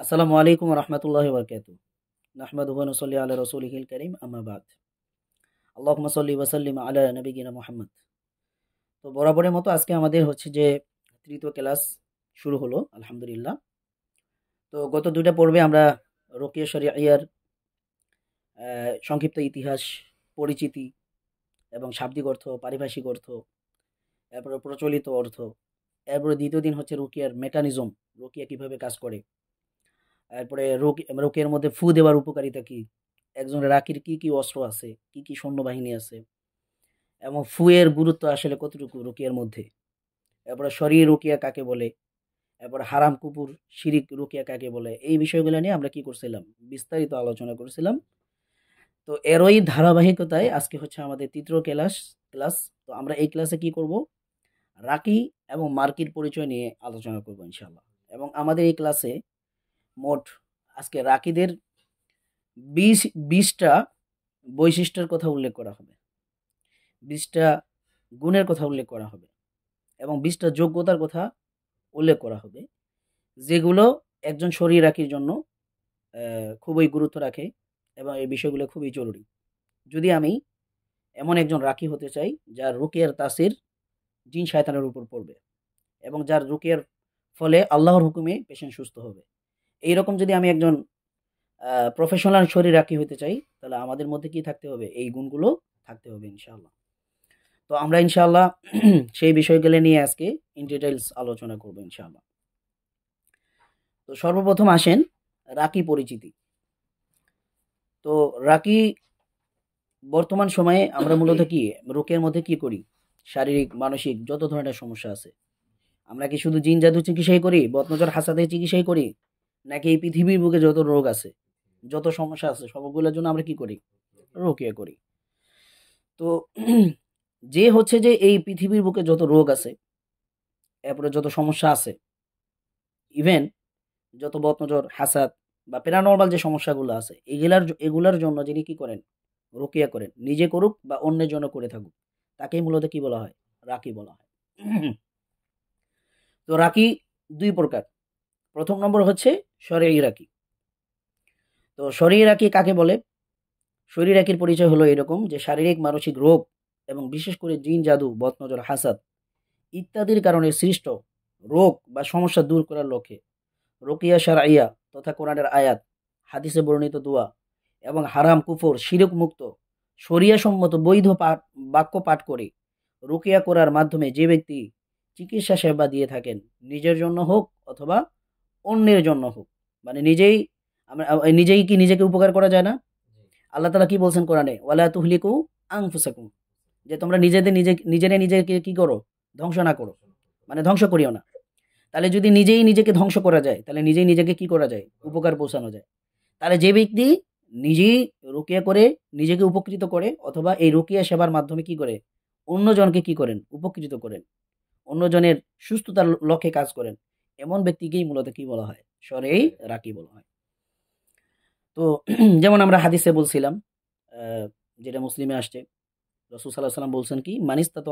আসসালামু আলাইকুম রহমতুল্লাহ বরকাত। নাহমাদুহু ওয়া নুসাল্লি আলা রাসূলিহিল কারীম, আম্মা বাদ। আল্লাহুম্মা সাল্লি ওয়া সাল্লিম আলা নবিয়িনা মুহাম্মদ। তো বরাবরের মতো আজকে আমাদের হচ্ছে যে তৃতীয় ক্লাস শুরু হলো আলহামদুলিল্লাহ। তো গত দুইটা পর্বে আমরা রুকিয়া শরীয়িয়ার সংক্ষিপ্ত ইতিহাস, পরিচিতি এবং শাব্দিক অর্থ, পারিভাষিক অর্থ, এরপরে প্রচলিত অর্থ, এরপরে দ্বিতীয় দিন হচ্ছে রুকিয়ার মেকানিজম, রুকিয়া কিভাবে কাজ করে, এরপরে রুকিয়ার মধ্যে ফু দেওয়ার উপকারিতা কি, একজন রাকির কি কি অস্ত্র আছে, কি কি সৈন্যবাহিনী আছে, এবং ফুয়ের গুরুত্ব আসলে কতটুকু রুকিয়ার মধ্যে, এরপরে শরী রুকিয়া কাকে বলে, এরপর হারাম কুপুর শিরিক রুকিয়া কাকে বলে, এই বিষয়গুলো নিয়ে আমরা কি করছিলাম, বিস্তারিত আলোচনা করেছিলাম। তো এরই ধারাবাহিকতায় আজকে হচ্ছে আমাদের তৃতীয় ক্লাস। তো আমরা এই ক্লাসে কি করব, রাকি এবং মার্কির পরিচয় নিয়ে আলোচনা করব ইনশাল্লাহ। এবং আমাদের এই ক্লাসে মোট আজকে রাকিদের 20টা বৈশিষ্ট্যের কথা উল্লেখ করা হবে, 20টা গুণের কথা উল্লেখ করা হবে, এবং 20টা যোগ্যতার কথা উল্লেখ করা হবে, যেগুলো একজন শরীর রাখির জন্য খুবই গুরুত্ব রাখে এবং এই বিষয়গুলো খুবই জরুরি। যদি আমি এমন একজন রাখি হতে চাই যার রুকিয়ার তাসির জিন শয়তানের উপর পড়বে এবং যার রুকিয়ার ফলে আল্লাহর হুকুমে পেশেন্ট সুস্থ হবে, এইরকম যদি আমি একজন প্রফেশনাল শরীর রাখি হতে চাই, তাহলে আমাদের মধ্যে কি থাকতে হবে, এই গুণগুলো থাকতে হবে ইনশাআল্লাহ। তো আমরা ইনশাআল্লাহ সেই বিষয়গুলো নিয়ে আজকে ইন ডিটেইলস আলোচনা করব ইনশাআল্লাহ। তো সর্বপ্রথম আসেন রাকি পরিচিতি। তো রাকি বর্তমান সময়ে আমরা মূলত কি রোগের মধ্যে কি করি, শারীরিক মানসিক যত ধরনের সমস্যা আছে, আমরা কি শুধু জিন জাদু চিকিৎসাই করি, বদনজর হাসাদের চিকিৎসাই করি, নাকি এই পৃথিবীর বুকে যত রোগ আছে, যত সমস্যা আছে সবগুলোর জন্য আমরা কি করি, রোকিয়া করি। তো যে হচ্ছে যে এই পৃথিবীর বুকে যত রোগ আছে, এরপরে যত সমস্যা আছে, ইভেন যত বদনজর হাসাদ বা প্যারানরমাল যে সমস্যাগুলো আছে, এগুলার জন্য যিনি কি করেন, রোকিয়া করেন, নিজে করুক বা অন্যের জন্য করে থাকুক, তাকেই মূলত কি বলা হয়, রাকি বলা হয়। তো রাকি দুই প্রকার। প্রথম নম্বর হচ্ছে শরঈ রাকি। তো শরঈ রাকি কাকে বলে? শরঈ রাকির পরিচয় হলো এরকম যে শারীরিক মানসিক রোগ এবং বিশেষ করে জিন জাদু বদনজর হাসাদ ইত্যাদির কারণে সৃষ্ট রোগ বা সমস্যা দূর করার লক্ষ্যে রুকিয়া শারঈয়া তথা কোরআনের আয়াত, হাদিসে বর্ণিত দোয়া এবং হারাম কুফর শিরক মুক্ত শরিয়া সম্মত বৈধ বাক্য পাঠ করে রুকিয়া করার মাধ্যমে যে ব্যক্তি চিকিৎসা সেবা দিয়ে থাকেন, নিজের জন্য হোক অথবা অন্যের জন্য হোক, মানে আমরা নিজেই কি নিজেকে উপকার করা যায় না? আল্লাহ তাআলা কি বলছেন কোরআনে, ওয়ালা তুহলিকু আনফুসাকুম, যে তোমরা নিজেকে কি করো, ধ্বংস না করো, মানে ধ্বংস করিও না। তাহলে যদি নিজেই নিজেকে ধ্বংস করা যায়, তাহলে নিজেই নিজেকে কি করা যায়, উপকার পৌঁছানো যায়। তাহলে যে ব্যক্তি নিজেই রুকিয়া করে নিজেকে উপকৃত করে অথবা এই রুকিয়া সেবার মাধ্যমে কি করে, অন্যজনকে কি করেন, উপকৃত করেন, অন্যজনের সুস্থতার লক্ষ্যে কাজ করেন, এমন ব্যক্তিকেই মূলত কি বলা হয়, শরঈ রাকি বলা হয়। তো যেমন আমরা হাদিসে বলছিলাম, আহ, যেটা মুসলিমে আসছে, রাসূল সাল্লাল্লাহু আলাইহি সাল্লাম বলছেন কি, মানিস্তাতা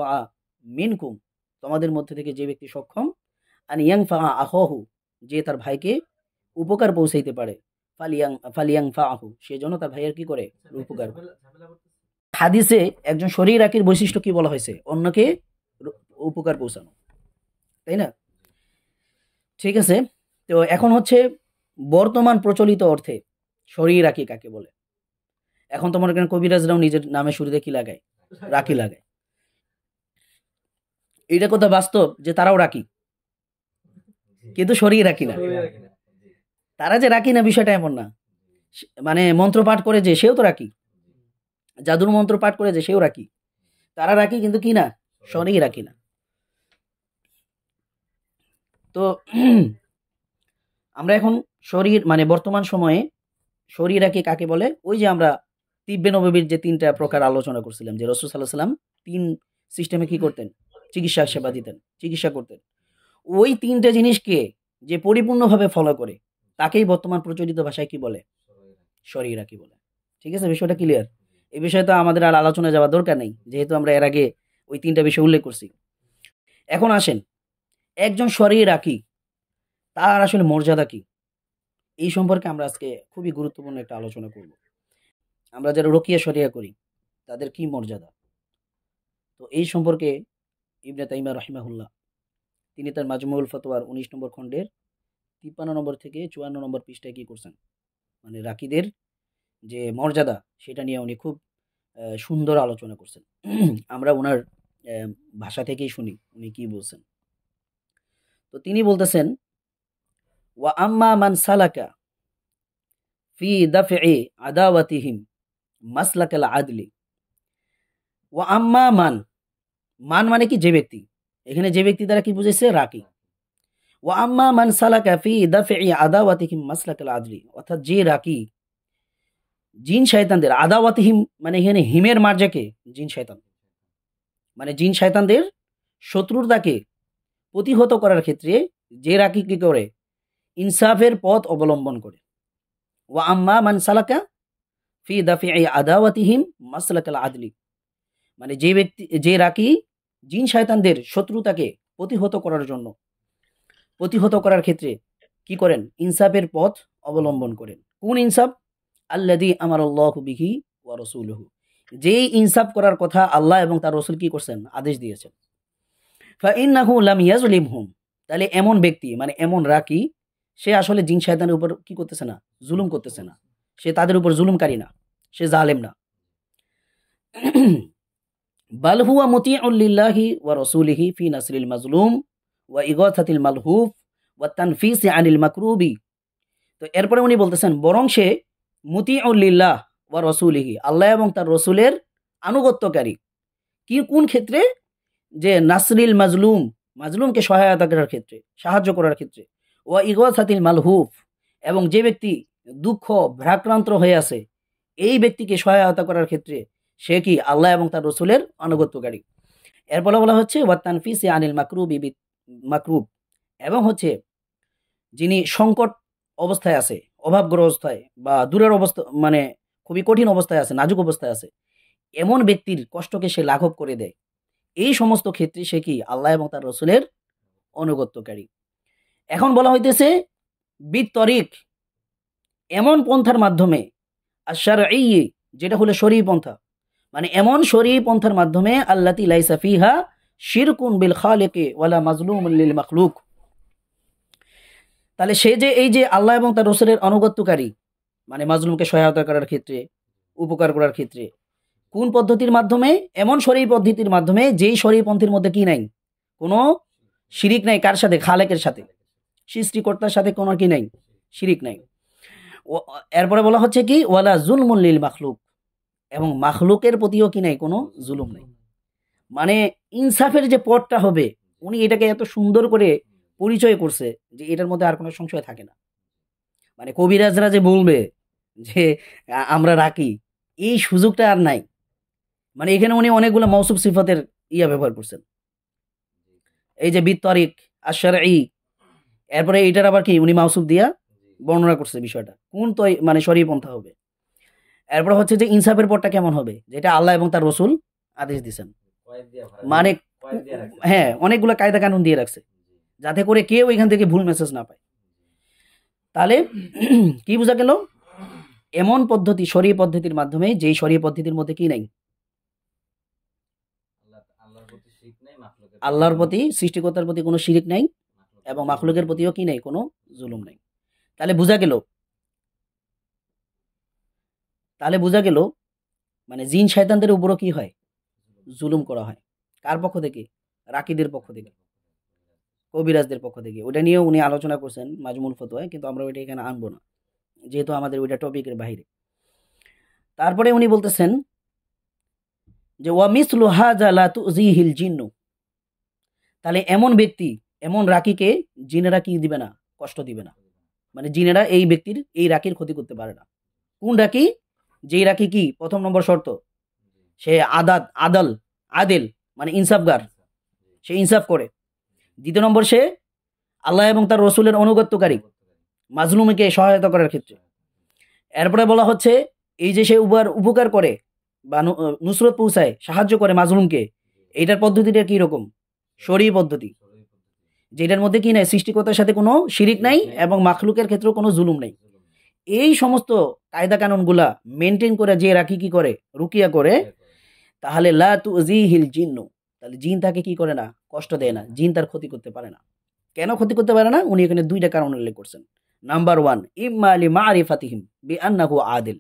মিনকুম, তোমাদের মধ্যে থেকে যে ব্যক্তি সক্ষম, আন ইয়ানফা আখাহু, যে তার ভাইকে উপকার পৌঁছাইতে পারে, ফালিয়ানফাহু, সেজন্য তার ভাইয়ের কি করে, উপকার করে। হাদিসে একজন শরীর রাকির বৈশিষ্ট্য কি বলা হয়েছে, অন্যকে উপকার পৌঁছানো, তাই না? ঠিক আছে। তো এখন হচ্ছে বর্তমান প্রচলিত অর্থে শরীর রাকি কাকে বলে। এখন তো মনে করেন কবিরাজরাও নিজের নামে শুরুতে কি লাগায়, রাকি লাগায়। এটা কথা বাস্তব যে তারাও রাকি, কিন্তু শরীর রাকি না। তারা যে রাকি না বিষয়টা এমন না, মানে মন্ত্র পাঠ করে যে সেও তো রাকি, জাদুর মন্ত্র পাঠ করে যে সেও রাকি, তারা রাকি কিন্তু কি না, শরীর রাকি না। তো আমরা এখন শরীর মানে বর্তমান সময়ে শরীর রাকি কাকে বলে, ওই যে আমরা তিব্বে নববীর যে তিনটা প্রকার আলোচনা করছিলাম, যে রাসূল সাল্লাল্লাহু আলাইহি সাল্লাম তিন সিস্টেমে কি করতেন, চিকিৎসা সেবা দিতেন, চিকিৎসা করতেন। ওই তিনটা জিনিসকে যে পরিপূর্ণভাবে ফলো করে, তাকেই বর্তমান প্রচলিত ভাষায় কি বলে, শরীর রাকি বলে। ঠিক আছে, বিষয়টা ক্লিয়ার? এই বিষয়ে তো আমাদের আর আলোচনা যাওয়ার দরকার নেই, যেহেতু আমরা এর আগে ওই তিনটা বিষয় উল্লেখ করছি। এখন আসেন একজন শরীর রাকি, তার আসলে মর্যাদা কি, এই সম্পর্কে আমরা আজকে খুবই গুরুত্বপূর্ণ একটা আলোচনা করব। আমরা যারা রোকিয়া শরিয়া করি তাদের কি মর্যাদা, তো এই সম্পর্কে ইবনে তাইমিয়া রাহিমাহুল্লাহ তিনি তার মাজমুউল ফতোয়ার ১৯ নম্বর খণ্ডের ৫৩ নম্বর থেকে ৫৪ নম্বর পৃষ্ঠায় কি করছেন, মানে রাকিদের যে মর্যাদা সেটা নিয়ে উনি খুব সুন্দর আলোচনা করছেন। আমরা ওনার ভাষা থেকেই শুনি উনি কি বলছেন। তো তিনি বলতেছেন, ওয়া আম্মা মান সালাকা ফি দাফ'i আদাওয়াতিহিম মাসলাকাল আদলি ওয়া আম্মা মান, মান মানে কি যে ব্যক্তি, এখানে যে ব্যক্তি দ্বারা কি বুঝেছে রাকি। ওয়া আম্মা মান সালাকা ফি দাফ'i আদাওয়াতিহিম মাসলাকাল আদলি, অর্থাৎ যে রাকি জিন শয়তানদের, আদাওয়াতিহিম মানে এখানে হিমের মার্জাকে জিন শয়তান, মানে জিন শয়তানদের শত্রুতাকে প্রতিহত করার ক্ষেত্রে যে রাকি কি করে, ইনসাফের পথ অবলম্বন করে। ওয়া আম্মা মান সালাকা ফি দাফি'i আদাওয়াতিহিম মাসলাকাল আদলি, মানে যে ব্যক্তি, যে রাকি জিন শয়তানদের শত্রুতাকে প্রতিহত করার জন্য, প্রতিহত করার ক্ষেত্রে কি করেন, ইনসাফের পথ অবলম্বন করেন। কোন ইনসাফ? আল্লাযী আমারাল্লাহু বিহি ওয়া রাসূলুহু, যেই ইনসাফ করার কথা আল্লাহ এবং তার রাসূল কি করছেন, আদেশ দিয়েছেন। ফাইন্নাহু লাম ইয়াজলিমহুম, তাহলে এমন ব্যক্তি মানে এমন রাকি সে আসলে জিন শয়তানের উপর কি করতেছে না, জুলুম করতেছে না, সে তাদের উপর জুলুমকারী না, সে জালেম না। বাল হুয়া মুতিউল লিল্লাহি ওয়া রাসূলিহি ফি নাসরিল মাজলুম ওয়া ইগাথাতিল মালহুফ ওয়া তানফিসি আনিল মাকরুবি। তো এরপরে উনি বলতেছেন বরং সে মুতিউল লিল্লাহ ওয়া রাসূলিহি, আল্লাহ এবং তার রাসূলের আনুগত্যকারী। কি কোন ক্ষেত্রে? যে নাসরিল মাজলুম, মাজলুমকে সহায়তা করার ক্ষেত্রে, সাহায্য করার ক্ষেত্রে। ওয়া ইগাসাতিল মালহুফ, এবং যে ব্যক্তি দুঃখ ভ্রাক্রান্ত হয়ে আছে এই ব্যক্তিকে সহায়তা করার ক্ষেত্রে সে কি আল্লাহ এবং তার রাসূলের আনুগত্যকারী। এরপরে বলা হচ্ছে ওয়া তানফিসি আনিল মাকরুবি মাকরুব, এবং হচ্ছে যিনি সংকট অবস্থায় আছে, অভাবগ্রস্তায় বা দূরের অবস্থা, মানে খুবই কঠিন অবস্থায় আছে, নাজুক অবস্থায় আছে, এমন ব্যক্তির কষ্টকে সে লাঘব করে দেয়। এই সমস্ত ক্ষেত্রে সে কি আল্লাহ এবং তার রাসূলের অনুগত্যকারী। এখন বলা হইতেছে বিতরিক, এমন পন্থার মাধ্যমে, আশ-শারঈ যেটা হলো শরঈ পন্থা, মানে এমন শরঈ পন্থার মাধ্যমে আল্লাতী লাইসা ফিহা শিরকুন বিল খালিকি ওয়ালা মাজলুমুন লিল মাখলুক। তাহলে সে যে এই যে আল্লাহ এবং তার রাসূলের আনুগত্যকারী, মানে মাজলুমকে সহায়তা করার ক্ষেত্রে, উপকার করার ক্ষেত্রে কোন পদ্ধতির মাধ্যমে? এমন শরঈ পদ্ধতির মাধ্যমে যেই শরঈ পন্থীর মধ্যে কি নাই, কোনো শিরিক নাই। কার সাথে? খালেকের সাথে, সৃষ্টিকর্তার সাথে কোনো কি নাই, শিরিক নাই। এরপরে বলা হচ্ছে কি ওয়ালা জুলমুন লিল মাখলুক, এবং মাখলুকের প্রতিও কি নাই, কোনো জুলুম নাই। মানে ইনসাফের যে পথটা হবে, উনি এটাকে এত সুন্দর করে পরিচয় করছে যে এটার মধ্যে আর কোনো সংশয় থাকে না। মানে কবিরাজরা যে বলবে যে আমরা রাখি, এই সুযোগটা আর নাই। মানে এখানে উনি অনেকগুলো মৌসুফ সিফাতের ব্যবহার করছেন, এই যে বিতরিক, আশ-শারঈ, এরপরে এটার আবার কি উনি মাউসুফ দিয়া বর্ণনা করছে বিষয়টা কোন তো মানে শরঈ পন্থা হবে। এরপর হচ্ছে যে ইনসাফের পথটা কেমন হবে, যেটা আল্লাহ এবং তার রাসূল আদেশ দিয়েছেন। মানে হ্যাঁ, অনেকগুলো কায়দা কানুন দিয়ে রাখছে যাতে করে কেউ এখান থেকে ভুল মেসেজ না পায়। তাহলে কি বোঝা গেল? এমন পদ্ধতি, শরঈ পদ্ধতির মাধ্যমে, যেই শরঈ পদ্ধতির মধ্যে কি নাই, আল্লাহর প্রতি, সৃষ্টিকর্তার প্রতি কোনো শিরিক নাই, এবং মাখলুকের প্রতিও কি নাই, কোনো জুলুম নাই। তাহলে বোঝা গেল মানে জিন শয়তানদের উপরও কি হয়, জুলুম করা হয়। কার পক্ষ থেকে? রাকিদের পক্ষ থেকে, কবিরাজদের পক্ষ থেকে। ওটা নিয়েও উনি আলোচনা করছেন মাজমুল ফতোয়ায়, কিন্তু আমরা ওইটা এখানে আনবো না, যেহেতু আমাদের ওইটা টপিকের বাইরে। তারপরে উনি বলতেছেন যে ওয়া মিসলু হাযা লা তুযিহিল জিন্নু, তাহলে এমন ব্যক্তি, এমন রাকিকে জিনেরা কি দিবে না, কষ্ট দিবে না। মানে জিনেরা এই ব্যক্তির, এই রাকির ক্ষতি করতে পারে না। কোন রাকি? যেই রাকি কি প্রথম নম্বর শর্ত, সে আদেল, মানে ইনসাফগার, সে ইনসাফ করে। দ্বিতীয় নম্বর, সে আল্লাহ এবং তার রাসূলের অনুগত্যকারী, মাজলুমকে সহায়তা করার ক্ষেত্রে। এরপরে বলা হচ্ছে এই যে সে উপকার করে বা নুসরত পৌঁছায়, সাহায্য করে মাজলুমকে, এইটার পদ্ধতিটা কি রকম? শরঈ পদ্ধতি। যেটার মধ্যে কি নাই, সৃষ্টিকর্তার সাথে কোনো শিরিক নাই এবং মাখলুকের ক্ষেত্রেও কোনো জুলুম নাই। এই সমস্ত কায়দা কানুনগুলা মেনটেন করে যে রাখি কি করে, রুকিয়া করে, তাহলে লা তুযিহিল জিন্নু, তাহলে জিন তাকে কি করে না, কষ্ট দেয় না, জিন তার ক্ষতি করতে পারে না। কেন ক্ষতি করতে পারে না? উনি এখানে দুইটা কারণ উল্লেখ করছেন। নাম্বার 1, ইম্মা লিমারিফাতিহিম বিআন্নাহু আদিল,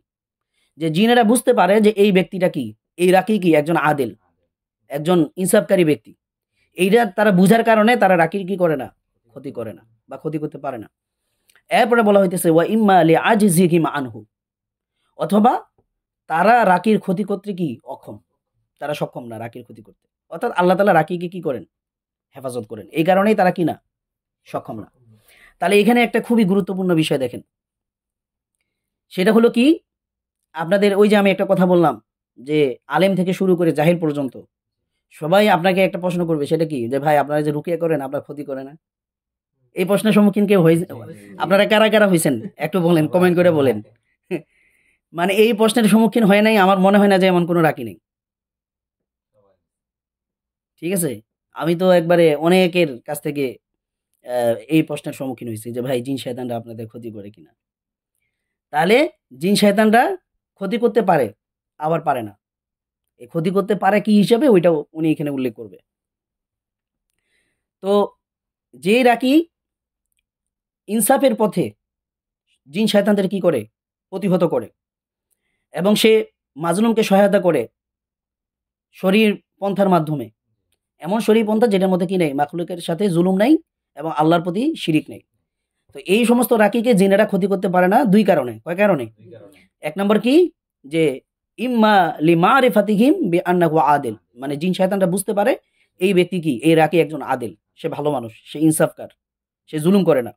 যে জিনেরা বুঝতে পারে যে এই ব্যক্তিটা কি, এই রাকি কি একজন আদিল, একজন ইনসাফকারী ব্যক্তি। এইটা তারা বুঝার কারণে তারা রাকির কি করে না, ক্ষতি করে না বা ক্ষতি করতে পারে না। এরপরে বলা হইতেছে ওয়া ইম্মা লিআজিজিহিম আনহু, অথবা তারা রাকির ক্ষতি করতে কি অক্ষম, তারা সক্ষম না রাকির ক্ষতি করতে, অর্থাৎ আল্লাহ তাআলা রাকিকে কি করেন, হেফাজত করেন, এই কারণেই তারা কি না, সক্ষম না। তাহলে এখানে একটা খুবই গুরুত্বপূর্ণ বিষয় দেখেন, সেটা হলো কি, আপনাদের ওই যে আমি একটা কথা বললাম যে আলেম থেকে শুরু করে জাহিল পর্যন্ত সবাই আপনাকে একটা প্রশ্ন করবে, সেটা কি, যে ভাই আপনারা যে রুকিয়া করেন আপনার ক্ষতি করে না? এই প্রশ্নের সম্মুখীন কেউ হয়েছে? আপনারা কারা কারা হয়েছেন একটু বলেন, কমেন্ট করে বলেন। মানে এই প্রশ্নের সম্মুখীন হয় নাই, আমার মনে হয় না যে এমন কোনো রাখি নেই। ঠিক আছে, আমি তো একবারে অনেকের কাছ থেকে এই প্রশ্নের সম্মুখীন হয়েছি যে ভাই জিন শয়তানরা আপনাদের ক্ষতি করে কিনা। তাহলে জিন শয়তানরা ক্ষতি করতে পারে, আবার পারে না। এই ক্ষতি করতে পারে কি হিসাবে, ওইটাও উনি এখানে উল্লেখ করবে। তো যে রাকি ইনসাফের পথে জিন শয়তানদের কি করে, প্রতিহত করে, এবং সে মাজলুমকে সহায়তা করে শরীর পন্থার মাধ্যমে, এমন শরীর পন্থা যেটার মধ্যে কি নেই, মাখলুকের সাথে জুলুম নাই এবং আল্লাহর প্রতি শিরিক নেই। তো এই সমস্ত রাকিকে জিনেরা ক্ষতি করতে পারে না দুই কারণে। কয় কারণে? এক নম্বর কি, যে ইম্মা লিমারিফাতিহিম বিআন্নাহু আদিল, মানে জিন শয়তানরা বুঝতে পারে এই ব্যক্তি কি, এই রাকি একজন আদিল, সে ভালো মানুষ, সে ইনসাফকার, সে জুলুম করে না,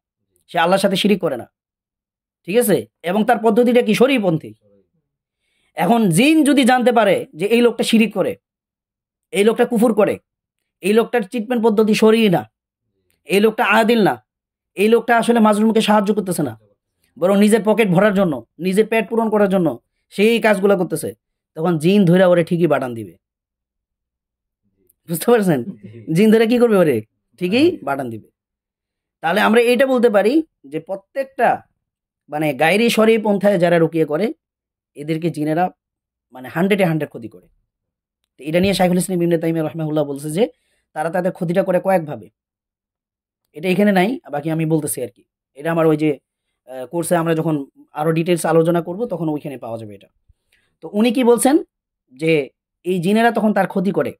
সে আল্লাহর সাথে শিরিক করে না। ঠিক আছে, এবং তার পদ্ধতিটা কি, শরীরপন্থী। এখন জিন যদি জানতে পারে যে এই লোকটা শিরিক করে, এই লোকটা কুফর করে, এই লোকটার ট্রিটমেন্ট পদ্ধতি শরীর না, এই লোকটা আদিল না, এই লোকটা আসলে মাজলুমকে সাহায্য করতেছে না, বরং নিজের পকেট ভরার জন্য, নিজের পেট পূরণ করার জন্য সেই কাজগুলো করতেছে, তখন জিন ধরে ওরে ঠিকই বাটান দিবে। বুঝতে পারছেন? জিন ধরে কি করবে, ওরে ঠিকই বাটান দিবে। তাহলে আমরা এইটা বলতে পারি যে প্রত্যেকটা মানে গায়রি শরীর পন্থায় যারা রুকিয়ে করে, এদেরকে জিনেরা মানে 100-এ 100 ক্ষতি করে। তো এটা নিয়ে শাইখুল ইসলাম ইবনে তাইমিয়া রাহিমাহুল্লাহ বলছে যে তারা তাদের ক্ষতিটা করে কয়েকভাবে। এটা এখানে নাই, বাকি আমি বলতেছি আর কি। এটা আমার ওই যে কোর্সে আমরা যখন আরো ডিটেলস আলোচনা করব তখন ওইখানে পাওয়া যাবে এটা। তো উনি কি বলছেন, যে এই জিনেরা তখন তার ক্ষতি করে,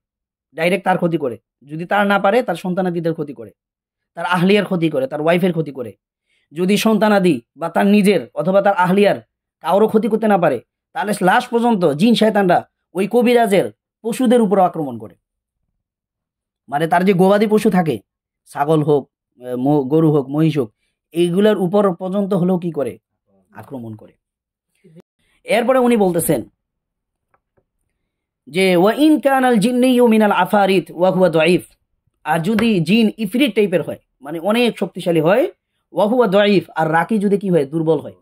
ডাইরেক্ট তার ক্ষতি করে, যদি তার না পারে তার সন্তানাদিদের ক্ষতি করে, তার আহলিয়ার ক্ষতি করে, তার ওয়াইফের ক্ষতি করে। যদি সন্তানাদি বা তার নিজের অথবা তার আহলিয়ার কারোর ক্ষতি করতে না পারে, তাহলে লাস্ট পর্যন্ত জিন শয়তানরা ওই কবিরাজের পশুদের উপর আক্রমণ করে। মানে তার যে গবাদি পশু থাকে, ছাগল হোক, গরু হোক, মহিষ হোক, এইগুলোর উপর পর্যন্ত হলেও কি করে, আক্রমণ করে। এরপরে উনি বলতেছেন যে ওয়া ইন কানাল জিন্নিয়্যু মিনাল আফারিত ওয়া হুয়া দাঈফ, আর যদি জিন ইফরিত টাইপের হয়, মানে অনেক শক্তিশালী হয়, ওয়া হুয়া দাঈফ, আর রাকি যদি কি হয়, দুর্বল হয়,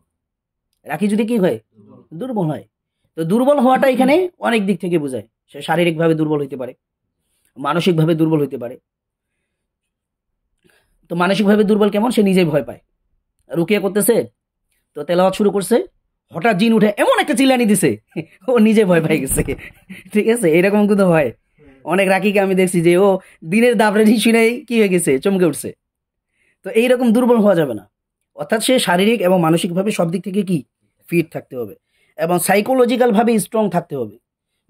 রাকি যদি কি হয়, দুর্বল হয়। তো দুর্বল হওয়াটা এখানে অনেক দিক থেকে বোঝায়। সে শারীরিকভাবে দুর্বল হইতে পারে, মানসিকভাবে দুর্বল হইতে পারে। তো মানসিকভাবে দুর্বল কেমন, সে নিজেই ভয় পায়, রুকিয়া করতেছে, তো তেলাওয়াত শুরু করছে, হঠাৎ জিন উঠে এমন একটা চিল্লানি দিছে, ও নিজে ভয় পাই গেছে। ঠিক আছে, এরকম কিন্তু হয় অনেক রাকিকে আমি দেখছি যে ও দিনের দাবরানি শুনেই কি হয়ে গেছে, চমকে উঠছে। তো এইরকম দুর্বল হওয়া যাবে না, অর্থাৎ সে শারীরিক এবং মানসিকভাবে সব দিক থেকে কি ফিট থাকতে হবে, এবং সাইকোলজিক্যাল ভাবে স্ট্রং থাকতে হবে।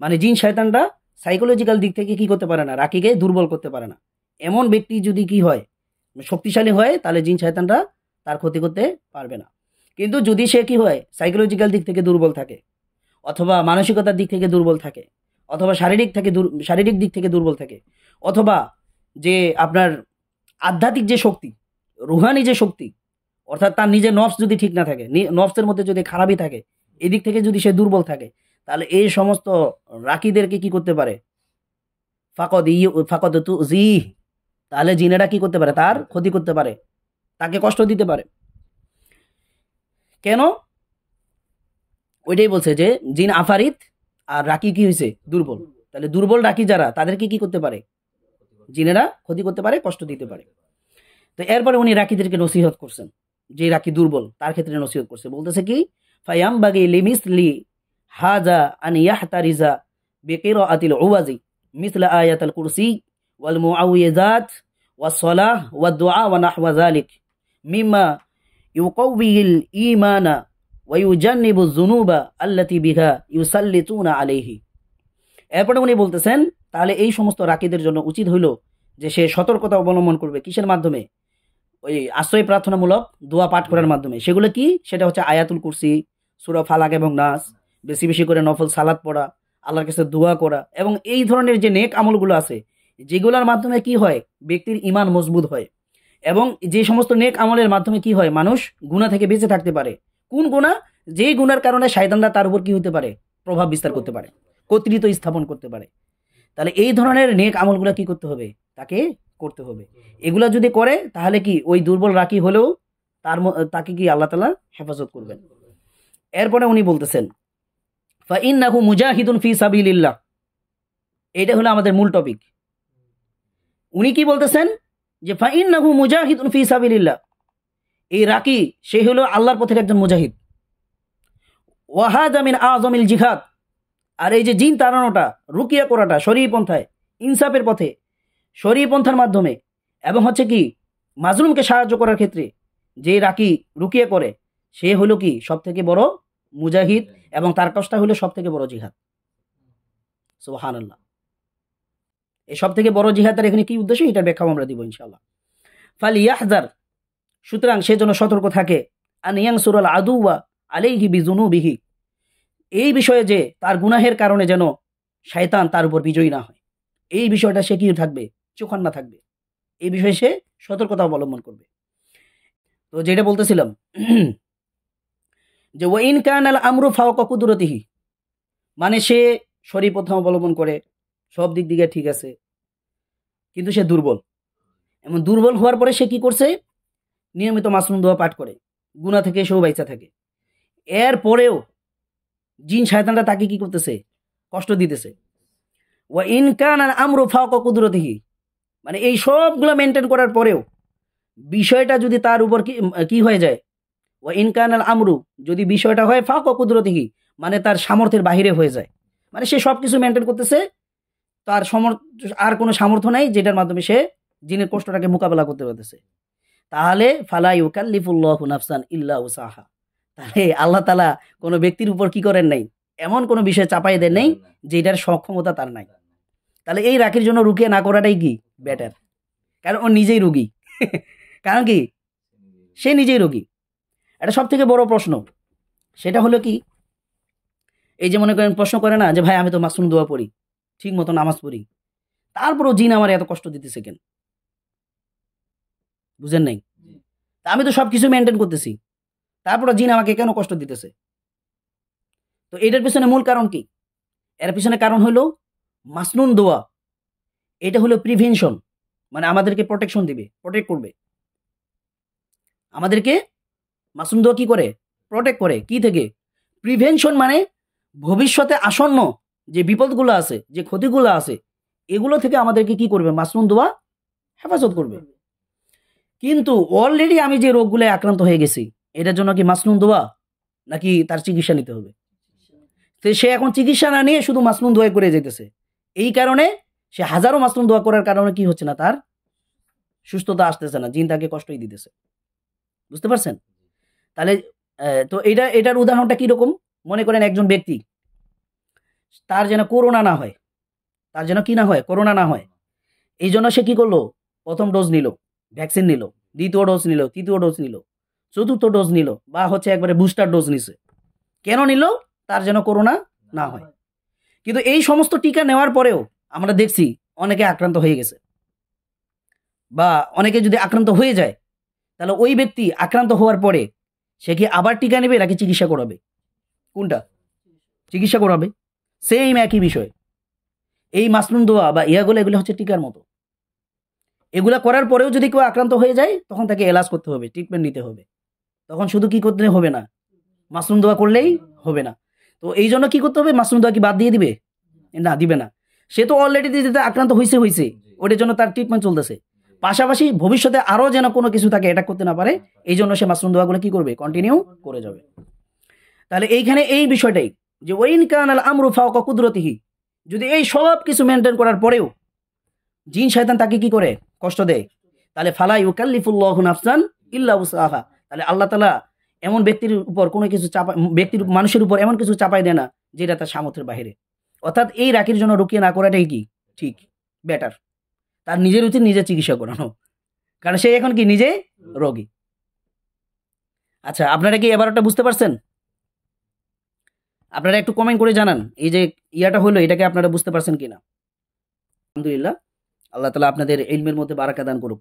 মানে জিন শয়তানরা সাইকোলজিক্যাল দিক থেকে কি করতে পারে না, রাকিকে দুর্বল করতে পারে না। এমন ব্যক্তি যদি কি হয়, শক্তিশালী হয়, তাহলে জিন শয়তানরা তার ক্ষতি করতে পারবে না। কিন্তু যদি সে কি হয়, সাইকোলজিক্যাল দিক থেকে দুর্বল থাকে, অথবা মানসিকতার দিক থেকে দুর্বল থাকে, অথবা শারীরিক দিক থেকে দুর্বল থাকে, অথবা যে আপনার আধ্যাত্মিক যে শক্তি, রুহানি যে শক্তি, অর্থাৎ তার নিজের নফস যদি ঠিক না থাকে, নফসের মধ্যে যদি খারাপই থাকে, এদিক থেকে যদি সে দুর্বল থাকে, তাহলে এই সমস্ত রাকিদেরকে কি করতে পারে, ফাকদ তুজি, তাহলে জিনেরা কি করতে পারে, তার ক্ষতি করতে পারে, তাকে কষ্ট দিতে পারে। কেন? ওইটাই বলছে যে জিন আফারিত আর রাকি কি হয়েছে, দুর্বল। তাহলে দুর্বল রাকি যারা, তাদেরকে কি করতে পারে, জিনেরা ক্ষতি করতে পারে, কষ্ট দিতে পারে। তো এরপরে উনি রাকিদেরকে নসিহত করছেন, যে রাকি দুর্বল তার ক্ষেত্রে নসিহত করছে, বলতেছে কি ফায়ামবাগি লিমিসলি হাজা আন ইয়াহতারিজা বিকিরাআতিল উওয়াজি মিসলা আয়াতুল কুরসি ওয়াল মুআউযিজাত ওয়াস সালাহ ওয়াদ দুআ ওয়া নাহওয়া যালিক মিম্মা ইউকাউবিল ঈমানা ওয়া ইউজান্নিবু যুনুবা আল্লাতী বিহা ইউসাল্লিতুনা আলাইহি। এরপরে উনি বলতেছেন তাহলে এই সমস্ত রাকিদের জন্য উচিত হইল যে সে সতর্কতা অবলম্বন করবে কিসের মাধ্যমে, ওই আশ্রয় প্রার্থনামূলক দোয়া পাঠ করার মাধ্যমে। সেগুলো কি, সেটা হচ্ছে আয়াতুল কুরসি, সূরা ফালাক এবং নাস, বেশি বেশি করে নফল সালাত পড়া, আল্লাহর কাছে দোয়া করা, এবং এই ধরনের যে নেক আমলগুলো আছে যেগুলোর মাধ্যমে কি হয় ব্যক্তির ঈমান মজবুত হয়, এবং যে সমস্ত নেক আমলের মাধ্যমে কি হয় মানুষ গুনাহ থেকে বেঁচে থাকতে পারে। কোন গুনাহ? যেই গুনার কারণে শয়তানরা তার উপর কি হতে পারে, প্রভাব বিস্তার করতে পারে, কর্তৃত্ব স্থাপন করতে পারে। তাহলে এই ধরনের নেক আমলগুলো কি করতে হবে, তাকে করতে হবে। এগুলা যদি করে তাহলে কি ওই দুর্বল রাকি হলেও তাকে কি আল্লাহ তাআলা হেফাজত করবেন। এরপরে উনি বলতেছেন ফাইন্নাহু মুজাহিদুন ফি সাবিলিল্লাহ, এটা হলো আমাদের মূল টপিক। উনি কি বলতেছেন যে ফাইন্নাহু মুজাহিদুন ফি সাবিলিল্লাহ, এই রাকি সে হলো আল্লাহর পথের একজন মুজাহিদ। ওয়াহাদা মিন আযমিল জিহাদ, আর এই যে জিন তাড়ানোটা, রুকিয়া করাটা শরঈ পন্থায়, ইনসাফের পথে, শরঈ পন্থার মাধ্যমে, এবং হচ্ছে কি মাজলুমকে সাহায্য করার ক্ষেত্রে যে রাকি রুকিয়া করে সে হলো কি সব থেকে বড় মুজাহিদ, এবং তার কাজটা হলো সব থেকে বড় জিহাদ। সুবহানাল্লাহ। এই সব থেকে বড় জিহাদের এখানে কি উদ্দেশ্য, এটার ব্যাখ্যা আমরা দিব ইনশাআল্লাহ। ফালিয়াহজার, সুতরাং সে যেন সতর্ক থাকে, আন ইয়ানসুরাল আদুওয়া আলাইহি বিজুনুবিহি, এই বিষয়ে যে তার গুনাহের কারণে যেন শয়তান তার উপর বিজয়ী না হয়, এই বিষয়টা সে কি থাকবে, চোখান্না থাকবে, এই বিষয়ে সে সতর্কতা অবলম্বন করবে। তো যেটা বলতেছিলাম যে ওয়াইন কানাল আমরু ফাওকা কুদরতিহি, মানে সে শরীর পথ অবলম্বন করে, সব দিক দিকে ঠিক আছে, কিন্তু সে দুর্বল। এমন দুর্বল হওয়ার পরে সে কি করছে, নিয়মিত মাসনুন দোয়া পাঠ করে, গুনাহ থেকে সেও বাইচা থাকে। এর পরেও জিন শয়তানরা তাকে কি করতেছে, কষ্ট দিতেছে। ওয়াইন কানাল আমরু ফাওকা কুদরতিহি, মানে এই সবগুলো মেনটেন করার পরেও বিষয়টা যদি তার উপর কি হয়ে যায়, ওয়া ইনকানাল আমরু, যদি বিষয়টা হয় ফাওকা কুদরতিহি, মানে তার সামর্থ্যের বাহিরে হয়ে যায়, মানে সে সবকিছু মেনটেন করতেছে, তার আর কোনো সামর্থ্য নাই যেটার মাধ্যমে সে জিনের কষ্টটাকে মোকাবেলা করতে পারতেছে, তাহলে ফালা ইউকাল্লিফুল্লাহু নাফসান ইল্লা উসাহা, তাহলে আল্লাহ তাআলা কোনো ব্যক্তির উপর কি করেন নাই, এমন কোনো বিষয় চাপাই দেন নাই যেটার সক্ষমতা তার নাই। তাহলে এই রাখির জন্য রুকিয়া না করাটাই কি বেটার, কারণ ও নিজেই রোগী কারণ কি সে নিজেই রোগী। এটা সব থেকে বড় প্রশ্ন, সেটা হলো কি, এই যে মনে করেন প্রশ্ন করে না যে ভাই আমি তো মাসনুন দোয়া পড়ি, ঠিক মতো নামাজ পড়ি, তারপরও জিন আমার এত কষ্ট দিতেছে কেন, বুঝেন নাই? তা আমি তো সবকিছু মেনটেন করতেছি, তারপরও জিন আমাকে কেন কষ্ট দিতেছে? তো এটার পিছনে মূল কারণ কি? এর পিছনে কারণ হলো মাসনুন দোয়া, এটা হলো প্রিভেনশন, মানে আমাদেরকে প্রোটেকশন দিবে, প্রোটেক্ট করবে আমাদেরকে। মাসনুন দোয়া কি করে, প্রোটেক্ট করে কি থেকে? প্রিভেনশন মানে ভবিষ্যতে আসন্ন যে বিপদগুলো আছে, যে ক্ষতিগুলো আছে, এগুলো থেকে আমাদেরকে কি করবে, মাসনুন দোয়া হেফাজত করবে। কিন্তু অলরেডি আমি যে রোগগুলো আক্রান্ত হয়ে গেছি, এটার জন্য কি মাসনুন দোয়া নাকি তার চিকিৎসা নিতে হবে? তো সে এখন চিকিৎসা না নিয়ে শুধু মাসনুন দোয়া করে যেতেছে, এই কারণে সে হাজারো মাসনুন দোয়া করার কারণে কি হচ্ছে না, তার সুস্থতা আসতেছে না, জিন তাকে কষ্টই দিতেছে। বুঝতে পারছেন? তাহলে তো এটার উদাহরণটা কিরকম, মনে করেন একজন ব্যক্তি, তার যেন করোনা না হয়, তার যেন কি না হয়, করোনা না হয়, এই জন্য সে কি করলো, প্রথম ডোজ নিল, ভ্যাকসিন নিল, দ্বিতীয় ডোজ নিল, তৃতীয় ডোজ নিল, চতুর্থ ডোজ নিল, বা হচ্ছে একবারে বুস্টার ডোজ নিছে। কেন নিল? তার যেন করোনা না হয়। কিন্তু এই সমস্ত টিকা নেওয়ার পরেও আমরা দেখছি অনেকে আক্রান্ত হয়ে গেছে, বা অনেকে যদি আক্রান্ত হয়ে যায়, তাহলে ওই ব্যক্তি আক্রান্ত হওয়ার পরে সে কি আবার টিকা নেবে নাকি চিকিৎসা করাবে? কোনটা? চিকিৎসা করাবে। সেম একই বিষয়, এই মাসনুন দোয়া বা ইয়াগুলো, এগুলো হচ্ছে টিকার মতো। এগুলা করার পরেও যদি কেউ আক্রান্ত হয়ে যায়, তখন তাকে এলাজ করতে হবে, ট্রিটমেন্ট নিতে হবে। তখন শুধু কি করতে হবে না, মাসনুন দোয়া করলেই হবে না। তো এই জন্য কি করতে হবে, মাসনুন দোয়া কি বাদ দিয়ে দিবে? না, দিবে না। সে তো অলরেডি যেটা আক্রান্ত হয়েছে, ওটার জন্য তার ট্রিটমেন্ট চলতেছে। পাশাপাশি ভবিষ্যতে আরও যেন কোনো কিছু তাকে অ্যাটাক করতে না পারে, এই জন্য সে মাসনুন দোয়াগুলো কি করবে, কন্টিনিউ করে যাবে। তাহলে এইখানে এই বিষয়টাই যে ওয়াইন কানাল আমরু ফাওকা কুদরতিহি, যদি এই সব কিছু মেনটেন করার পরেও জিন শয়তান তাকে কি করে, কষ্ট দেয়, তাহলে ফালা ইউকাল্লিফুল্লাহু নাফসান ইল্লা উসআহা, তাহলে আল্লাহ তাআলা এমন ব্যক্তির উপর কোনো কিছু মানুষের উপর এমন কিছু চাপাই দেয় না যেটা তার সামর্থ্যের বাইরে। অর্থাৎ এই রাকির জন্য রুকিয়ে না করাটাই কি ঠিক, বেটার। তার নিজের উচিত নিজে চিকিৎসা করানো, কারণ সে এখন কি নিজে রোগী। আচ্ছা, আপনারা কি এবার ওটা বুঝতে পারছেন? আপনারা একটু কমেন্ট করে জানান এই যে ইয়াটা হলো, এটাকে আপনারা বুঝতে পারছেন কিনা। আলহামদুলিল্লাহ, আল্লাহ তাআলা আপনাদের ইলমের মধ্যে বারাকা দান করুক,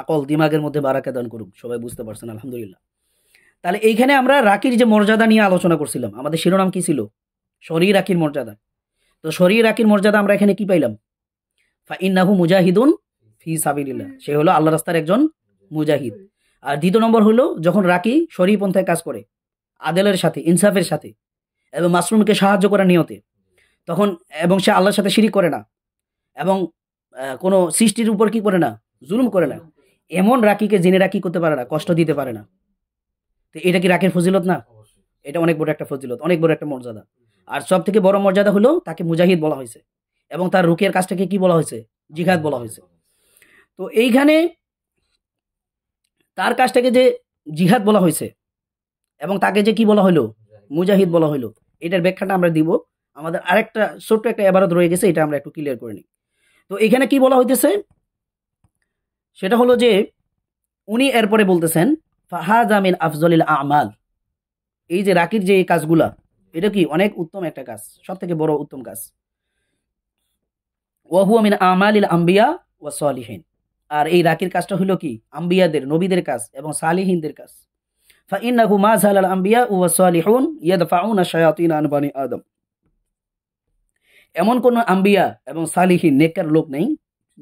আকল দিমাগের মধ্যে বারাকা দান করুক, সবাই বুঝতে পারছেন আলহামদুলিল্লাহ। তাহলে এইখানে আমরা রাকির যে মর্যাদা নিয়ে আলোচনা করছিলাম, আমাদের শিরোনাম কি ছিল, শরী রাকির মর্যাদা। তো শরী রাকির মর্যাদা আমরা এখানে কি পাইলাম, ফাইন্নাহু মুজাহিদুন ফি সাবিলিল্লাহ, সে হলো আল্লাহ রাস্তার একজন মুজাহিদ। আর দ্বিতীয় নম্বর হলো যখন রাকি শরী পন্থায় কাজ করে আদেলের সাথে, ইনসাফের সাথে এবং মাসরুমকে সাহায্য করার নিয়তে, তখন এবং সে আল্লাহর সাথে শিরিক করে না এবং কোনো সৃষ্টির উপর কি করে না, জুলুম করে না, এমন রাকিকে জেনে রাকি করতে পারে না, কষ্ট দিতে পারে না। তো এটা কি রাকির ফজিলত না? এটা অনেক বড় একটা ফজিলত, অনেক বড় একটা মর্যাদা। আর সব থেকে বড় মর্যাদা হলো তাকে মুজাহিদ বলা হয়েছে এবং তার রুকের কাজটাকে কি বলা হয়েছে, জিহাদ বলা হয়েছে। তো এইখানে তার কাজটাকে যে জিহাদ বলা হয়েছে এবং তাকে যে কি বলা হলো, মুজাহিদ বলা হলো, এটার ব্যাখ্যাটা আমরা দিব। আমাদের আরেকটা ছোট্ট একটা ইবারত রয়ে গেছে, এটা আমরা একটু ক্লিয়ার করে নিই। তো এখানে কি বলা হইতেছে, সেটা হলো যে উনি এরপরে বলতেছেন ফাহাযা মিন আফজলিল আমাল, এই যে রাকির যে এই কাজগুলা, এটা কি অনেক উত্তম একটা কাজ, সব থেকে বড় উত্তম কাজ। ওয়া হুয়া মিন আমালিল আম্বিয়া ওয়া সালিহিন, আর এই রাকির কাজটা হলো কি আম্বিয়াদের, নবীদের কাজ এবং সালিহিনদের কাজ। ফাইন্নাহু মা যালাল আম্বিয়া ওয়া সালিহুন ইয়াদফাউনা শায়াতিন আন বানি আদম, এমন কোন আম্বিয়া এবং সালিহিন নেককার লোক নেই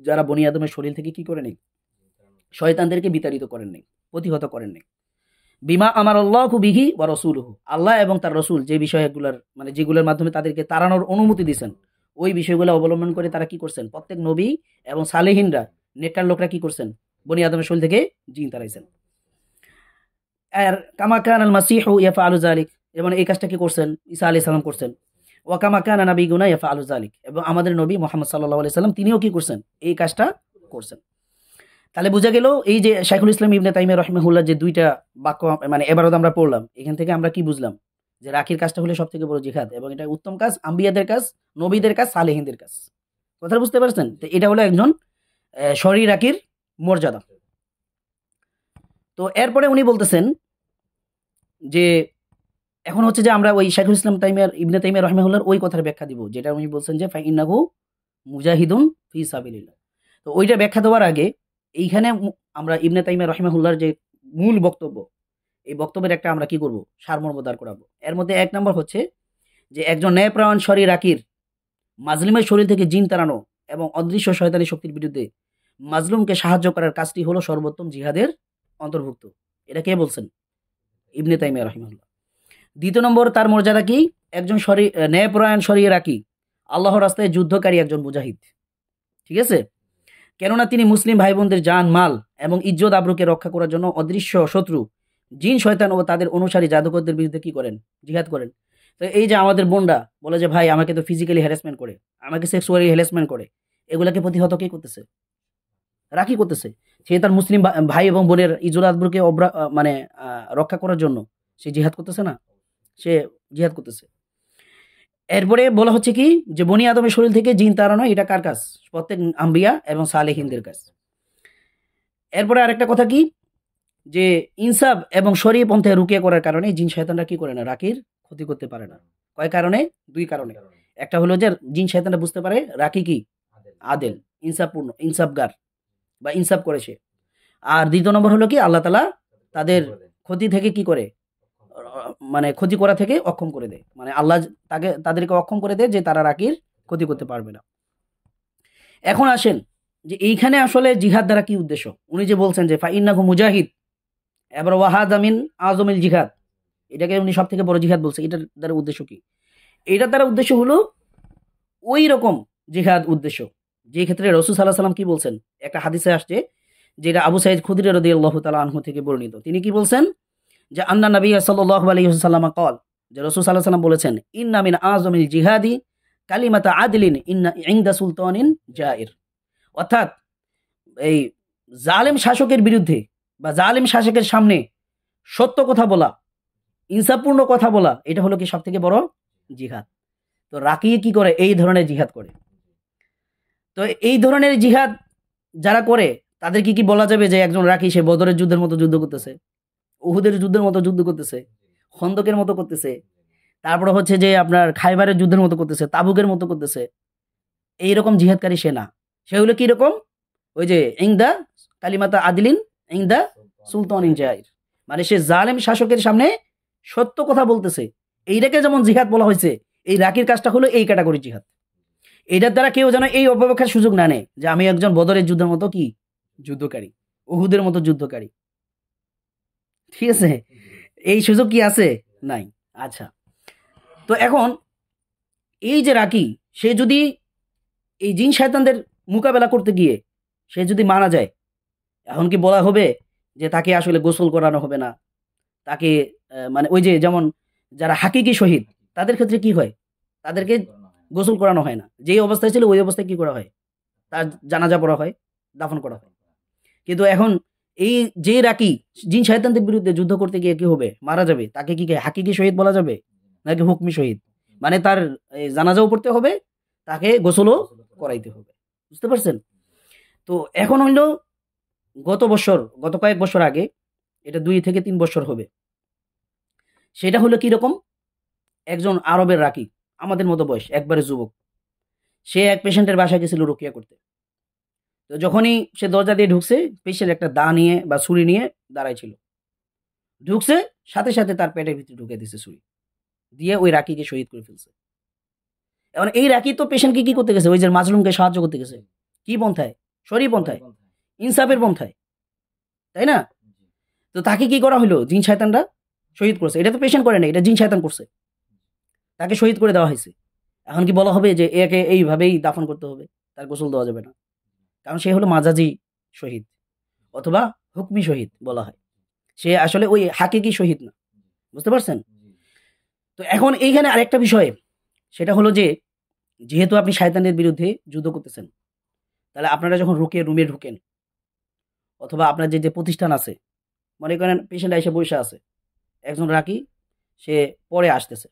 যারা বনি আদমের শরীর থেকে কি করে নেই, শয়তানদেরকে বিতাড়িত করেন নেই, প্রতিহত করেন নেই। বিমা আমার আল্লাহু বিহি ওয়া রাসূলুহু, আল্লাহ এবং তার রাসূল যে বিষয়গুলোর মানে যেগুলোর মাধ্যমে তাদেরকে তাড়ানোর অনুমতি দিয়েছেন, ওই বিষয়গুলো অবলম্বন করে তারা কি করছেন, প্রত্যেক নবী এবং সালেহিনরা, নেককার লোকরা কি করছেন, বনি আদমের শরীর থেকে জিন তাড়াইছেন। আর কামা কানাল মাসীহু ইয়াফআলু যালিক, এবং এই কাজটা কি করছেন, ঈসা আলাইহিস সালাম করছেন। ওয়া কামা কানা নাবিয়ুনা ইয়াফআলু যালিক, এবং আমাদের নবী মুহাম্মদ সাল্লাল্লাহু আলাইহি সাল্লাম তিনিও কি করছেন, এই কাজটা করছেন। তাহলে বোঝা গেল এই যে শাইখুল ইসলাম ইবনে তাইমিয়া রাহিমাহুল্লাহ যে দুইটা বাক্য মানে এবারও আমরা পড়লাম, এখান থেকে আমরা কি বুঝলাম যে রাকির কাজটা হলো সবথেকে বড় জিহাদ এবং এটা উত্তম কাজ, আম্বিয়াদের কাজ, নবীদের কাজ, সালেহিনদের কাজ। কথা বুঝতে পারছেন? তো এটা হলো একজন শরী রাকির মর্যাদা। তো এরপরে উনি বলতেছেন যে এখন হচ্ছে যে আমরা ওই শাইখুল ইসলাম ইবনে তাইমিয়া রাহিমাহুল্লাহর ওই কথার ব্যাখ্যা দিব, যেটা উনি বলছেন যে ফাইন্নাহু মুজাহিদুন ফি সাবিলিল্লাহ। তো ওইটা ব্যাখ্যা দেওয়ার আগে এইখানে আমরা ইবনে তাইমিয়া রাহিমাহুল্লাহর যে মূল বক্তব্য, এই বক্তব্যের একটা আমরা কি করব, সারমর্ম দাঁড় করাবো। এর মধ্যে এক নম্বর হচ্ছে যে একজন ন্যায়প্রাণ শরী রাকির মাজলুমের শরীর থেকে জিন তাড়ানো এবং অদৃশ্য শয়তানি শক্তির বিরুদ্ধে মাজলুমকে সাহায্য করার কাজটি হলো সর্বোত্তম জিহাদের অন্তর্ভুক্ত। এটা কে বলছেন? ইবনে তাইমিয়া রাহিমাহুল্লাহ। দ্বিতীয় নম্বর তার মর্যাদা কি, একজন ন্যায়পরায়ণ শরী রাকি আল্লাহর রাস্তায় যুদ্ধকারী একজন মুজাহিদ। ঠিক আছে, কেননা তিনি মুসলিম ভাই বোনদের জান মাল এবং ইজ্জত আবরুকে রক্ষা করার জন্য অদৃশ্য শত্রু জিন শয়তান ও তাদের অনুসারী জাদুকরদের বিরুদ্ধে কি করেন, জিহাদ করেন। তো এই যে আমাদের বোনরা বলে যে ভাই আমাকে তো ফিজিক্যালি হ্যারাসমেন্ট করে, আমাকে সেক্সুয়ালি হ্যারাসমেন্ট করে, এগুলাকে প্রতিহত কে করতেছে? রাকি করতেছে। সে তার মুসলিম ভাই এবং বোনের ইজ্জত আবরুকে মানে রক্ষা করার জন্য সে জিহাদ করতেছে না, সে জিহাদ করতেছে। এরপরে বলা হচ্ছে কি যে বনি আদমের শরীর থেকে জিন তাড়ানো এটা কার কাজ? প্রত্যেক আম্বিয়া এবং সালেহিনদের কাজ। এরপরে আরেকটা কথা কি যে ইনসাফ এবং শরীয়ত পন্থায় রুকিয়া করার কারণে জিন শয়তানরা কি করে না, রাকির ক্ষতি করতে পারে না। কয় কারণে? দুই কারণে। একটা হলো যে জিন শয়তানরা বুঝতে পারে রাকি কি আদেল, ইনসাফপূর্ণ, ইনসাফগার বা ইনসাফ করেছে। আর দ্বিতীয় নম্বর হলো কি আল্লাহ তাআলা তাদের ক্ষতি থেকে কি করে, মানে ক্ষতি করা থেকে অক্ষম করে দেয়, মানে আল্লাহ তাদেরকে অক্ষম করে দেয় যে তারা রাকির ক্ষতি করতে পারবে না। এখন আসেন যে এইখানে আসলে জিহাদ দ্বারা কি উদ্দেশ্য? উনি যে বলছেন যে ফাইন্নাহু মুজাহিদ, এবার ওয়াহাদা মিন আযমিল জিহাদ, এটাকে উনি সব থেকে বড় জিহাদ বলছে। এটার দ্বারা উদ্দেশ্য কি? এটার দ্বারা উদ্দেশ্য হলো ওই রকম জিহাদ উদ্দেশ্য যে ক্ষেত্রে রাসূল সাল্লাল্লাহু আলাইহি ওয়াসাল্লাম কি বলছেন, একটা হাদিসে আসছে যেটা আবু সাঈদ খুদরি রাদিয়াল্লাহু তাআলা আনহু থেকে বর্ণিত। তিনি কি বলছেন যে আন্না নবী সাল্লাল্লাহু আলাইহি ওয়াসাল্লাম قال, যে রাসূল সাল্লাল্লাহু আলাইহি ওয়াসাল্লাম বলেছেন, ইন্না মিন আযমিল জিহাদি কালিমাতা আদলিন ইনদা সুলতানিন জাইর। অর্থাৎ এই জালেম শাসকের বিরুদ্ধে বা জালেম শাসকের সামনে সত্য কথা বলা, ইনসাফপূর্ণ কথা বলা, এটা হলো কি সবথেকে বড় জিহাদ। তো রাকিয়ে কি করে, এই ধরনের জিহাদ করে। তো এই ধরনের জিহাদ যারা করে তাদের কি বলা যাবে যে একজন রাকি সে বদরের যুদ্ধের মতো যুদ্ধ করতেছে, উহুদের যুদ্ধের মতো যুদ্ধ করতেছে, খন্দকের মতো করতেছে, তারপরে হচ্ছে যে আপনার খাইবারের যুদ্ধের মতো করতেছে, তাবুকের মতো করতেছে? এইরকম জিহাদকারী সে না। সে হলো কি রকম, ওই যে ইংদা কালিমাতা আদিলিন ইংদা সুলতান জাইর, মানে সে জালেম শাসকের সামনে সত্য কথা বলতেছে। এইটাকে যেমন জিহাদ বলা হয়েছে, এই রাকির কাজটা হলো এই ক্যাটাগরি জিহাদ। এটার দ্বারা কেউ যেন এই অপব্যাখ্যার সুযোগ না নেয় যে আমি একজন বদরের যুদ্ধের মতো কি যুদ্ধকারী, উহুদের মতো যুদ্ধকারী। ঠিক আছে, এই সুযোগ কি আছে? নাই। আচ্ছা, তো এখন এই যে রাকি, সে যদি এই জিন শয়তানদের মোকাবেলা করতে গিয়ে সে যদি মারা যায়, এখন কি বলা হবে যে তাকে আসলে গোসল করানো হবে না? তাকে মানে ওই যে যেমন যারা হাকিকি শহীদ তাদের ক্ষেত্রে কি হয়, তাদেরকে গোসল করানো হয় না, যেই অবস্থায় ছিল ওই অবস্থায় কি করা হয়, তার জানাজা পড়া হয়, দাফন করা হয়। কিন্তু এখন এই যে রাকি জিন শয়তানদের বিরুদ্ধে যুদ্ধ করতে গিয়ে কি হবে, মারা যাবে, তাকে কি হাকিকি শহীদ বলা যাবে নাকি হুকমি শহীদ? মানে তার জানাজাও পড়তে হবে, তাকে গোসলও করাইতে হবে। বুঝতে পারছেন? তো এখন হইল গত কয়েক বছর আগে, এটা 2 থেকে 3 বছর হবে, সেটা হলো কি রকম, একজন আরবের রাকি, আমাদের মতো বয়স, একবারে যুবক, সে এক পেশেন্টের বাসায় গেছিল রুকিয়া করতে। তো যখনই সে দরজা দিয়ে ঢুকছে, পেশেন্ট একটা দা নিয়ে বা ছুরি নিয়ে দাঁড়াই ছিল, ঢুকছে সাথে সাথে তার পেটের ভিতরে ঢুকে দিছে ছুরি দিয়ে, ওই রাকিকে শহীদ করে ফেলছে। এখন এই রাকি তো পেশেন্টকে কি করতে গেছে, ওই যে মাজলুমকে সাহায্য করতে গেছে, কি পন্থায়, শরী পন্থায়, ইনসাফের পন্থায়, তাই না? তো তাকে কি করা হলো, জিন শয়তানরা শহীদ করছে। এটা তো পেশেন্ট করে না, এটা জিন শয়তান করছে, তাকে শহীদ করে দেওয়া হয়েছে। এখন কি বলা হবে যে একে এইভাবেই দাফন করতে হবে, তার গোসল দেওয়া যাবে না? কারণ সে হলো মাজাজি শহীদ অথবা হুকমি শহীদ বলা হয়, সে আসলে ওই হাকিকি শহীদ না। বুঝতে পারছেন? তো এখন এইখানে আরেকটা বিষয়, সেটা হলো যে যেহেতু আপনি শয়তানের বিরুদ্ধে যুদ্ধ করতেছেন, তাহলে আপনারা যখন রুমে ঢুকেন অথবা আপনার যে প্রতিষ্ঠান আছে, মনে করেন পেশেন্ট এসে বসে আছে, একজন রাকি সে পরে আসতেছে,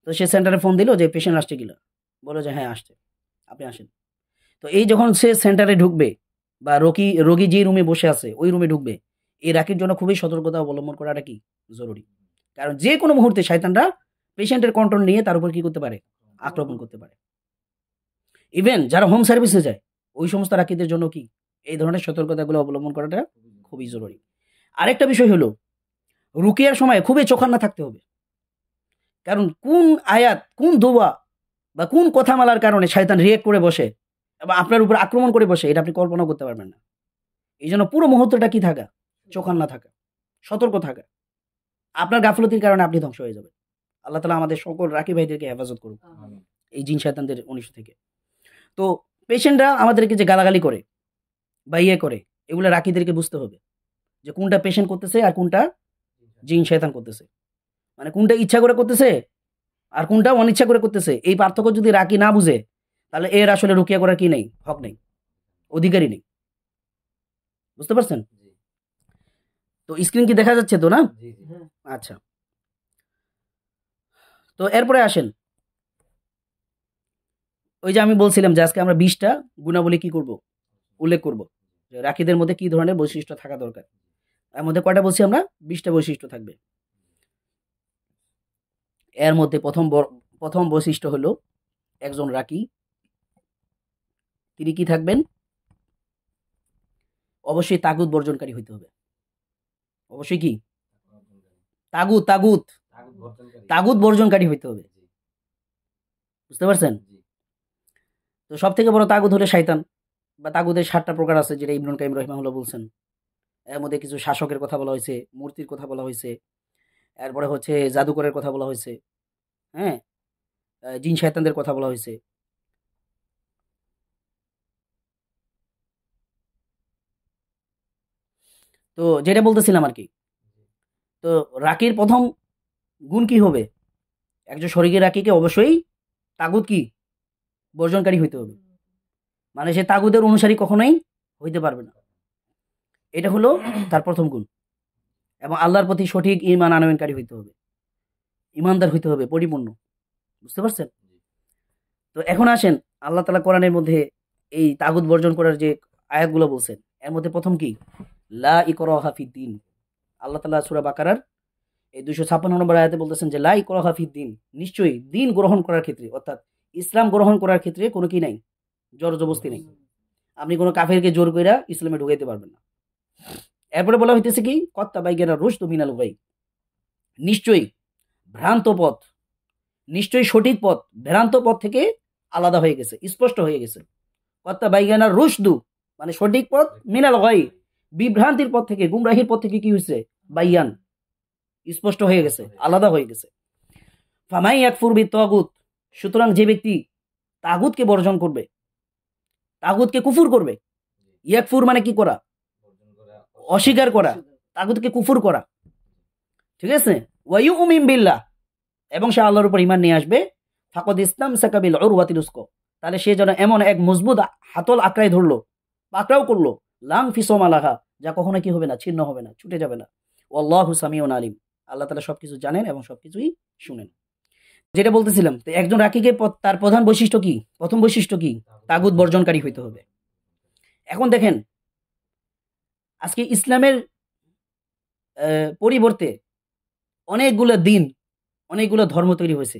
তো সে সেন্টারে ফোন দিল যে পেশেন্ট আসছে কিনা, বলো যে হ্যাঁ আসছে, আপনি আসেন। তো এই যখন সে সেন্টারে ঢুকবে বা রোগী যে রুমে বসে আছে ওই রুমে ঢুকবে, এই রাকির জন্য খুবই সতর্কতা অবলম্বন করাটা কি জরুরি। কারণ যে কোনো মুহূর্তে শয়তানরা পেশেন্টের কন্ট্রোল নিয়ে তার উপর কি করতে পারে, আক্রমণ করতে পারে। ইভেন যারা হোম সার্ভিসে যায় ওই সমস্ত রাকিদের জন্য কি এই ধরনের সতর্কতাগুলো অবলম্বন করাটা খুবই জরুরি। আরেকটা বিষয় হলো, রুকিয়ার সময় খুবই চোখান্না থাকতে হবে। কারণ কোন আয়াত, কোন দোয়া বা কোন কথামালার কারণে শয়তান রিয়েক্ট করে বসে এবং আপনার উপর আক্রমণ করে বসে, এটা আপনি কল্পনা করতে পারবেন না। এই জন্য পুরো মুহূর্তটা কি থাকা, চোখান্না থাকা, সতর্ক থাকা। আপনার গাফলতির কারণে আপনি ধ্বংস হয়ে যাবেন। আল্লাহ তাআলা আমাদের সকল রাকি ভাইদেরকে হেফাজত করুক এই জিন শয়তানদের অনিষ্ট থেকে। তো পেশেন্টরা আমাদেরকে যে গালাগালি করে বা ইয়ে করে, এগুলো রাকিদেরকে বুঝতে হবে যে কোনটা পেশেন্ট করতেছে আর কোনটা জিন শয়তান করতেছে, মানে কোনটা ইচ্ছা করে করতেছে আর কোনটা অনিচ্ছা করে করতেছে। এই পার্থক্য যদি রাকি না বুঝে, তাহলে এর আসলে রুকিয়া করার কি নেই, হক নেই, অধিকারী নেই। বুঝতে পারছেন? তো স্ক্রিন কি দেখা যাচ্ছে তো না? আচ্ছা, তো এরপরে আসেন, ওই যে আমি বলছিলাম যে আজকে আমরা 20টা গুণাবলী কি করব, উল্লেখ করব, যে রাকিদের মধ্যে কি ধরনের বৈশিষ্ট্য থাকা দরকার। এর মধ্যে কয়টা বলছি আমরা, 20টা বৈশিষ্ট্য থাকবে। এর মধ্যে প্রথম বৈশিষ্ট্য হলো, একজন রাকি তিনি কি থাকবেন, অবশ্যই তাগুত বর্জনকারী হইতে হবে। অবশ্যই কি তাগুত তাগুত তাগুত বর্জনকারী হইতে হবে। বুঝতে পারছেন? তো সব থেকে বড় তাগুত হলো শয়তান, বা তাগুতের 7টা প্রকার আছে, যেটা ইবনুল কাইয়িম রাহিমাহুল্লাহ বলছেন। এর মধ্যে কিছু শাসকের কথা বলা হয়েছে, মূর্তির কথা বলা হয়েছে, এরপরে হচ্ছে জাদুকরের কথা বলা হয়েছে, হ্যাঁ, জিন শয়তানদের কথা বলা হয়েছে। তো যেটা বলতেছিলাম আর কি, তো রাকির প্রথম গুণ কি হবে? একজন শরীরে রাকিকে অবশ্যই তাগুত কি বর্জনকারী হইতে হবে, মানে সে তাগুদের অনুসারী কখনোই হইতে পারবে না। এটা হলো তার প্রথম গুণ। এবং আল্লাহর প্রতি সঠিক ঈমান আনয়নকারী হইতে হবে, ঈমানদার হইতে হবে পরিপূর্ণ। বুঝতে পারছেন? তো এখন আসেন, আল্লাহ তাআলা কোরআনের মধ্যে এই তাগুত বর্জন করার যে আয়াতগুলো বলছেন, এর মধ্যে প্রথম কি? লা ইকরাহা ফিদ্দিন। আল্লাহ তাআলা সূরা বাকারার এই 256 নম্বর আয়াতে বলতেছেন যে লা ইকরাহা ফিদ্দিন, নিশ্চয়ই দিন গ্রহণ করার ক্ষেত্রে, অর্থাৎ ইসলাম গ্রহণ করার ক্ষেত্রে কোনো কি নাই, জোর জবরদস্তি নেই। আপনি কোনো কাফেরকে জোর কইরা ইসলামে ঢুকাইতে পারবেন না। এরপরে বলা হইতেছে কি? কত তাবাইয়ানা রুশদু মিনাল গাই, নিশ্চয়ই ভ্রান্ত পথ, নিশ্চয়ই সঠিক পথ ভ্রান্ত পথ থেকে আলাদা হয়ে গেছে, স্পষ্ট হয়ে গেছে। কত তাবাইয়ানা রুশদু মানে সঠিক পথ, মিনাল গাই বিভ্রান্তির পথ থেকে, গুমরাহির পথ থেকে কি হয়েছে? বাইয়ান, স্পষ্ট হয়ে গেছে, আলাদা হয়ে গেছে। ফামাই ইয়াকফুর বিত্তাগুত, সুতরাং যে ব্যক্তি তাগুতকে বর্জন করবে, তাগুতকে কুফুর করবে। ইয়াকফুর মানে কি করা? অস্বীকার করা, তাগুতকে কুফুর করা। ঠিক আছে? ওয়ায়ুমিন বিল্লাহ, এবং সে আল্লাহর উপর ঈমান নিয়ে আসবে। ফাকাদ ইসতামসাকা বিল উরওয়াতিল উসকা, তাহলে সে যেন এমন এক মজবুত হাতল আঁকড়ায় ধরলো, পাকড়াও করলো, লাং ফিসমা লাহা, যা কখনো কি হবে না, ছিন্ন হবে না, ছুটে যাবে না। ওয়াল্লাহু সামিউন আলিম, আল্লাহ তাআলা সবকিছু জানেন এবং সবকিছুই শুনেন। যেটা বলতেছিলাম, তো একজন রাকিকে তার প্রধান বৈশিষ্ট্য কি? প্রথম বৈশিষ্ট্য কি? তাগুত বর্জনকারী হইতে হবে। এখন দেখেন, আজকে ইসলামের পরিবর্তে অনেকগুলো দিন, অনেকগুলো ধর্ম তৈরি হয়েছে,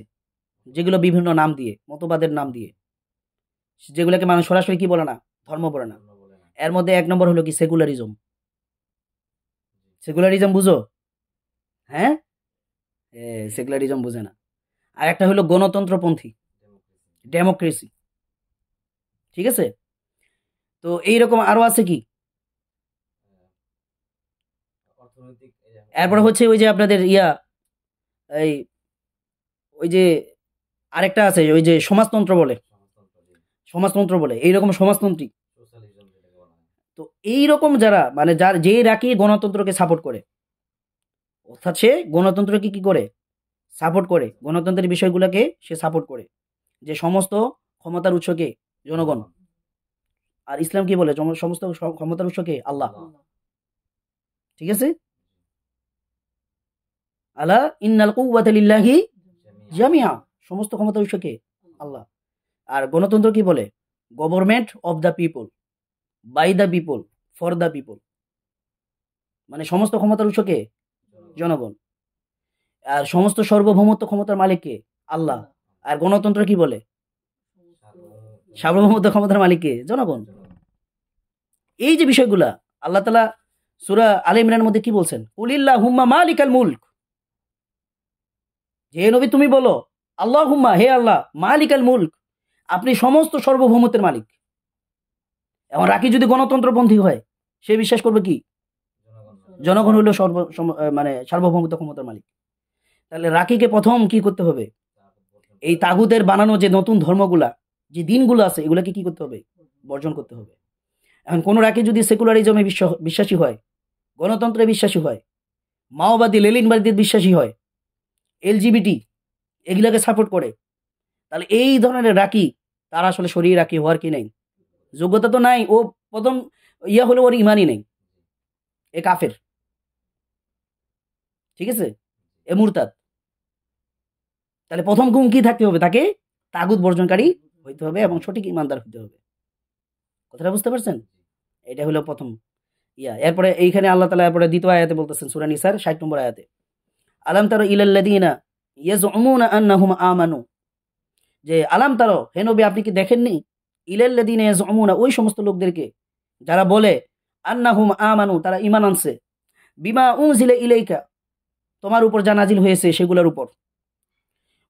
যেগুলো বিভিন্ন নাম দিয়ে, মতবাদের নাম দিয়ে, যেগুলোকে মানুষ সরাসরি কি বলে না, ধর্ম বলে না। এর মধ্যে এক নম্বর হলো কি? সেকুলারিজম। সেকুলারিজম বুঝো? হ্যাঁ, সেকুলারিজম বুঝে না। আর একটা হলো গণতন্ত্রপন্থী, ডেমোক্রেসি। ঠিক আছে? তো এইরকম আরো আছে কি? এরপর হচ্ছে ওই যে আপনাদের এই ওই যে আরেকটা আছে, ওই যে সমাজতন্ত্র বলে, সমাজতন্ত্র বলে, এইরকম সমাজতন্ত্রী। তো এইরকম যারা, মানে যার যে রাকি গণতন্ত্রকে সাপোর্ট করে, অর্থাৎ সে গণতন্ত্রকে কি করে? সাপোর্ট করে, গণতন্ত্রের বিষয়গুলোকে সে সাপোর্ট করে, যে সমস্ত ক্ষমতার উৎসকে জনগণ। আর ইসলাম কি বলে? সমস্ত ক্ষমতার উৎসকে আল্লাহ। ঠিক আছে? আলা ইন্নাল কুওয়াতা লিল্লাহি জামিআ, সমস্ত ক্ষমতার উৎসকে আল্লাহ। আর গণতন্ত্র কি বলে? Government of the people, by the people, for the people, মানে সমস্ত ক্ষমতার উৎসকে জনগণ। আর সমস্ত সার্বভৌমত্ব ক্ষমতার মালিককে আল্লাহ। আর গণতন্ত্র কি বলে? সার্বভৌমত্ব ক্ষমতার মালিককে জনগণ। এই যে বিষয়গুলা আল্লাহ তাআলা সূরা আলে ইমরানের মধ্যে কি বলছেন? কুলিল্লাহুম্মা মালিকাল মুলক, যে নবী তুমি বলো, আল্লাহুম্মা, হে আল্লাহ, মালিকাল মুলক, আপনি সমস্ত সার্বভৌমত্বের মালিক। এবং রাকি যদি গণতন্ত্রপন্থী হয়, সে বিশ্বাস করবে কি? জনগণ হলো মানে সার্বভৌমত্ব ক্ষমতার মালিক। তাহলে রাকিকে প্রথম কি করতে হবে? এই তাগুতের বানানো যে নতুন ধর্মগুলা, যে দিনগুলো আছে, এগুলাকে কি করতে হবে? বর্জন করতে হবে। এখন কোন রাকি যদি সেকুলারিজমে বিশ্বাসী হয়, গণতন্ত্রে বিশ্বাসী হয়, মাওবাদী লেনিনবাদীদের বিশ্বাসী হয়, এলজিবিটি এগুলাকে সাপোর্ট করে, তাহলে এই ধরনের রাকি, তারা আসলে শরীর রাকি হওয়ার কি নেই, যোগ্যতা তো নাই। ও প্রথম হলে ওর ইমানই নেই, এ কাফের। ঠিক আছে? এ মুরতাদ। তাহলে প্রথম গুণ কি থাকতে হবে? তাকে তাগুত বর্জনকারী হইতে হবে এবং সঠিক ইমানদার হইতে হবে। কথাটা বুঝতে পারছেন? এটা হলো প্রথম এরপরে এইখানে আল্লাহ তাআলা এরপরে দ্বিতীয় আয়াতে বলতেছেন, সূরা নিসার 60 নম্বর আয়াতে, আলাম তারা ইলাল্লাযিনা ইয়াজউমুনা আন্নাহুম আমানু, যে আলাম তারা, হে নবী আপনি কি দেখেননি? ইলাল্লাযিনা ইয়াজউমুনা, ওই সমস্ত লোকদেরকে যারা বলে, আন্নাহুম আমানু, তারা ঈমান আনছে, বিমা উনজিলা ইলাইকা, তোমার উপর যা নাজিল হয়েছে সেগুলোর উপর,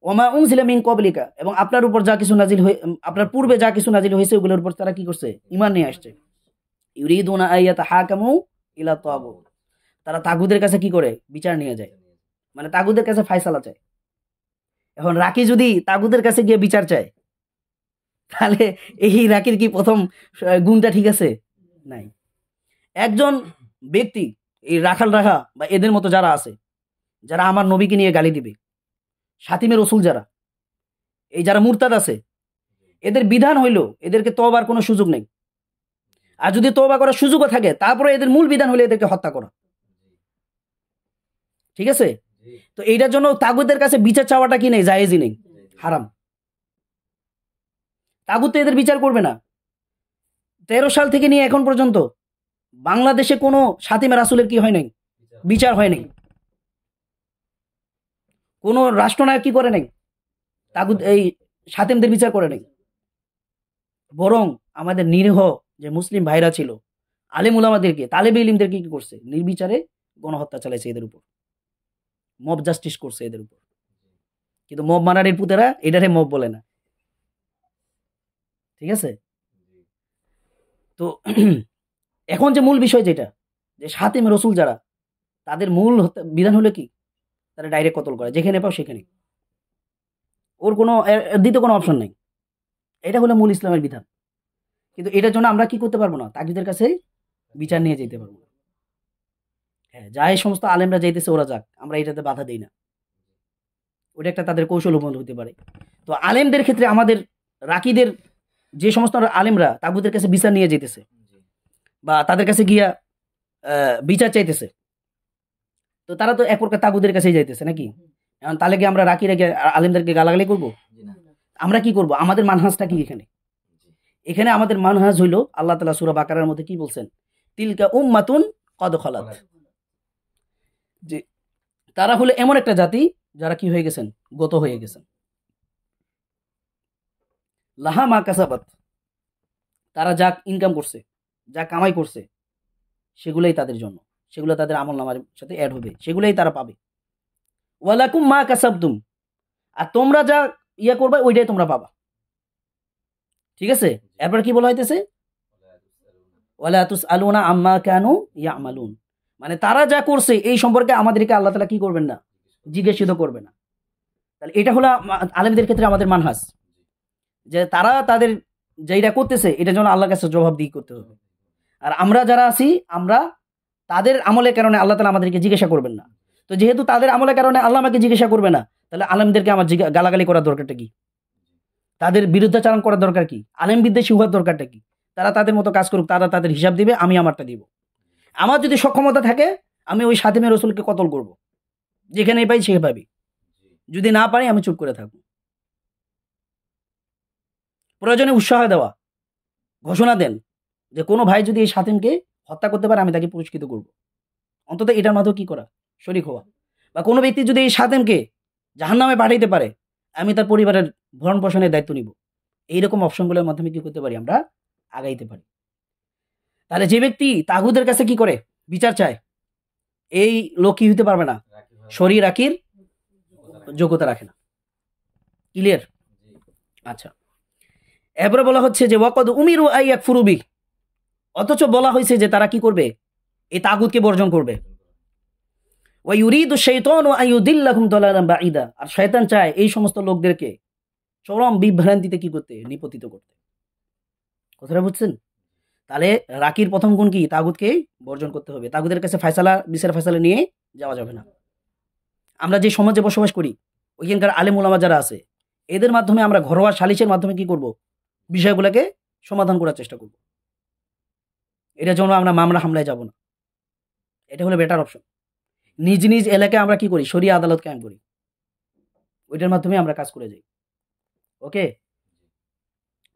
ওমা উনজিলা মিন ক্বাবলিকা, এবং আপনার উপর যা কিছু নাজিল হয়ে, আপনার পূর্বে যা কিছু নাজিল হয়েছে ওগুলোর উপর তারা কি করছে? ঈমান নিয়ে আসছে। ইউরিদুনা আইয়াতাহাকামু ইলা তাগুত, তারা তাগুদের কাছে কি করে? বিচার নিয়ে যায়, মানে তাগুদের কাছে ফায়সালা চায়। এখন রাকি যদি তাগুদের কাছে গিয়ে বিচার চায়, তাহলে এই রাকির কি প্রথম গুণটা ঠিক আছে? নাই। একজন ব্যক্তি এই রাখাল রাখা বা এদের মতো যারা আছে, যারা আমার নবীকে নিয়ে গালি দিবে, সাতিমে রসুল যারা, এই যারা মুরতাদ আছে, এদের বিধান হইল এদেরকে তওবার কোনো সুযোগ নেই। আর যদি তওবা করার সুযোগও থাকে, তারপরে এদের মূল বিধান হলে এদেরকে হত্যা করা। ঠিক আছে? তো এইটার জন্য তাগুতের কাছে বিচার চাওয়াটা কি নেই, জায়েজই নেই, হারাম। তাগুত তো এদের বিচার করবে না। 13 সাল থেকে নিয়ে এখন পর্যন্ত বাংলাদেশে কোনো সাতিমে রাসূলের কি হয় নাই, বিচার হয় নাই। কোনো রাষ্ট্রনায়ক কি করে নাই, তাগুত এই সাতিমদের বিচার করে নাই। বরং আমাদের নিরীহ যে মুসলিম ভাইরা ছিল, আলেম উলামাদেরকে, তালেবে ইলমদেরকে কি করছে, নির্বিচারে গণহত্যা চালাইছে এদের উপর, মব জাস্টিস করছে এদের উপর। কিন্তু মব মারারির পুতেরা এটারে মব বলে না। ঠিক আছে? তো এখন যে মূল বিষয় যেটা, যে সাতিমে রসুল যারা, তাদের মূল বিধান হলো কি, তারা ডাইরেক্ট কতল করা, যেখানে পাও সেখানে, ওর কোনো দ্বিতীয় কোনো অপশন নাই। এটা হলো মূল ইসলামের বিধান। কিন্তু এটার জন্য আমরা কি করতে পারবো না, তাগুতের কাছে বিচার নিয়ে যেতে পারবো না। হ্যাঁ, যা এই সমস্ত আলেমরা যাইতেছে ওরা যাক, আমরা এটাতে বাধা দেই না। ওটা একটা তাদের কৌশল হতে পারে। তো আলেমদের ক্ষেত্রে আমাদের রাকিদের যে সমস্ত আলেমরা তাগুতের কাছে বিচার নিয়ে যেতেছে বা তাদের কাছে গিয়া বিচার চাইতেছে, তো তারা তো এক প্রকার তাগুদের কাছেই যাইতেছে নাকি? এখন তাহলে কি আমরা রাকি রেখে আলেমদেরকে গালাগালি করব? আমরা কি করব? আমাদের মানহাজটা কি এখানে? এখানে আমাদের মানহাজ হইল, আল্লাহ তাআলা সূরা বাকারার মধ্যে কি বলছেন, তিলকা উম্মাতুন কদ খালাত, যে তারা হলো এমন একটা জাতি যারা কি হয়ে গেছেন, গত হয়ে গেছেন। লাহা মা কাসাবাত, তারা যা ইনকাম করছে, যা কামাই করছে, সেগুলোই তাদের জন্য, সেগুলো তাদের আমলনামার সাথে অ্যাড হবে, সেগুলোই তারা পাবে। ওয়ালাকুম মা কাসাবতুম, আর তোমরা যা ইয়া করবে ওইটাই তোমরা পাবা। ঠিক আছে? এরপর কি বলা হইতেছে, ওয়ালা তুসআলুনা আম্মা কানু ইয়ামালুন, মানে তারা যা করছে এই সম্পর্কে আমাদেরকে আল্লাহ তাআলা কি করবেন না, জিজ্ঞাসিত করবে না। তাহলে এটা হলো আলেমদের ক্ষেত্রে আমাদের মানহাজ, যে তারা তাদের যেটা করতেছে এটার জন্য আল্লাহর কাছে জবাবদিহি করতে হবে। আর আমরা যারা আছি, আমরা তাদের আমলের কারণে আল্লাহ তাআলা আমাদেরকে জিজ্ঞাসা করবেন না। তো যেহেতু তাদের আমলের কারণে আল্লাহ আমাকে জিজ্ঞাসা করবে না, তাহলে আলেমদেরকে আমার গালাগালি করার দরকারটা কি? তাদের বিরুদ্ধাচারণ করার দরকার কি? আলেম বিদ্বেষী হওয়ার দরকারটা কি? তারা তাদের মতো কাজ করুক, তারা তাদের হিসাব দিবে, আমি আমারটা দিব। আমার যদি সক্ষমতা থাকে, আমি ওই সাতিমে রসুলকে কতল করব, যেখানে পাই সেভাবে। যদি না পারি, আমি চুপ করে থাকবো। প্রয়োজনে উৎসাহ দেওয়া, ঘোষণা দেন যে কোনো ভাই যদি এই সাতিমকে হত্যা করতে পারে, আমি তাকে পুরস্কৃত করব। অন্তত এটার মাধ্যমে কি করা, শরীক হওয়া। বা কোনো ব্যক্তি যদি এই সাতিমকে জাহান্নামে পাঠাইতে পারে, আমি তার পরিবারের ভরণ পোষণের দায়িত্ব নিব। এইরকম অপশনগুলোর মাধ্যমে কি করতে পারি, আমরা আগাইতে পারি। তাহলে যে ব্যক্তি তাগুদের কাছে কি করে বিচার চায়, এই লোক কি হইতে পারবে না, শরীর রাকির যোগ্যতা রাখে না। ক্লিয়ার? আচ্ছা, এরপরে বলা হচ্ছে যে ওয়াকাদ উমিরু আইয়াকফুরু বি, অথচ বলা হয়েছে যে তারা কি করবে, এই তাগুতকে বর্জন করবে। ওয়া ইউরিদু শাইতানু আইয়ুদিল্লাকুম দালালান বাঈদা, আর শয়তান চায় এই সমস্ত লোকদেরকে চরম বিভ্রান্তিতে কি করতে, নিপতিত করতে। কথাটা বুঝছেন? তাহলে রাকির প্রথম গুণ কি, তাগুতকে বর্জন করতে হবে। তাগুদের কাছে ফয়সালা, বিচার ফয়সালা নিয়ে যাওয়া যাবে না। আমরা যে সমাজে বসবাস করি, ওইখানকার আলেম ওলামা যারা আছে, এদের মাধ্যমে আমরা ঘরোয়া সালিশের মাধ্যমে কি করব, বিষয়গুলোকে সমাধান করার চেষ্টা করব। এটার জন্য আমরা মামলা হামলায় যাব না। এটা হলো বেটার অপশন। নিজ নিজ এলাকায় আমরা কি করি, শরিয়া আদালত কায়েম করি, ওইটার মাধ্যমে আমরা কাজ করে যাই। ওকে,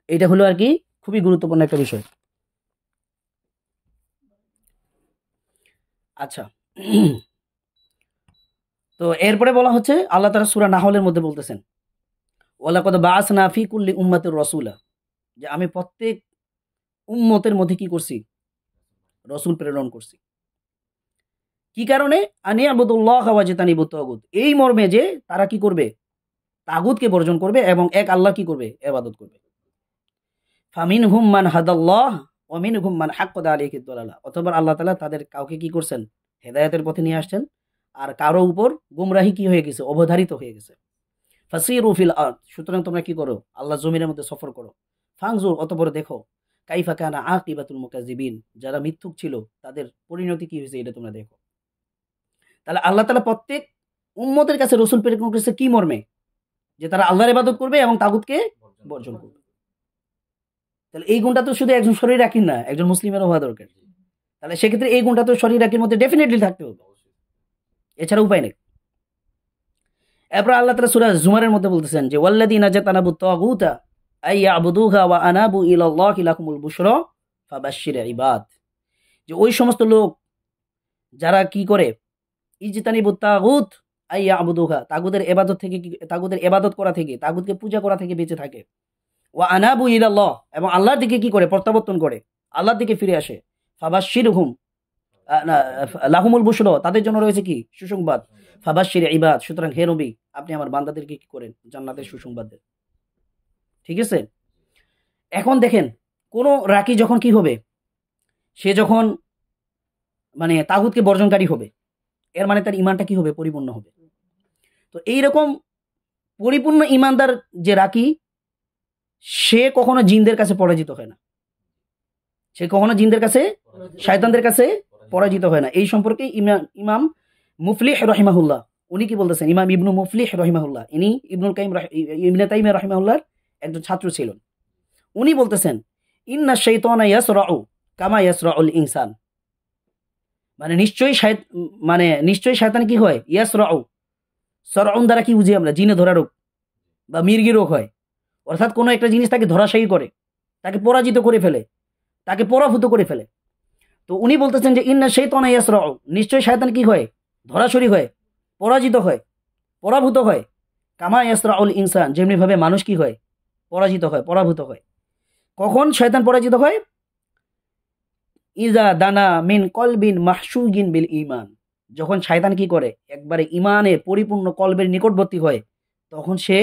এটা হলো আর কি খুবই গুরুত্বপূর্ণ একটা বিষয়। আচ্ছা, তো এরপরে বলা হচ্ছে, আল্লাহ তাআলা সূরা নাহলের মধ্যে বলতেছেন, ওয়ালাকাদ বাআসনা ফি কুল্লি উম্মাতির রাসূলা, যে আমি প্রত্যেক উম্মতের মধ্যে কি করছি, রাসূল প্রেরণ করছি। কি কারণে? আনিয়াবুদুল্লাহ ওয়াজতানিবুত তাগুত, এই মর্মে যে তারা কি করবে, তাগুতকে বর্জন করবে এবং এক আল্লাহ কি করবে, ইবাদত করবে। ফামিনহুম মান হাদাল্লাহ ওয়া মিনহুম মান হাক্কাত আলাইহিদ দালালা, অথবা আল্লাহ তাআলা তাদের কাউকে কি করছেন, হেদায়েতের পথে নিয়ে আসছেন, আর কারো উপর গুমরাহি কি হয়ে গেছে, অবধারিত হয়ে গেছে। ফাসিরু ফিল আরদ, সুতরাং তোমরা কি করো, আল্লাহ জমিনের মধ্যে সফর করো। ফাংজুর, অতঃপর দেখো, কাইফা কানা আকিবাতুল মুকাজ্জিবিন, যারা মিথ্যুক ছিল তাদের পরিণতি কি হয়েছে, এটা তোমরা দেখো। তাহলে আল্লাহ তাআলা প্রত্যেক উম্মতের কাছে রাসূল প্রেরণ করেছে কি মর্মে? যে তারা আল্লাহর ইবাদত করবে এবং তাগুতকে বর্জন করবে। তাহলে এই গুণটা তো শুধু একজন শরীর রাখেন না, একজন মুসলিমেরও হওয়া দরকার। তাহলে সেক্ষেত্রে এই গুণটা তো শরীর রাখির মধ্যে ডেফিনেটলি থাকতে হবে, এছাড়া উপায় নেই। এরপর আল্লাহ তাআলা সূরা জুমারের মধ্যে বলতেছেন যে ওয়াল্লাযীনা জাতানাবুত তাগুতা আইয়াবুদুহা ওয়া আনাবু ইলাল্লাহি লাকুমুল বুশরা ফাবাশশির ইবাদ। যে ওই সমস্ত লোক যারা কি করে, ইজতানিবুত তাগুত আইয়াবুদুহা, তাগুতের ইবাদত থেকে, তাগুতের ইবাদত করা থেকে, তাগুতকে পূজা করা থেকে বেঁচে থাকে, ওয়া আনাবু ইলাল্লাহ, এবং আল্লাহর দিকে কি করে, প্রত্যাবর্তন করে, আল্লাহর দিকে ফিরে আসে, ফাবাশশিরহুম লাহুমুল বুশরা, তাদের জন্য রয়েছে কি, সুসংবাদ, ফাবাশশির ইবাদ। সুতরাং হে নবী, আপনি আমার বান্দাদেরকে কি করেন, জান্নাতের সুসংবাদ দেন। ঠিক আছে। এখন দেখেন, কোন রাকি যখন কি হবে, সে যখন মানে তাগুতকে বর্জনকারী হবে, এর মানে তার ইমানটা কি হবে, পরিপূর্ণ হবে। তো এইরকম পরিপূর্ণ ইমানদার যে রাকি, সে কখনো জিনদের কাছে পরাজিত হয় না, সে কখনো জিনদের কাছে, শয়তানদের কাছে পরাজিত হয় না। এই সম্পর্কে ইমাম মুফলিহ রহিমাহুল্লাহ উনি কি বলতেছেন, ইমাম ইবনু মুফলিহ রহিমাহুল্লাহ, ইনি ইবনে তাইমিয়া রহিমাহুল্লাহর একজন ছাত্র ছিলেন। উনি বলতেছেন ইন্না শাইতানা ইয়াসরাউ কামা ইয়াসরাউল ইনসান, মানে নিশ্চয়ই শয়তান কি হয়, ইয়াসরাউ, সরাউন দ্বারা কি বুঝি আমরা, জিনে ধরা রোগ বা মির্গি রোগ হয়, অর্থাৎ কোনো একটা জিনিস তাকে ধরাশায়ী করে, তাকে পরাজিত করে ফেলে, তাকে পরাভূত করে ফেলে। তো উনি বলতেছেন যে ইন্না শাইতানা ইয়াসরাউ, নিশ্চয়ই শয়তান কি হয়, ধরাশায়ী হয়, পরাজিত হয়, পরাভূত হয়, কামা ইয়াসরাউল ইনসান, যেমনি ভাবে মানুষ কি হয়, পরাজিত হয়, পরাভূত হয়। কখন শয়তান পরাজিত হয়? ইজা দানা মিন কলবিন মাহশুগিন বিল ঈমান, যখন শয়তান কি করে, একবারে ঈমানের পরিপূর্ণ কলবের নিকটবর্তী হয়, তখন সে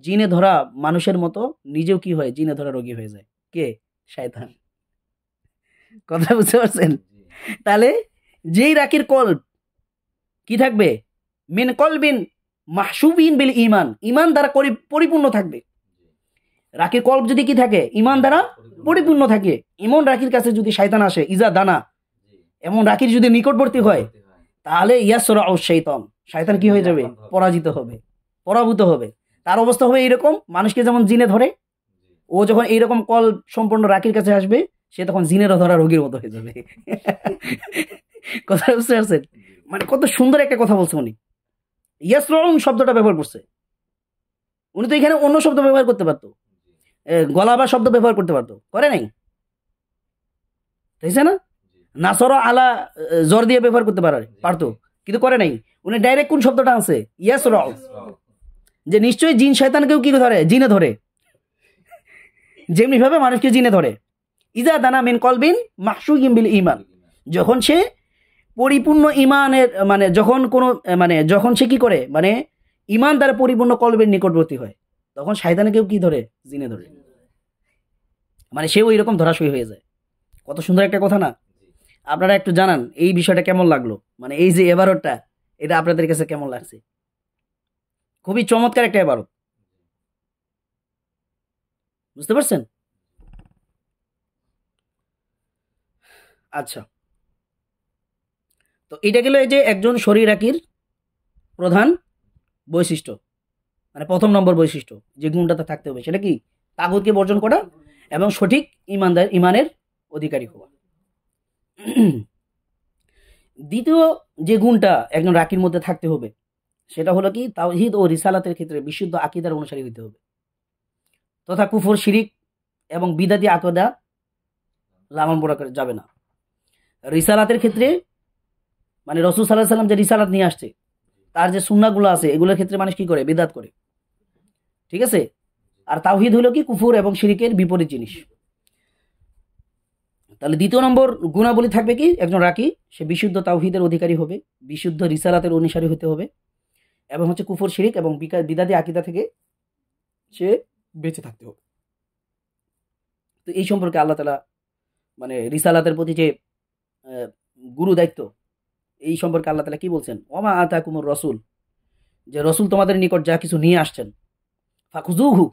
জিনে ধরা মানুষের মতো নিজেও কি হয়, জিনে ধরা রোগী হয়ে যায়। কে? শয়তান। কথা বুঝতে পারছেন? তাহলে যেই রাকির কলব কি থাকবে, মিন কলবিন মাহশুবিন বিল ঈমান, ঈমান দ্বারা পরিপূর্ণ থাকবে। রাকির কলব যদি কি থাকে, ঈমান দ্বারা পরিপূর্ণ থাকে, এমন রাকির কাছে যদি শয়তান আসে, ইজা দানা, এমন রাকির যদি নিকটবর্তী হয়, তাহলে ইয়াসরাউ শাইতান, শয়তান কি হয়ে যাবে, পরাজিত হবে, পরাভূত হবে। তার অবস্থা হবে এইরকম, মানুষকে যেমন জিনে ধরে, ও যখন এইরকম কল সম্পন্ন রাকির কাছে আসবে, সে তখন জিনের ধরা রোগীর মতো হয়ে যাবে। কথা বুঝতে পারছেন? মানে কত সুন্দর একটা কথা বলছে উনি, ইয়াসরাউন শব্দটা ব্যবহার করছে। উনি তো এখানে অন্য শব্দ ব্যবহার করতে পারতো, গলা বা শব্দ ব্যবহার করতে পারতো, করে নাই, তাইছে না? নাসরা আলা জোর দিয়ে ব্যবহার করতে পারতো, কিন্তু করে নাই। উনি ডাইরেক্ট কোন শব্দটা আছে, ইয়াসরাউ, যে নিশ্চয়ই জিন শয়তানকেও কি ধরে, জিনে ধরে, যেমনি ভাবে মানুষকে জিনে ধরে। ইজা দানা মিন কলবিন মাহশুগিন বিল ঈমান, যখন সে পরিপূর্ণ ঈমানের যখন সে কি করে, মানে ঈমান দ্বারা পরিপূর্ণ কলবের নিকটবর্তী হয়, তখন শয়তানকেও কি ধরে, জিনে ধরে, মানে সেও এরকম ধরাশয়ী হয়ে যায়। কত সুন্দর একটা কথা না? আপনারা একটু জানান এই বিষয়টা কেমন লাগলো, মানে এই যে এবারটা, এটা আপনাদের কাছে কেমন লাগছে? খুবই চমৎকার একটা এবারত, বুঝতে পারছেন? আচ্ছা, তো এটা গেল এই যে একজন শরীরাকির প্রধান বৈশিষ্ট্য, মানে প্রথম নম্বর বৈশিষ্ট্য যে গুণটাতে থাকতে হবে, সেটা কি, তাগুতকে বর্জন করা এবং সঠিক ইমানের অধিকারী হওয়া। দ্বিতীয় যে গুণটা একজন রাকির মধ্যে থাকতে হবে, সেটা হলো কি, তাওহীদ ও রিসালাতের ক্ষেত্রে বিশুদ্ধ আকীদার অনুসারী হতে হবে, তথা কুফর, শিরিক এবং বিদাতি আকীদা লালন করা যাবে না। রিসালাতের ক্ষেত্রে মানে রাসূল সাল্লাল্লাহু আলাইহি সাল্লাম যে রিসালাত নিয়ে আসছে, তার যে সুন্নাহগুলো আছে, এগুলোর ক্ষেত্রে মানুষ কি করে, বিদআত করে। ঠিক আছে। আর তাওহীদ হলো কি, কুফর এবং শিরিকের বিপরীত জিনিস। তাহলে দ্বিতীয় নম্বর গুণাবলী থাকবে কি, একজন রাকি সে বিশুদ্ধ তাওহীদের অধিকারী হবে, বিশুদ্ধ রিসালাতের অনুসারী হতে হবে, এবং হচ্ছে কুফর, শিরিক এবং বিদাতি আকীদা থেকে সে বেঁচে থাকতে হবে। তো এই সম্পর্কে আল্লাহ তাআলা মানে রিসালাতের প্রতি যে গুরু দায়িত্ব, এই সম্পর্কে আল্লাহ তাআলা কি বলছেন, ওমা আতাকুমুর রাসূল, যে রাসূল তোমাদের নিকট যা কিছু নিয়ে আসছেন, ফাখুযুহু,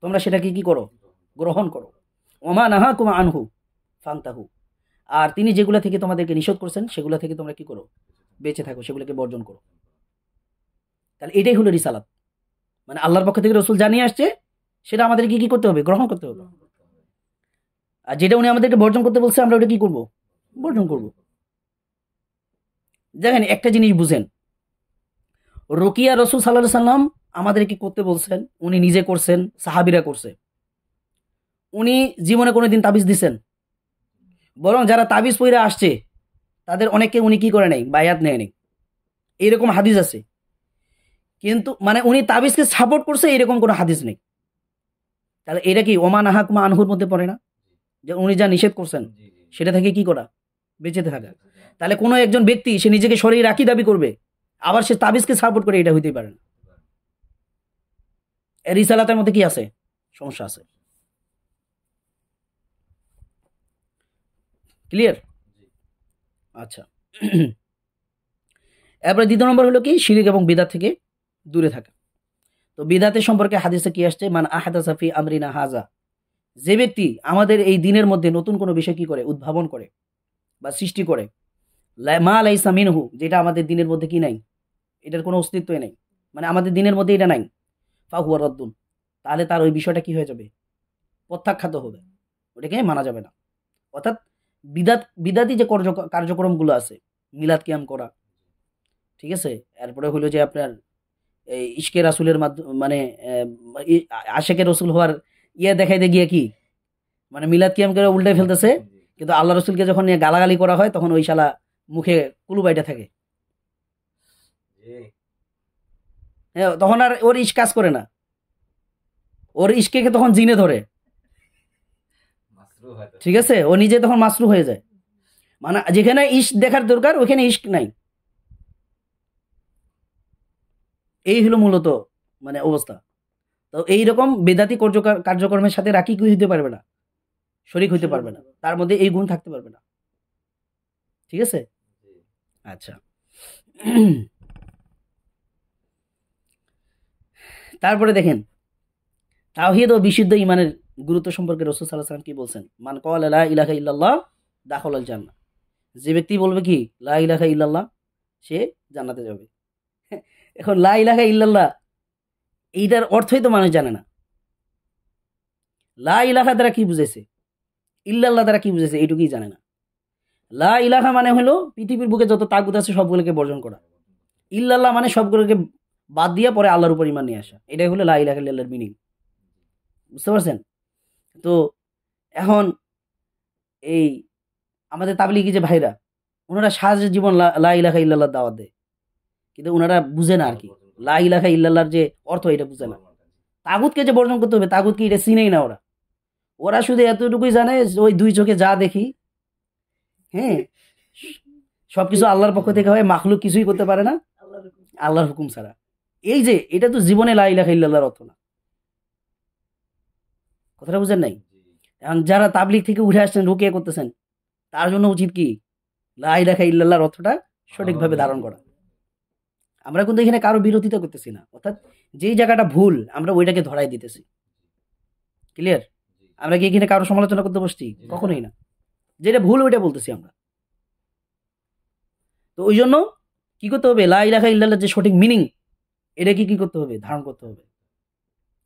তোমরা সেটাকে কি করো, গ্রহণ করো, ওমা নাহাকুম আনহু ফান্তাহু, আর তিনি যেগুলা থেকে তোমাদেরকে নিষেধ করছেন, সেগুলা থেকে তোমরা কি করো, বেঁচে থাকো, সেগুলোকে বর্জন করো। তাহলে এটাই হলো রিসালাত, মানে আল্লাহর পক্ষ থেকে রসুল জানিয়ে আসছে, সেটা আমাদেরকে কি করতে হবে? গ্রহণ করতে হবে। আর যেটা উনি আমাদেরকে বর্জন করতে বলছে, আমরা ওটা কি করব? বর্জন করব। দেখেন একটা জিনিস বুঝেন, রুকিয়া রসুল সাল্লাল্লাহু আলাইহি সাল্লাম আমাদেরকে করতে বলছেন, উনি নিজে করছেন, সাহাবীরা করছে। উনি জীবনে কোনোদিন তাবিজ দিছেন? বরং যারা তাবিজ পইরা আসছে তাদের অনেককে উনি কি করে নাই? বায়াত নেয় নাই। এরকম হাদিস আছে, কিন্তু মানে উনি তাবিজকে সাপোর্ট করছে এরকম কোনো হাদিস নেই। তাহলে এটা কি ওমা নাহাকুমা আনহুর মধ্যে পড়ে না? যে উনি যা নিষেধ করছেন সেটা থেকে কি করা? বেঁচে থাকা। তাহলে কোনো একজন ব্যক্তি সে নিজেকে শরীর রাখি দাবি করবে, আবার সে তাবিজকে সাপোর্ট করে, এটা হইতেই পারে না। এর রিসালাতের মধ্যে কি আছে? সমস্যা আছে। ক্লিয়ার? আচ্ছা। এরপরে দ্বিতীয় নম্বর হলো কি? শিরিক এবং বিদাত থেকে দূরে থাকা। তো বিদাতের সম্পর্কে হাদিসে কি আসছে? মান আহাদাসা ফি আমরিনা হাজা, যে ব্যক্তি আমাদের এই দিনের মধ্যে নতুন কোনো বিষয় কি করে? উদ্ভাবন করে বা সৃষ্টি করে, মা লাইসা মিনহু, যেটা আমাদের দিনের মধ্যে কি নাই, এটার কোনো অস্তিত্বই নাই, মানে আমাদের দিনের মধ্যে এটা নাই, ফাহুয়া রদ্দুন, তাহলে তার ওই বিষয়টা কি হয়ে যাবে? প্রত্যাখ্যাত হবে, ওটাকে মানা যাবে না। অর্থাৎ বিদাতি যে কার্যক্রমগুলো আছে, মিলাদ কিয়াম করা, ঠিক আছে, এরপরে হলো যে আপনার এই ইশকে রাসুলের মাধ্যমে, মানে আশেকে রসুল হওয়ার দেখাইতে গিয়ে কি, মানে মিলাদ কিয়াম করে উল্টে ফেলতেছে, কিন্তু আল্লাহ রসুলকে যখন নিয়ে গালাগালি করা হয় তখন ওই শালা মুখে কুলুবাইটা থাকে। হ্যাঁ, তখন আর ওর ইশ কাজ করে না, ওর ইশকে তখন জিনে ধরে, ঠিক আছে, ও নিজে তখন মাসরু হয়ে যায়, মানে যেখানে ইশ দেখার দরকার ওখানে ইশক নাই। এই হলো মূলত মানে অবস্থা। তো এইরকম বেদাতি কার্যক্রমের সাথে রাখি কি হইতে পারবে না? শরীক হইতে পারবে না, তার মধ্যে এই গুণ থাকতে পারবে না। ঠিক আছে? আচ্ছা। তারপরে দেখেন তাওহীদ ও বিশুদ্ধ ইমানের গুরুত্ব সম্পর্কে রাসূল সাল্লাল্লাহু আলাইহি ওয়াসাল্লাম কি বলছেন? মান ক্বালা লা ইলাহা ইল্লাল্লাহ দাখালাল জান্নাহ, যে ব্যক্তি বলবে কি লা ইলাহা ইল্লাল্লাহ, সে জান্নাতে যাবে। এখন লা ইলাহা ইল্লাল্লাহ এইটার অর্থই তো মানুষ জানে না। লা ইলাহা দ্বারা কি বুঝাইছে, ইল্লাল্লাহ দ্বারা কি বুঝাইছে, এইটুকুই জানে না। লা ইলাহা মানে হলো পৃথিবীর বুকে যত তাগুত আছে সবগুলোকে বর্জন করা, ইল্লাল্লাহ মানে সবগুলোকে বাদ দিয়ে পরে আল্লাহর উপর ঈমান নিয়ে আসা, এটাই হলো লা ইলাহা ইল্লাল্লাহর মিনিং। বুঝতে পারছেন? তো এখন এই আমাদের তাবলিগি যে ভাইরা, ওনারা সারা জীবন লা ইলাহা ইল্লাল্লাহর দাওয়াত দেয়, কিন্তু ওনারা বুঝে না আর কি লা ইলাহা ইল্লাল্লাহর যে অর্থ, এটা বুঝে না। তাগুতকে যে বর্জন করতে হবে, তাগুতকে এটা চিনেই না ওরা। ওরা শুধু এতটুকুই জানে ওই দুই চোখে যা দেখি, হ্যাঁ, সবকিছু আল্লাহর পক্ষ থেকে হয়, মাখলুক কিছুই করতে পারে না আল্লাহর হুকুম ছাড়া। এই যে এটা তো জীবনে লা ইলাহা ইল্লাল্লাহর অর্থ না। কথাটা বুঝেন নাই? এখন যারা তাবলিগ থেকে উঠে আসছেন, রুকিয়া করতেছেন, তার জন্য উচিত কি লা ইলাহা ইল্লাল্লাহর অর্থটা সঠিকভাবে ধারণ করা। আমরা কিন্তু এখানে কারো বিরোধিতা করতেছি না, অর্থাৎ যেই জায়গাটা ভুল আমরা ওইটাকে ধরাই দিতেছি। ক্লিয়ার? আমরা কি এখানে কারো সমালোচনা করতে বসছি? কখনোই না। যেটা ভুল ওইটা বলতেছি আমরা। তো ওই জন্য কি করতে হবে? লা ইলাহা ইল্লাল্লাহর যে সঠিক মিনিং, এটা কি করতে হবে? ধারণ করতে হবে।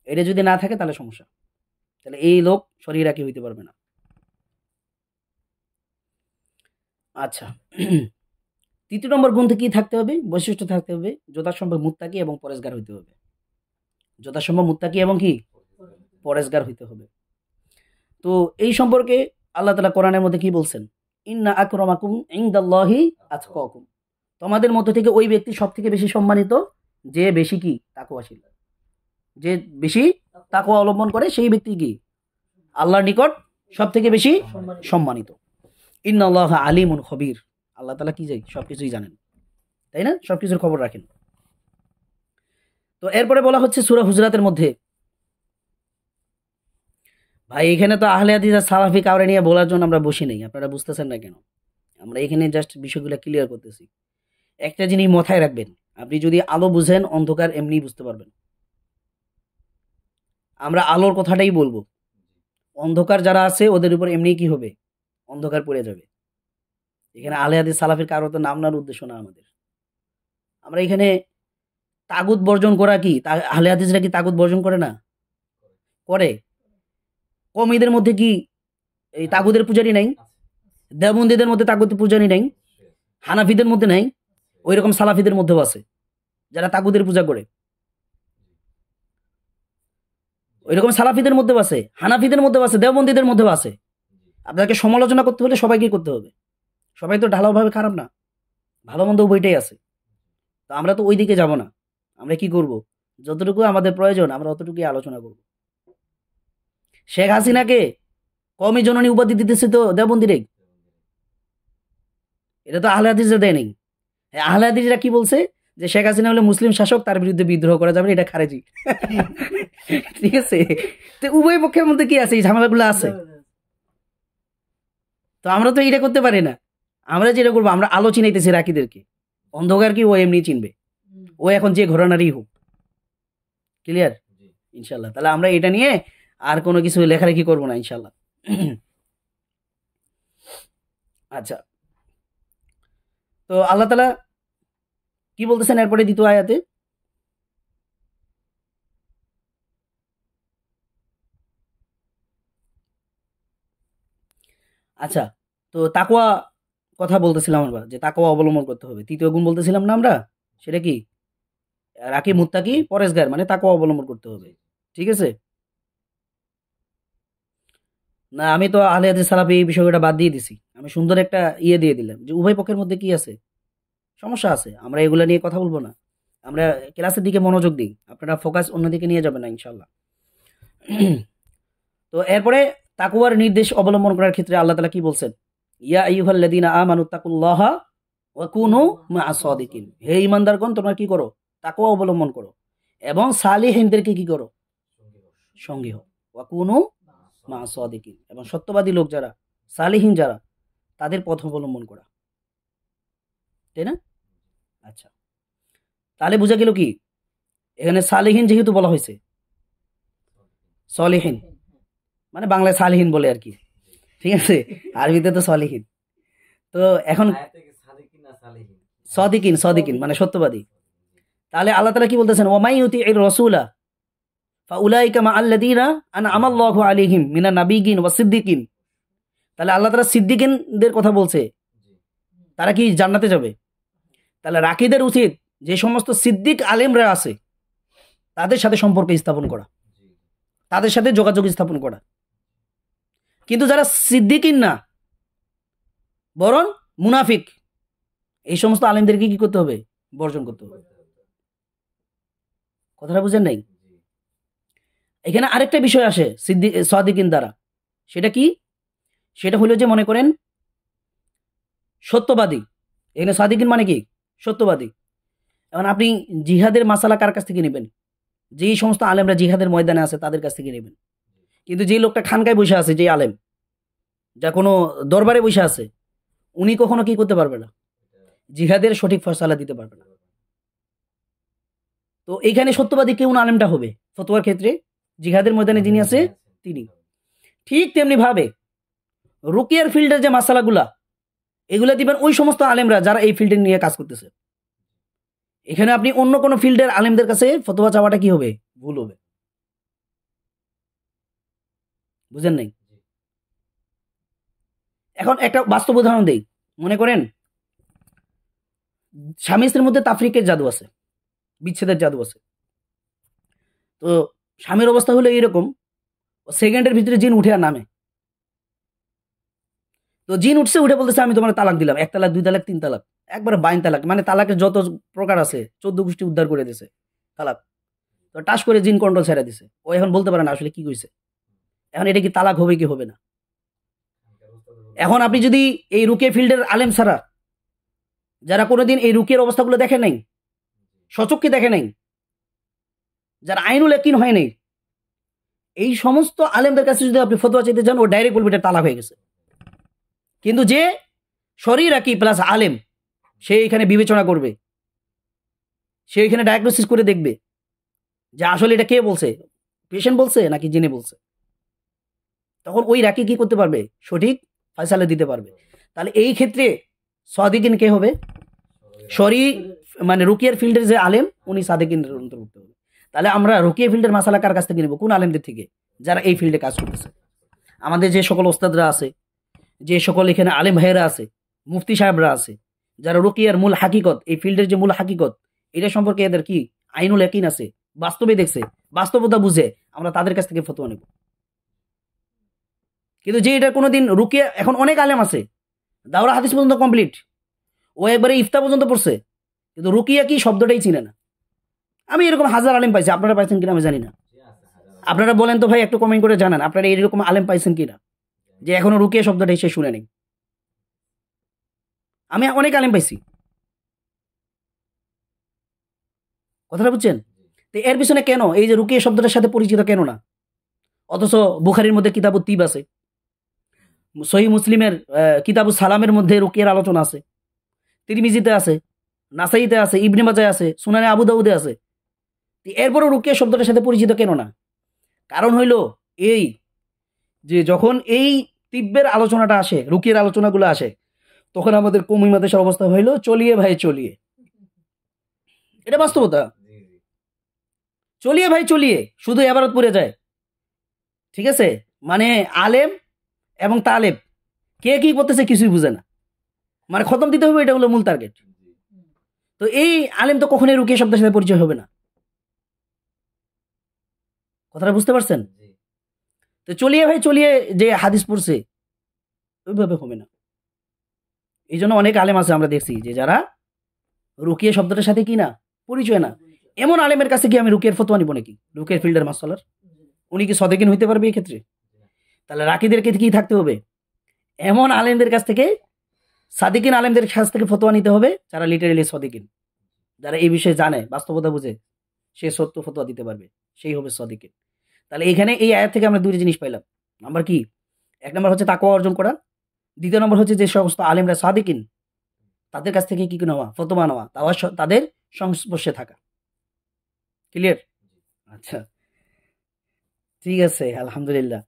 এটা যদি না থাকে তাহলে সমস্যা, তাহলে এই লোক শরীর রাখি হইতে পারবে না। আচ্ছা। তৃতীয় নম্বর গুণ কি থাকতে হবে? বৈশিষ্ট্য থাকতে হবে যথাসম্ভব মুত্তাকি এবং পরেশগার হইতে হবে। যথাসম্ভব মুত্তাকি এবং কি পরেশগার হইতে হবে। তো এই সম্পর্কে আল্লাহ তাআলা কোরআনের মধ্যে কি বলছেন? ইন্না আকরামাকুম ইনদাল্লাহি আতকাকুম, তোমাদের মধ্য থেকে ওই ব্যক্তি সবথেকে বেশি সম্মানিত যে বেশি কি তাকওয়াশীল, যে বেশি তাকওয়া অবলম্বন করে, সেই ব্যক্তি কি আল্লাহর নিকট সবথেকে বেশি সম্মানিত। ইন্নাল্লাহা আলিমুন খবীর, আল্লাহ তাআলা কি জানেন? সবকিছুই জানেন, তাই না? সবকিছুর খবর রাখেন। তো এরপরে বলা হচ্ছে সূরা হুজরাতের মধ্যে, ভাই এখানে তো আহলে হাদিস আর সালাফি কাউরে নিয়ে বলার জন্য আমরা বসি নাই, আপনারা বুঝতেছেন না কেন? আমরা এখানে জাস্ট বিষয়গুলো ক্লিয়ার করতেছি। একটা জিনিস মাথায় রাখবেন, আপনি যদি আলো বুঝেন, অন্ধকার এমনি বুঝতে পারবেন। আমরা আলোর কথাটাই বলবো, অন্ধকার যারা আছে ওদের উপর এমনি কি হবে? অন্ধকার পড়ে যাবে। এখানে আহলে হাদিস সালাফির কারো তো নাম নেওয়ার উদ্দেশ্য না আমাদের। আমরা এখানে তাগুত বর্জন করা কি আহলে হাদিসরা কি তাগুত বর্জন করে না? করে। কওমীদের মধ্যে কি এই তাগুতের পূজারী নাই? দেওবন্দীদের মধ্যে তাগুতের পূজারী নাই? হানাফিদের মধ্যে নাই? ওইরকম সালাফিদের মধ্যেও আছে যারা তাগুতের পূজা করে। ওইরকম সালাফিদের মধ্যেও আছে, হানাফিদের মধ্যেও আছে, দেওবন্দীদের মধ্যেও আছে। আপনাকে সমালোচনা করতে হলে সবাইকে করতে হবে। সবাই তো ঢালাওভাবে খারাপ না, ভালো মন্দ উভয়টাই আছে। তো আমরা তো ওই দিকে যাব না। আমরা কি করব? যতটুকু আমাদের প্রয়োজন আমরা অতটুকুই আলোচনা করব। শেখ হাসিনাকে কওমি জননী উপাধি দিতেছে তো দেওবন্দিরাই। এটা তো আহলে হাদিসরা দেয় নাই। আহলে হাদিসরা কি বলছে? যে শেখ হাসিনা হলে মুসলিম শাসক, তার বিরুদ্ধে বিদ্রোহ করা যাবে, এটা খারেজি। ঠিক আছে? তো উভয় পক্ষের মধ্যে কি আছে? এই ঝামেলাগুলো আছে। তো আমরা তো এটা করতে পারি না। আমরা যেটা করবো, আমরা আলো চিনাইতেছি রাকিদেরকে। অন্ধকার কি ও এমনি চিনবে, ও এখন যে ঘরানারই হোক। ক্লিয়ার? ইনশাল্লাহ। তাহলে আমরা এটা নিয়ে আর কোনো কিছু লেখালেখি করবো না ইনশাল্লাহ। আচ্ছা, তো আল্লাহ তাআলা কি বলতেছেন এরপরে দ্বিতীয় আয়াতে? আচ্ছা, তো তাকওয়া কথা বলতেছিলাম আমরা, যে তাকওয়া অবলম্বন করতে হবে। তৃতীয় গুণ বলতেছিলাম না আমরা, সেটা কি? রাকি মুত্তাকি পরেশগার, মানে তাকওয়া অবলম্বন করতে হবে। ঠিক আছে? না, আমি তো আহলে হাদিস সালাফি এই বিষয়টা বাদ দিয়ে দিছি। আমি সুন্দর একটা ইয়ে দিয়ে দিলাম যে উভয় পক্ষের মধ্যে কি আছে, সমস্যা আছে। আমরা এগুলা নিয়ে কথা বলবো না। আমরা ক্লাসের দিকে মনোযোগ দিই, আপনারা ফোকাস অন্যদিকে নিয়ে যাবেন না ইনশাল্লাহ। তো এরপরে তাকওয়ার নির্দেশ অবলম্বন করার ক্ষেত্রে আল্লাহ তাআলা কি বলছেন? ইয়া আইয়ুহাল্লাযীনা আমানুত্তাকুল্লাহা ওয়া কুনু মা'আস সাদিকিন। হে ঈমানদারগণ, তোমরা কি করো? তাকওয়া অবলম্বন করো এবং সালিহিনদেরকে কি করো? সঙ্গী হও। ওয়া কুনু মা'আস সাদিকিন, এবং সত্যবাদী লোক যারা, সালিহিন যারা, তাদের পথ অবলম্বন করা। তাই না? আচ্ছা, তাহলে বোঝা গেল কি, এখানে সালিহিন যেহেতু বলা হয়েছে, সলিহিন মানে বাংলায় সালিহিন বলে আর কি। ঠিক আছে? আরবিতে তো সলিহিন। তো এখন সদিকিন, সদিকিন মানে সত্যবাদী। তাহলে আল্লাহ তাআলা কি বলতেছেন? ওয়া মাই ইউতিইর রাসূলা ফাউলাইকা মাআল্লাযীনা আনআমা আল্লাহু আলাইহিম মিনান নাবিয়্যিন ওয়াস সিদ্দিকিন। তাহলে আল্লাহ তাআলা সিদ্দিকিনদের কথা বলছে, তারা কি জান্নাতে যাবে? তাহলে রাকিদের উচিত যে সমস্ত সিদ্দিক আলেমরা আছে তাদের সাথে সম্পর্ক স্থাপন করা, তাদের সাথে যোগাযোগ স্থাপন করা। কিন্তু যারা সিদ্দিকিন না, বরং মুনাফিক, এই সমস্ত আলেমদেরকে কি করতে হবে? বর্জন করতে হবে। কথাটা বুঝেন নাই? এখানে আরেকটা বিষয় আসে সাদিকিন দ্বারা, সেটা কি? সেটা হলো যে, মনে করেন সত্যবাদী। এখানে সাদিকিন মানে কি? সত্যবাদী। এখন আপনি জিহাদের মাসালা কার কাছ থেকে নেবেন? যেই সমস্ত আলেমরা জিহাদের ময়দানে আছে তাদের কাছ থেকে নেবেন। কিন্তু যে লোকটা খানকায় বসে আছে, যে আলেম, যা কোনো দরবারে বসে আছে, উনি কখনো কি করতে পারবে না? জিহাদের সঠিক ফয়সালা দিতে পারবে না। তো এইখানে সত্যবাদী কেউ না আলেমটা হবে ফতোয়ার ক্ষেত্রে, জিহাদের ময়দানে যিনি আছে তিনি। ঠিক তেমনি ভাবে রুকিয়ার ফিল্ডের যে মাসালাগুলা, এগুলা দিবেন ওই সমস্ত আলেমরা যারা এই ফিল্ডে নিয়ে কাজ করতেছে। এখানে আপনি অন্য কোনো ফিল্ডের আলেমদের কাছে ফতোয়া চাওয়াটা কি হবে? ভুল হবে। বুঝেন নাই? এখন একটা বাস্তব উদাহরণ দেই। মনে করেন স্বামী স্ত্রীর মধ্যে তাফরিকের জাদু আছে, বিচ্ছেদের জাদু আছে। তো স্বামীর অবস্থা হলো এইরকম, সেকেন্ডের ভিতরে জিন উঠে আর নামে। তো জিন উঠছে, উঠে বলতেছে আমি তোমার তালাক দিলাম, 1 তালাক, 2 তালাক, 3 তালাক, একবারে 22 তালাক, মানে তালাকের যত প্রকার আছে 14 গোষ্ঠী উদ্ধার করে দিছে তালাক। তো টাস করে জিন কন্ট্রোল ছেড়ে দিছে, ও এখন বলতে পারে না আসলে কি কইছে। এখন এটা কি তালাক হবে কি হবে না? এখন আপনি যদি এই রুকিয়া ফিল্ডের আলেম ছাড়া, যারা কোনোদিন এই রুকিয়ার অবস্থাগুলো দেখে নাই, সচক্ষে দেখে নাই, যারা আইনুল ইয়াকিন হয় নাই, এই সমস্ত আলেমদের কাছে যদি আপনি ফতোয়া চাইতে যান, ও ডাইরেক্ট বলবে এটা তালাক হয়ে গেছে। কিন্তু যে শরীর রাকি প্লাস আলেম, সে এখানে বিবেচনা করবে, সে এখানে ডায়াগনোসিস করে দেখবে যে আসলে এটা কে বলছে, পেশেন্ট বলছে নাকি জিনে বলছে। তখন ওই রাকি কি করতে পারবে? সঠিক ফয়সালা দিতে পারবে। তাহলে এই ক্ষেত্রে সাদিকিন কে হবে? শরী মানে রুকিয়ার ফিল্ডের যে আলেম উনি সাদেকিনের অন্তর্ভুক্ত হবে। তাহলে আমরা রুকিয়া ফিল্ডের মাসালা কার কাছ থেকে নেব? কোন আলেমদের থেকে? যারা এই ফিল্ডে কাজ করতেছে। আমাদের যে সকল ওস্তাদরা আছে, যে সকল এখানে আলেম ভাইয়েরা আছে, মুফতি সাহেবরা আছে, যারা রুকিয়ার মূল হাকিকত, এই ফিল্ডের যে মূল হাকিকত, এটা সম্পর্কে এদের কি আইনুল ইয়াকিন আছে, বাস্তবে দেখছে, বাস্তবতা বুঝে, আমরা তাদের কাছ থেকে ফতোয়া নেব। কিন্তু যে এটা কোনোদিন রুকিয়া, এখন অনেক আলেম আছে দাওরা হাদিস পর্যন্ত কমপ্লিট, ও একবারে ইফতা পর্যন্ত পড়ছে, কিন্তু রুকিয়া কি শব্দটাই চিনে না। আমি এরকম হাজার আলেম পাইছি, আপনারা পাইছেন কিনা আমি জানি না। আপনারা বলেন তো ভাই, একটু কমেন্ট করে জানান আপনারা এরকম আলেম পাইছেন কিনা যে এখনো রুকিয়া শব্দটাই সে শুনে নেই। আমি অনেক আলেম পাইছি, কথাটা বুঝছেন? তো এর পিছনে কেন এই যে রুকিয়া শব্দটার সাথে পরিচিত কেন না? অথচ বুখারীর মধ্যে কিতাবুত তিব আছে, সহিহ মুসলিমের কিতাবুস সালামের মধ্যে রুকিয়ার আলোচনা আছে, তিরমিজিতে আছে, নাসাইতে আছে, ইবনে মাজায় আছে, সুনানে আবু দাউদে আছে। এরপরও রুকিয়া শব্দটার সাথে পরিচিত কেন না? কারণ হইল এই যে যখন এই তিব্বের আলোচনাটা আসে, রুকিয়ার আলোচনাগুলো আসে, তখন আমাদের কওমি মাদ্রাসার অবস্থা হইল চলিয়ে ভাই চলিয়ে। এটা বাস্তবতা। চলিয়ে ভাই চলিয়ে, শুধু এবারত পড়ে যায়। ঠিক আছে, মানে আলেম এবং তালেব কে কি করতেছে কিছুই বুঝে না, মানে খতম দিতে হবে, এটা হলো মূল টার্গেট। তো এই আলেম তো কখনোই রুকিয়া শব্দের সাথে পরিচয় হবে না। কথাটা বুঝতে পারছেন? তো চলিয়ে ভাই চলিয়ে যে হাদিস পড়ছে ওইভাবে হবে না। এই জন্য অনেক আলেম আছে আমরা দেখছি যে যারা রুকিয়া শব্দটার সাথে কি না পরিচয় না। এমন আলেমের কাছে কি আমি রুকিয়ার ফতোয়া নিব নাকি? রুকিয়ার ফিল্ডের মাসালার উনি কি সদেকিন হইতে পারবে এই ক্ষেত্রে? তাহলে রাকিদেরকে কি থাকতে হবে? এমন আলেমদের কাছ থেকে, সাদিকিন আলেমদের কাছ থেকে ফতোয়া নিতে হবে যারা লিটারেলি সদিকিন, যারা এই বিষয়ে জানে, বাস্তবতা বুঝে, সে সত্য ফতোয়া দিতে পারবে, সেই হবে সদিকিন। তাহলে এখানে এই আয়াত থেকে আমরা দুইটা জিনিস পাইলাম। নাম্বার কি? এক নম্বর হচ্ছে তাকওয়া অর্জন করা, দ্বিতীয় নম্বর হচ্ছে যে সমস্ত আলেমরা সাদিকিন তাদের কাছ থেকে কি নেওয়া, ফতোয়া নেওয়া, তাদের সংস্পর্শে থাকা। ক্লিয়ার? আচ্ছা, ঠিক আছে, আলহামদুলিল্লাহ।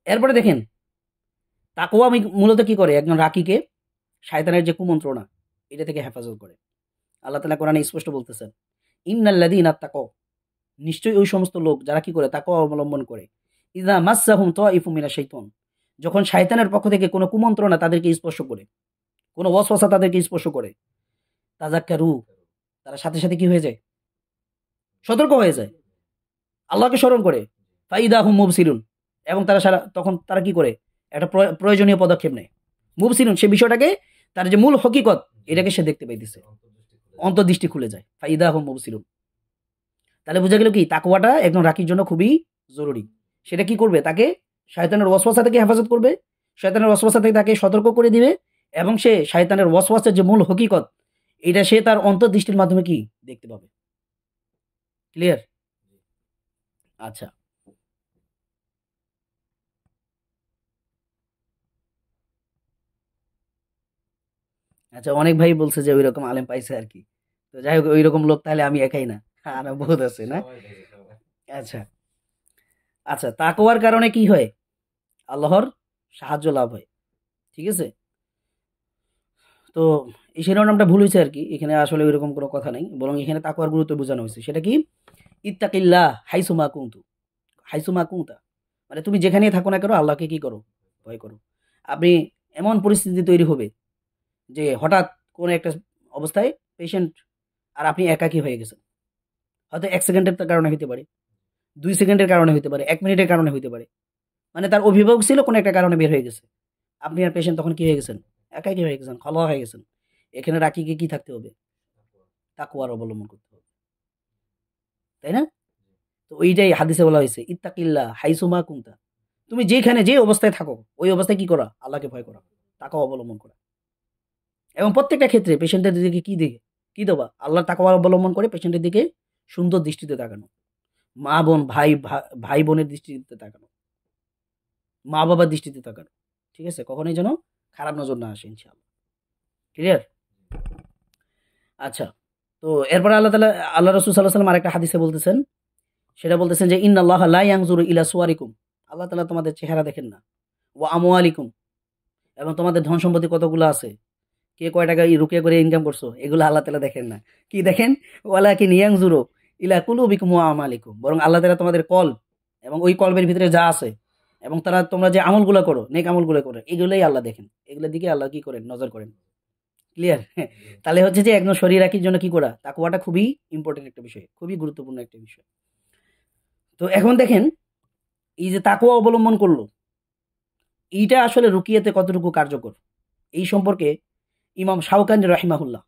এরপরে দেখেন তাকওয়া আমি মূলত কি করে, একজন রাকিকে শয়তানের যে কুমন্ত্রণা এটা থেকে হেফাজত করে। আল্লাহ তাআলা কোরআনে স্পষ্ট বলতেছেন, ইন্নাল্লাযীনা তাকাও, নিশ্চয়ই ওই সমস্ত লোক যারা কি করে, তাকওয়া অবলম্বন করে, ইযা মাসসাহুম তাইফুম মিনাশ শাইতান, যখন শয়তানের পক্ষ থেকে কোনো কুমন্ত্রণা তাদেরকে স্পর্শ করে, কোনো ওয়াসওয়াসা তাদেরকে স্পর্শ করে, তাযাক্কারু, তারা সাথে সাথে কি হয়ে যায়, সতর্ক হয়ে যায়, আল্লাহকে স্মরণ করে, ফাইদা হুম মুবসিরুন, এবং তারা তখন তারা কি করে, একটা প্রয়োজনীয় পদক্ষেপ নেয়। মুবসিরুন, সে বিষয়টাকে, তার যে মূল হকিকত এটাকে সে দেখতে পাইতেছে, অন্তর্দৃষ্টি খুলে যায়, ফাইদা হুম মুবসিরুন। তাহলে বোঝা গেল কি তাকওয়াটা একজন রাকির জন্য খুবই জরুরি। সেটা কি করবে, তাকে শয়তানের ওয়াসওয়াসা থেকে হেফাজত করবে, শয়তানের ওয়াসওয়াসা থেকে তাকে সতর্ক করে দিবে, এবং সে শয়তানের ওয়াসওয়াসের যে মূল হকিকত এটা সে তার অন্তর্দৃষ্টির মাধ্যমে কি দেখতে পাবে। ক্লিয়ার? আচ্ছা, আচ্ছা, অনেক ভাই বলছে যে ওইরকম আলেম পাইছে আর কি। তো যাই হোক, ওইরকম লোক তাহলে আমি একাই না, আরো বহুত আছে না? আচ্ছা, আচ্ছা, তাকওয়ার কারণে কি হয়, আল্লাহর সাহায্য লাভ হয়। ঠিক আছে, তো এই শিরোনামটা ভুল হয়েছে আর কি, এখানে আসলে ওইরকম কোনো কথা নাই, বরং এখানে তাকওয়ার গুরুত্ব বোঝানো হয়েছে। সেটা কি, ইত্তাকিল্লাহ হাইসুমা কুনতু, হাইসুমা কুনতা, মানে তুমি যেখানেই থাকো না কেন আল্লাহকে কি করো, ভয় করো। আপনি এমন পরিস্থিতি তৈরি হবে যে হঠাৎ কোনো একটা অবস্থায় পেশেন্ট আর আপনি একাকী হয়ে গেছেন, হয়তো 1 সেকেন্ডের কারণে হইতে পারে, 2 সেকেন্ডের কারণে হইতে পারে, 1 মিনিটের কারণে হইতে পারে, মানে তার অভিভাবক ছিল কোনো একটা কারণে বের হয়ে গেছে, আপনি আর পেশেন্ট তখন কি হয়ে গেছেন, একাকী হয়ে গেছেন, খলোয়া হয়ে গেছেন। এখানে রাকিকে কি থাকতে হবে, তাকওয়ার অবলম্বন করতে হবে, তাই না? তো ওইটাই হাদিসে বলা হয়েছে, ইত্তাকিল্লাহ হাইসুমা কুনতা, তুমি যেখানে যে অবস্থায় থাকো ওই অবস্থায় কি করা, আল্লাহকে ভয় করা, তাকওয়া অবলম্বন করা। এবং প্রত্যেকটা ক্ষেত্রে পেশেন্টের দিকে কি দেখে কি দেবা, আল্লাহর তাকওয়া অবলম্বন করে পেশেন্টের দিকে সুন্দর দৃষ্টিতে তাকানো, মা বোন ভাই বোনের দৃষ্টিতে তাকানো, মা বাবার দৃষ্টিতে তাকানো। ঠিক আছে, কখনোই যেন খারাপ নজর না আসে, ইনশাআল্লাহ। ক্লিয়ার? আচ্ছা, তো এরপরে আল্লাহ রাসূল সাল্লাল্লাহু আলাইহি ওয়াসাল্লাম আরেকটা হাদিসে বলতেছেন, সেটা বলতেছেন যে ইন্নাল্লাহা লা ইয়ানজুরু ইলা সুওয়ারিকুম, আল্লাহ তাআলা তোমাদের চেহারা দেখেন না, ওয়া আমওয়ালিকুম, এবং তোমাদের ধন সম্পত্তি কতগুলো আছে, কে কয় টাকা রুকিয়া করে ইনকাম করছো, এগুলো আল্লাহ তাআলা দেখেন না। কি দেখেন? ওয়ালাকিন ইয়ানজুরু ইলা কুলুবিকুম ওয়া আমালিকুম, বরং আল্লাহ তাআলা তোমাদের কলব এবং ওই কলবের ভিতরে যা আছে এবং তোমরা যে আমলগুলো করো, নেক আমলগুলো করো, এগুলোই আল্লাহ দেখেন। এগুলোর দিকে আল্লাহ কি করেন? নজর করেন। ক্লিয়ার? তাহলে হচ্ছে যে একজন শরীর রাখির জন্য কি করা? তাকওয়াটা খুবই ইম্পর্টেন্ট একটা বিষয়, খুবই গুরুত্বপূর্ণ একটা বিষয়। তো এখন দেখেন, এই যে তাকওয়া অবলম্বন করলো, এইটা আসলে রুকিয়াতে কতটুকু কার্যকর, এই সম্পর্কে ইমাম শাওকানি রাহিমাহুল্লাহ,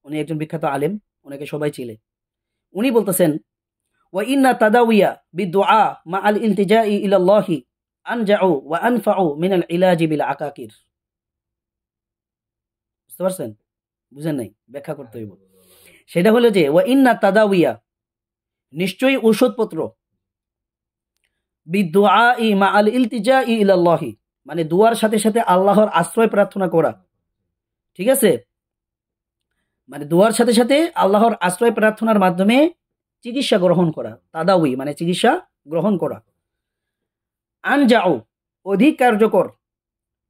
উনি একজন বিখ্যাত আলেম, ওনাকে সবাই চিনে। উনি বলতেছেন, ওয়া ইন্না তাদাউইয়া বিদুআ মা আল ইলতিজাই ইলাল্লাহি আনজাউ ওয়া আনফাউ মিনাল ইলাজি বিল আকাকির। বুঝতে পারছেন? বুঝেন নাই? ব্যাখ্যা করতে হইব। সেটা হলো যে ওয়া ইন্না তাদাউইয়া, নিশ্চয়ই ঔষধপত্র, বিদুআই মা আল ইলতিজাই ইলাল্লাহি, মানে দুয়ার সাথে সাথে আল্লাহর আশ্রয় প্রার্থনা করা। ঠিক আছে? মানে দুয়ার সাথে সাথে আল্লাহর আশ্রয় প্রার্থনার মাধ্যমে চিকিৎসা গ্রহণ করা, তাদাউই মানে চিকিৎসা গ্রহণ করা। আনজাউ অধিক কার্যকর,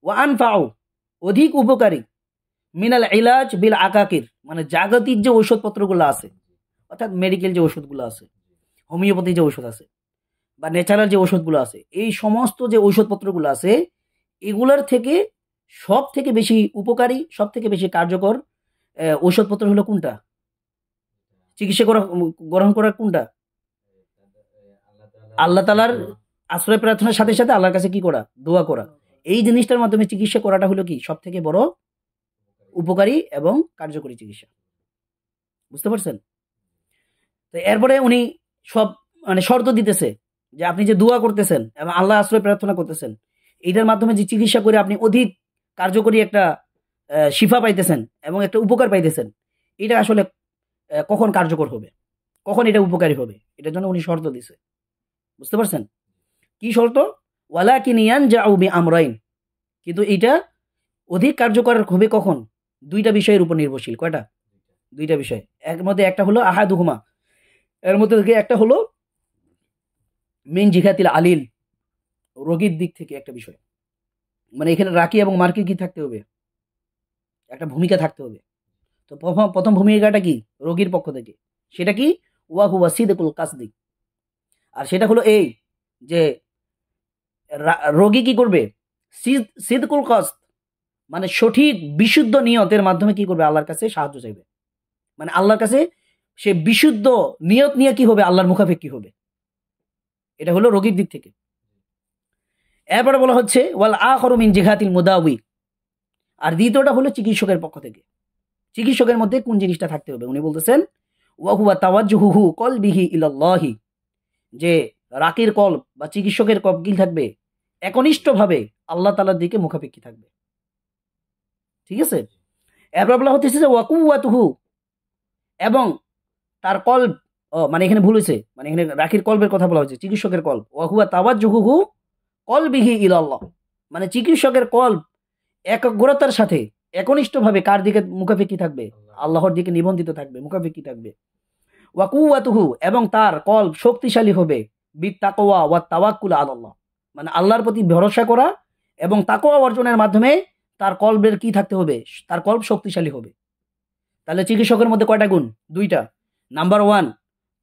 ওয়া আনফাউ অধিক উপকারী, মিনাল ইলাজ বিল আকাকির মানে জাগতিক যে ঔষধপত্রগুলো আছে, অর্থাৎ মেডিকেল যে ওষুধগুলো আছে, হোমিওপ্যাথি যে ঔষধ আছে বা ন্যাচারাল যে ঔষধগুলো আছে, এই সমস্ত যে ঔষধপত্রগুলো আছে, এগুলোর থেকে সব থেকে বেশি উপকারী, সব থেকে বেশি কার্যকর ঔষধপত্র হলো কোনটা? চিকিৎসা গ্রহণ করার কোনটা? আল্লাহ তাআলার আশ্রয় প্রার্থনার সাথে সাথে আল্লাহর কাছে কি করা? দোয়া করা। এই জিনিসটার মাধ্যমে চিকিৎসা করাটা হলো কি সব থেকে বড় উপকারী এবং কার্যকরী চিকিৎসা। বুঝতে পারছেন? তো এরপরে উনি সব মানে শর্ত দিতেছে যে আপনি যে দোয়া করতেছেন এবং আল্লাহ আশ্রয় প্রার্থনা করতেছেন, এটার মাধ্যমে যে চিকিৎসা করে আপনি অধিক কার্যকরী একটা শিফা পাইতেছেন এবং একটা উপকার পাইতেছেন, এটা আসলে কখন কার্যকর হবে, কখন এটা উপকারী হবে, এটার জন্য উনি শর্ত দিছে। বুঝতে পারছেন? কি শর্ত? ওয়ালাকিন ইয়ানজাউ বিআমরাইন, কিন্তু এটা অধিক কার্যকর হবে কখন? দুইটা বিষয়ের উপর নির্ভরশীল। কয়টা? দুইটা বিষয়। এর মধ্যে একটা হলো আহাদুহুমা, এর মধ্যে থেকে একটা হলো মিন জিহাতিল আলিল, রোগীর দিক থেকে একটা বিষয়। মানে এখানে রাকি এবং মার্কি কি থাকতে হবে? একটা ভূমিকা থাকতে হবে। তো প্রথম ভূমিকাটা কি? রোগীর পক্ষ থেকে। সেটা কি? ওয়া হুয়া সিদকুল কাসদি। আর সেটা হলো এই যে রোগী কি করবে? সিদকুল কাসদ মানে সঠিক বিশুদ্ধ নিয়তের মাধ্যমে কি করবে? আল্লাহর কাছে সাহায্য চাইবে। মানে আল্লাহর কাছে সে বিশুদ্ধ নিয়ত নিয়ে কি হবে? আল্লাহর মুখাপেক্ষী হবে। এটা হলো রোগীর দিক থেকে। এরপরে বলা হচ্ছে ওয়াল আখরু মিন জিহাতিল মুদাউই, আর দ্বিতীয়টা হলো চিকিৎসকের পক্ষ থেকে। চিকিৎসকের মধ্যে কোন জিনিসটা থাকতে হবে? উনি বলতেছেন ওয়া হুয়া তাওয়াজ্জুহু কলবিহি ইলাল্লাহি, যে রাকির কলব বা চিকিৎসকের কলব কি থাকবে? একনিষ্ঠভাবে আল্লাহ তাআলার দিকে মুখাপেক্ষী থাকবে। ঠিক আছে? এরপর বলা হচ্ছে যে ওয়া কুওয়াতুহু, এবং তার কলব, মানে এখানে ভুল হয়েছে, মানে এখানে রাকির কলবের কথা বলা হচ্ছে, চিকিৎসকের কলব। ওয়া হুয়া তাওয়াজ্জুহু কলবিহি ইলাল্লাহ, মানে চিকিৎসকের কলব একাগ্রতার সাথে একনিষ্ঠভাবে কার দিকে মুখাপেক্ষী থাকবে? আল্লাহর দিকে নিবন্ধিত থাকবে, মুখাপেক্ষী থাকবে। ওয়া কুওয়াতুহু, এবং তার কলব শক্তিশালী হবে বিত্তাকওয়া ওয়া তাওয়াক্কুল আলাল্লাহ, মানে আল্লাহর প্রতি ভরসা করা এবং তাকওয়া অর্জনের মাধ্যমে তার কলবের কি থাকতে হবে? তার কলব শক্তিশালী হবে। তাহলে চিকিৎসকের মধ্যে কয়টা গুণ? দুইটা। নাম্বার 1,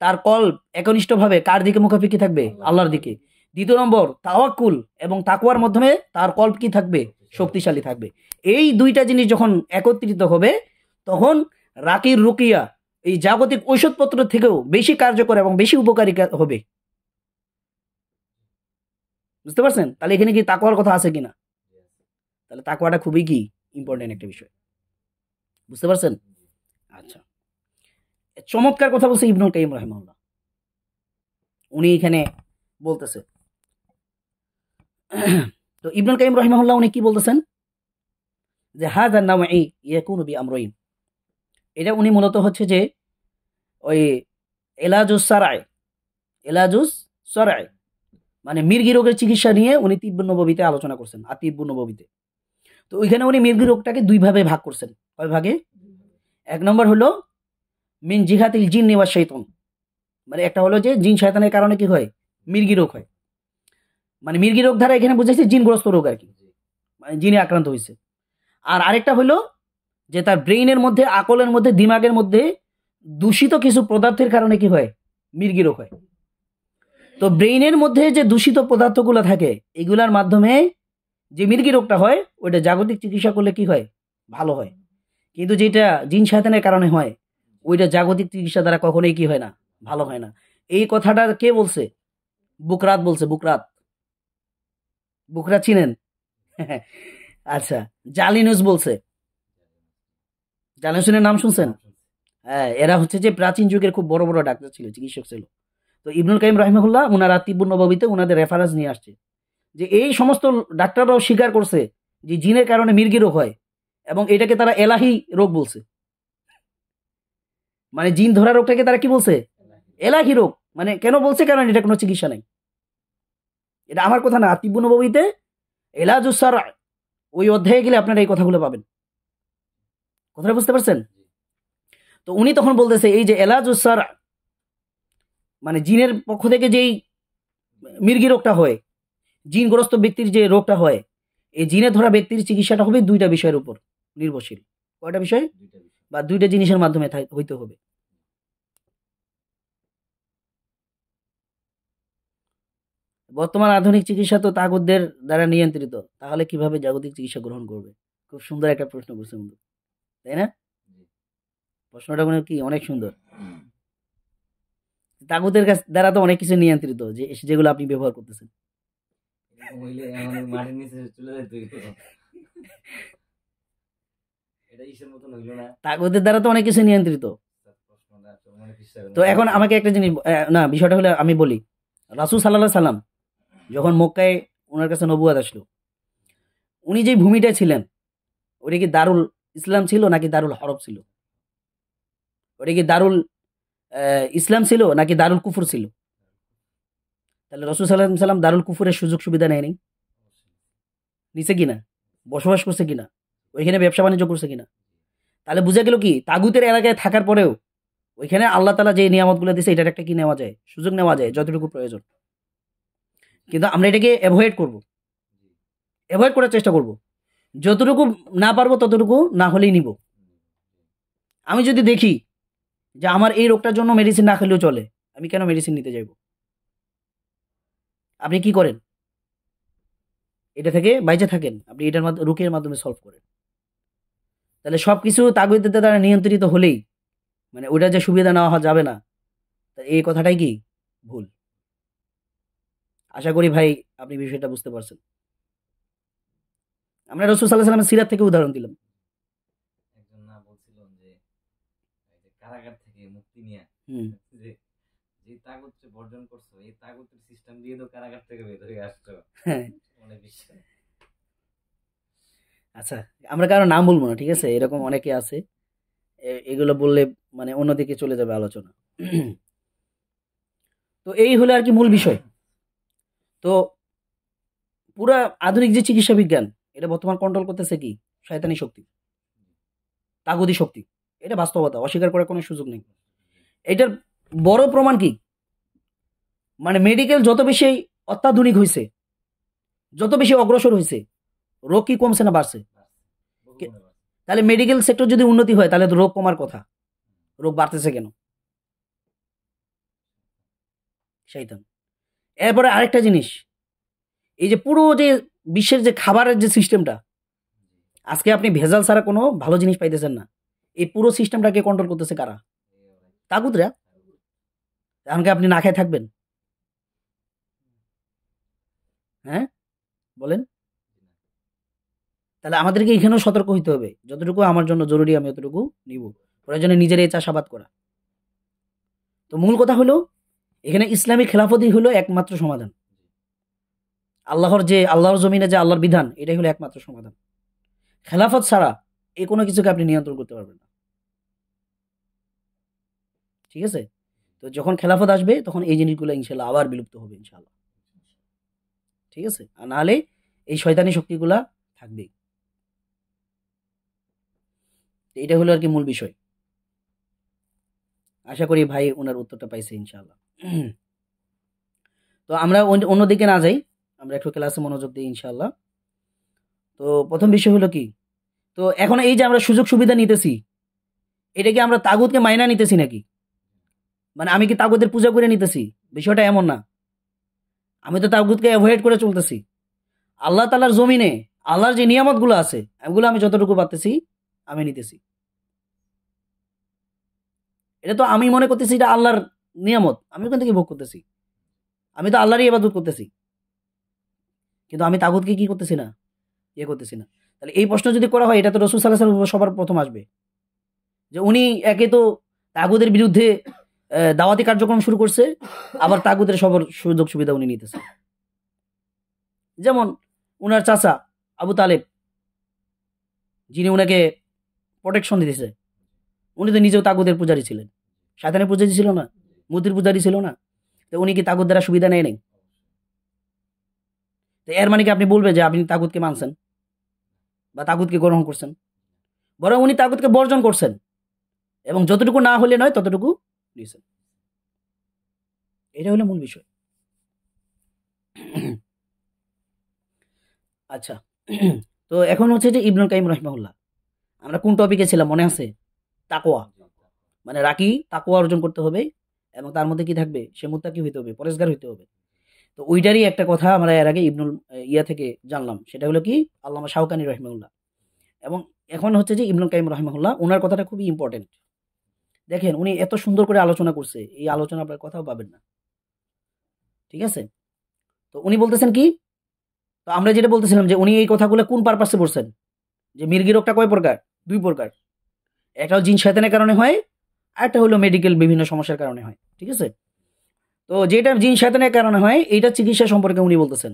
তার কলব একনিষ্ঠভাবে কার দিকে মুখাপেক্ষী থাকবে? আল্লাহর দিকে। দ্বিতীয় নম্বর, তাওয়াক্কুল এবং তাকওয়ার মাধ্যমে তার কলব কি থাকবে? শক্তিশালী থাকবে। এই দুইটা জিনিস যখন একত্রিত হবে, তখন রাকির রুকিয়া এই জাগতিক ঔষধপত্র থেকেও বেশি কার্যকর এবং বেশি উপকারী হবে। বুঝতে পারছেন? তাহলে এখানে কি তাকওয়ার কথা আছে কিনা? তাহলে তাকওয়াটা খুবই কি ইম্পর্টেন্ট একটা বিষয়। বুঝতে পারছেন? আচ্ছা, চমৎকার কথা বলছে ইবনুল কাইয়িম রাহিমাহুল্লাহ। উনি এখানে বলতেছে, তো ইবনুল কাইয়িম রাহিমাহুল্লাহ উনি কি বলতেছেন? যে হাযা নাওঈ ইয়াকুনু বিআমরাইন, এটা উনি মূলত হচ্ছে যে ওই এলাজুস সারাই মানে মির্গি রোগের চিকিৎসা নিয়ে উনি তিব্বুন নববীতে আলোচনা করছেন, আর তিব্বুন নববীতে। তো ওইখানে উনি মির্গি রোগটাকে দুই ভাবে ভাগ করছেন। কয় ভাগে? এক নম্বর হলো মিন জিহাতিল জিন্নি ওয়াশ শাইতান, মানে একটা হলো যে জিন শয়তানের কারণে কি হয়? মির্গি রোগ হয়। মানে মির্গি রোগ দ্বারা এখানে বুঝাইছে জিনগ্রস্ত রোগ আর কি, মানে জিনে আক্রান্ত হয়েছে। আর আরেকটা হলো যে তার ব্রেইনের মধ্যে, আকলের মধ্যে, দিমাগের মধ্যে দূষিত কিছু পদার্থের কারণে কি হয়, মির্গি রোগ হয়। তো ব্রেইনের মধ্যে যে দূষিত পদার্থগুলো থাকে এগুলার মাধ্যমে যে মির্গি রোগটা হয় ওইটা জাগতিক চিকিৎসা করলে কি হয়, ভালো হয়। কিন্তু যেটা জিন শয়তানের কারণে হয় ওইটা জাগতিক চিকিৎসা দ্বারা কখনোই কি হয় না, ভালো হয় না। এই কথাটা কে বলছে? বুকরাত বলছে। বুকরাত, বুকরাত চিনেন? আচ্ছা, জালিনুস বলছে। জালিনুসের নাম শুনছেন? হ্যাঁ, এরা হচ্ছে যে প্রাচীন যুগের খুব বড় বড় ডাক্তার ছিল, চিকিৎসক ছিল। তো ইবনুল কাইম রাহিমাহুল্লাহ উনারা তিব্বুন নববীতে উনাদের রেফারেন্স নিয়ে আসছে যে এই সমস্ত ডাক্তাররাও স্বীকার করছে যে জিনের কারণে মির্গি রোগ হয় এবং এটাকে তারা এলাহি রোগ বলছে। মানে জিন ধরা রোগটাকে তারা কি বলছে, এলাহি রোগ। মানে কেন বলছে, কারণ এটা কোনো চিকিৎসা নেই। এটা আমার কথা না, তিব্বুন নববীতে এলাজুসার ওই অধ্যায়ে গেলে আপনারা এই কথাগুলো পাবেন। কথাটা বুঝতে পারছেন? তো উনি তখন বলতেছে এই যে এলাজুসার মানে জিনের পক্ষ থেকে যেই মির্গি রোগটা হয়, জিনগ্রস্ত ব্যক্তির যে রোগটা হয়, এই জিনে ধরা ব্যক্তির চিকিৎসাটা হবে দুইটা বিষয়ের উপর নির্ভরশীল। কয়টা বিষয়? বা দুইটা জিনিসের মাধ্যমে হইতে হবে। বর্তমান আধুনিক চিকিৎসা তো তাগুতদের দ্বারা নিয়ন্ত্রিত, তাহলে কিভাবে জাগতিক চিকিৎসা গ্রহণ করবে? খুব সুন্দর একটা প্রশ্ন করছে বন্ধু, তাই না? প্রশ্নটা মানে কি অনেক সুন্দর। তাগুতের কাছ দ্বারা তো অনেক কিছু নিয়ন্ত্রিত, যে যেগুলো আপনি ব্যবহার করতেছেন। তাগুতের দ্বারা তো অনেক কিছু নিয়ন্ত্রিত। তো এখন আমাকে একটা জিনিস না, বিষয়টা হলে আমি বলি, রাসূল সাল্লাল্লাহু সাল্লাম যখন মক্কায় ওনার কাছে নবুয়ত আসলো, উনি যে ভূমিটা ছিলেন ওটা কি দারুল ইসলাম ছিল নাকি দারুল হরব ছিল? ওটা কি দারুল ইসলাম ছিল নাকি দারুল কুফর ছিল? তাহলে রাসূল সাল্লাল্লাহু আলাইহি সাল্লাম দারুল কুফরের সুযোগ সুবিধা নেয়নি? নিছে কিনা? বসবাস করছে কিনা? ওইখানে ব্যবসা বাণিজ্য করছে কিনা? তাহলে বোঝা গেল কি তাগুতের এলাকায় থাকার পরেও ওইখানে আল্লাহ তাআলা যে নিয়ামতগুলো দিয়েছে এটার একটা কি নেওয়া যায়, সুযোগ নেওয়া যায় যতটুকু প্রয়োজন। কিন্তু আমরা এটাকে অ্যাভয়েড করব, অ্যাভয়েড করার চেষ্টা করব। যতটুকু না পারবো ততটুকু না হলেই নিব। আমি যদি দেখি যে আমার এই রোগটার জন্য মেডিসিন না খেলেও চলে, আমি কেন মেডিসিন নিতে যাইব? আপনি কি করেন? এটা থেকে বাইচে থাকেন, আপনি এটার মাধ্যমে রুকের মাধ্যমে সলভ করেন। তাহলে সবকিছু তাগুদের দ্বারা নিয়ন্ত্রিত হলেই মানে ওইটা যে সুবিধা নেওয়া যাবে না, তা এই কথাটাই কি ভুল। আশা করি ভাই আপনি বিষয়টা বুঝতে পারছেন। আমরা রাসূল সাল্লাল্লাহু আলাইহি ওয়াসাল্লামের সিরাত থেকে উদাহরণ দিলাম। হুম। হ্যাঁ, আচ্ছা, আমরা কারো নাম বলবো না, ঠিক আছে? এরকম অনেকে আছে, এগুলো বললে মানে অন্যদিকে চলে যাবে আলোচনা। তো এই হলো আর কি মূল বিষয়। তো পুরা আধুনিক যে চিকিৎসা বিজ্ঞান এটা বর্তমান কন্ট্রোল করতেছে কি, শয়তানি শক্তি, তাগুদি শক্তি। এটা বাস্তবতা, অস্বীকার করার কোনো সুযোগ নেই। এটার বড় প্রমাণ কি, মানে মেডিকেল যত বেশি অত্যাধুনিক হয়েছে, যত বেশি অগ্রসর হয়েছে, রোগ কি কমছে না বাড়ছে? তাহলে মেডিকেল সেক্টর যদি উন্নতি হয় তাহলে তো রোগ কমার কথা, রোগ বাড়তেছে কেন? শয়তান। এরপরে আরেকটা জিনিস, এই যে পুরো যে বিশ্বের যে খাবারের যে সিস্টেমটা, আজকে আপনি ভেজাল ছাড়া কোনো ভালো জিনিস পাইতেছেন না। এই পুরো সিস্টেমটাকে কন্ট্রোল করতেছে কারা? তাগুতরা। এখন কি আপনি না খেয়ে থাকবেন? হ্যাঁ, বলেন। তাহলে আমাদেরকে এখানেও সতর্ক হইতে হবে, যতটুকু আমার জন্য জরুরি আমি অতটুকু নিব, প্রয়োজনে নিজেরাই চাষাবাদ করা। তো মূল কথা হলো এখানে ইসলামী খেলাফতই হলো একমাত্র সমাধান। আল্লাহর জমিনে যে আল্লাহর বিধান এটাই হলো একমাত্র সমাধান। খেলাফত ছাড়া এই কোনো কিছুকে আপনি নিয়ন্ত্রণ করতে পারবেন না, ঠিক আছে? তো যখন খেলাফত আসবে তখন এই জিনিসগুলো ইনশাল্লাহ আবার বিলুপ্ত হবে ইনশাল্লাহ, ঠিক আছে? আর নাহলে এই শয়তানি শক্তিগুলা থাকবেই। এটা হলো আর কি মূল বিষয়। আশা করি ভাই ওনার উত্তরটা পাইছে ইনশাল্লাহ। তো আমরা অন্যদিকে না যাই, আমরা একটু ক্লাসে মনোযোগ দিই ইনশাল্লাহ। তো প্রথম বিষয় হলো কি, তো এখন এই যে আমরা সুযোগ সুবিধা নিতেছি, এটা কি আমরা তাগুতকে মাইনা নিতেছি নাকি? মানে আমি কি তাগুতের পূজা করে নিতেছি? বিষয়টা এমন না। আমি তো তাগুতকে অ্যাভয়েড করে চলতেছি। আল্লাহ তাআলার জমিনে আল্লাহর যে নিয়ামতগুলো আছে, এগুলো আমি যতটুকু পারতেছি আমি নিতেছি। এটা তো আমি মনে করতেছি এটা আল্লাহর নিয়ামত, আমি ওখান থেকে ভোগ করতেছি। আমি তো আল্লাহরই ইবাদত করতেছি, কিন্তু আমি তাগুতকে কি করতেছি না, ইয়ে করতেছি না। তাহলে এই প্রশ্ন যদি করা হয়, এটা তো রাসূল সাল্লাল্লাহু আলাইহি ওয়াসাল্লাম সবার প্রথম আসবে, যে উনি একে তো তাগুতের বিরুদ্ধে দাওয়াতি কার্যক্রম শুরু করছে, আবার তাগুতের সবার সুযোগ সুবিধা উনি নিতেছে। যেমন উনার চাচা আবু তালেব, যিনি উনাকে প্রোটেকশন দিতেছে, উনি তো নিজেও তাগুতের পূজারী ছিলেন, শয়তানের পূজারী ছিল না, মূর্তির পূজারী ছিল না। তো উনি কি তাগুত দ্বারা সুবিধা নেয় নাই? তো এর মানে কি আপনি বলবে যে আপনি তাগুতকে মানছেন বা তাগুতকে গ্রহণ করছেন? বরং উনি তাগুতকে বর্জন করছেন, এবং যতটুকু না হলে নয় ততটুকু নিয়েছেন। এটা হলো মূল বিষয়। আচ্ছা, তো এখন হচ্ছে যে ইবনুল কাইয়িম রাহিমাহুল্লাহ, আমরা কোন টপিকে ছিলাম মনে আছে? তাকওয়া। মানে রাকি তাকওয়া অর্জন করতে হবে, এবং তার মধ্যে কি থাকবে? সে মুত্তাকি হইতে হবে, পরেশগার হইতে হবে। তো ওইটারই একটা কথা আমরা এর আগে ইবনুল ইয়া থেকে জানলাম, সেটা হলো কি আল্লামা শাওকানি রাহিমাহুল্লাহ। এবং এখন হচ্ছে যে ইবনুল কাইয়িম রাহিমাহুল্লাহ, ওনার কথাটা খুবই ইম্পর্টেন্ট। দেখেন উনি এত সুন্দর করে আলোচনা করছে, এই আলোচনা আপনার কথাও পাবেন না। ঠিক আছে? তো উনি বলতেছেন কি, তো আমরা যেটা বলতেছিলাম যে উনি এই কথাগুলো কোন পারপাসে বলছেন, যে মির্গি রোগটা কয় প্রকার? ২ প্রকার। একটা হলো জিন শয়তানের কারণে হয়, আরেকটা হলো মেডিকেল বিভিন্ন সমস্যার কারণে হয়। ঠিক আছে? তো যেটা জিন শয়তানের কারণে হয়, এইটা চিকিৎসা সম্পর্কে উনি বলতেছেন।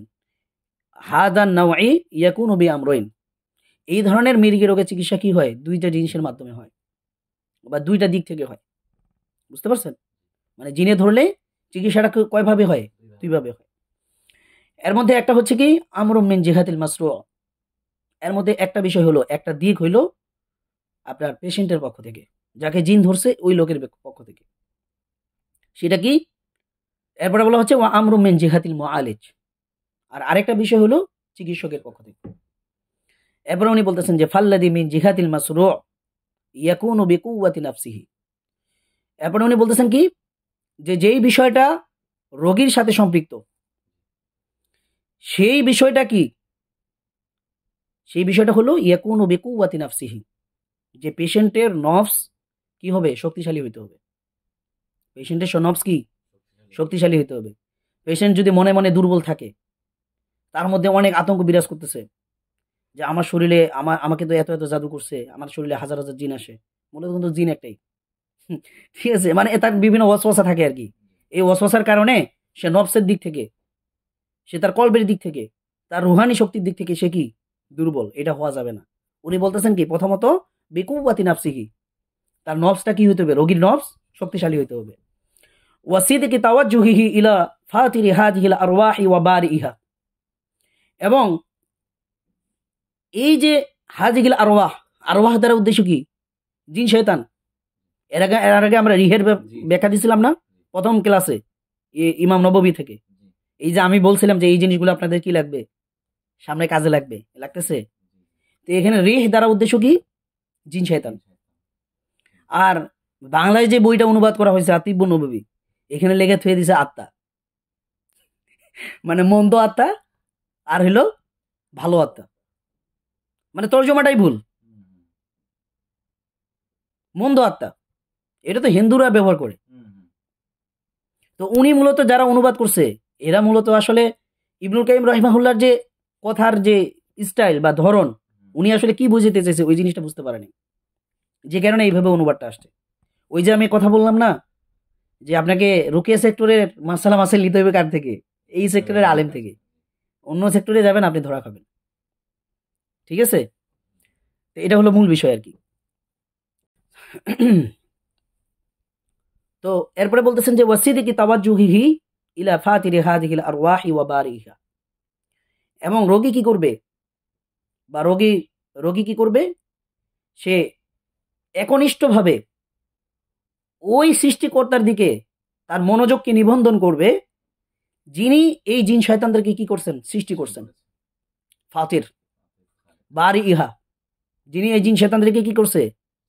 হাদান নাওয়ি ইয়াকুনু বিআমরাইন। এই ধরনের মির্গি রোগের চিকিৎসা কি হয়? ২ টা জিনিসের মাধ্যমে হয়, বা ২ টা দিক থেকে হয়। বুঝতে পারছেন? মানে জিনে ধরলে চিকিৎসাটা কয় ভাবে হয়? ২ ভাবে হয়। এর মধ্যে একটা হচ্ছে কি আমরুম মিন জিহাতিল মাসরু। এর মধ্যে একটা বিষয় হলো, একটা দিক হইলো আপনার পেশেন্টের পক্ষ থেকে, যাকে জিন ধরছে ওই লোকের পক্ষ থেকে। সেটা কি? এরপরে বলা হচ্ছে ওয়া আমরুম মিন জিহাতিল মুআলিজ। আর আরেকটা বিষয় হলো চিকিৎসকের পক্ষ থেকে। এরপরে উনি বলতেছেন যে ফাল্লাদি মিন জিহাতিল মাসরু ইয়াকুনু বিকুওয়াতি নাফসিহি। এরপরে উনি বলতেছেন কি, যে যেই বিষয়টা রোগীর সাথে সম্পৃক্ত, সেই বিষয়টা কি? সেই বিষয়টা হলো ইয়াকুনু বিকুওয়াতি নাফসিহি, যে পেশেন্টের নফস কি হবে? শক্তিশালী হইতে হবে। পেশেন্টের নফস কি? শক্তিশালী হইতে হবে। পেশেন্ট যদি মনে মনে দুর্বল থাকে, তার মধ্যে অনেক আতঙ্ক বিরাজ করতেছে, যে আমার শরীরে আমাকে তো এত এত জাদু করছে, আমার শরীরে হাজার হাজার জিন আসে। মূলত কিন্তু জিন একটাই। ঠিক আছে? মানে তার বিভিন্ন ওয়াসওয়াসা থাকে আর কি। এই ওয়াসওয়াসার কারণে সে নফসের দিক থেকে, সে তার কলবের দিক থেকে, তার রুহানি শক্তির দিক থেকে সে কি? দুর্বল। এটা হওয়া যাবে না। উনি বলতেছেন কি, প্রথমত বিকুওয়াতি নাফসিহি, তার নফসটা কি হইতে হবে? রোগীর নফস শক্তিশালী হইতে হবে। ওয়াসিদিকি তাওয়াজ্জুহিহি ইলা ফাতিরি হাযিহিল আরওয়াহি ওয়া বারিইহা। এবং এই যে হাযিহিল আরওয়াহ, আরওয়াহ দ্বারা উদ্দেশ্য কি? জিন শয়তান। এর আগে আমরা রিহের ব্যাখ্যা দিছিলাম না প্রথম ক্লাসে, ইমাম নববী থেকে। এই যে আমি বলছিলাম যে এই জিনিসগুলো আপনাদের কি লাগবে? সামনে কাজে লাগবে। লাগতেছে? তো এখানে রিহ দ্বারা উদ্দেশ্য কি? জিন শয়তান। আর বাংলায় যে বইটা অনুবাদ করা হয়েছে আতিব্য নববী, এখানে লেগে থুয়ে দিছে আত্মা। মানে মন্দ আত্মা আর হলো ভালো আত্মা। মানে তর্জমাটাই ভুল। মন্দ আত্মা এটা তো হিন্দুরা ব্যবহার করে। তো উনি মূলত যারা অনুবাদ করছে, এরা মূলত আসলে ইবনুল কাইয়িম রাহিমাহুল্লাহর যে কথার যে স্টাইল বা ধরন, উনি আসলে কি বুঝাতে চেয়েছে ওই জিনিসটা বুঝতে পারেনি, যে কারণে এইভাবে অনুবাদটা আসছে। ওই যে আমি কথা বললাম না, যে আপনাকে রুকিয়া সেক্টরের মাসালা মাসাইল নিতে হবে কার থেকে? এই সেক্টরের আলেম থেকে। অন্য সেক্টরে যাবেন আপনি ধরা খাবেন। ঠিক আছে? তো এটা হলো মূল বিষয় আর কি। তো এরপরে বলতেছেন যে ওয়াসিদিকি তাওয়াজ্জুহিহি ইলা ফাতিরি হাযিহিল আরওয়াহি ওয়া বারিইহা। এবং রোগী কি করবে, বা রোগী কি করবে? সে একনিষ্ঠভাবে ওই সৃষ্টিকর্তার দিকে তার মনোযোগকে নিবন্ধন করবে, যিনি এই জিন শয়তানদেরকে কি করছেন? সৃষ্টি করছেন। ফাতির বারিইহা, যিনি এই জিন শয়তানদেরকে কি করছে,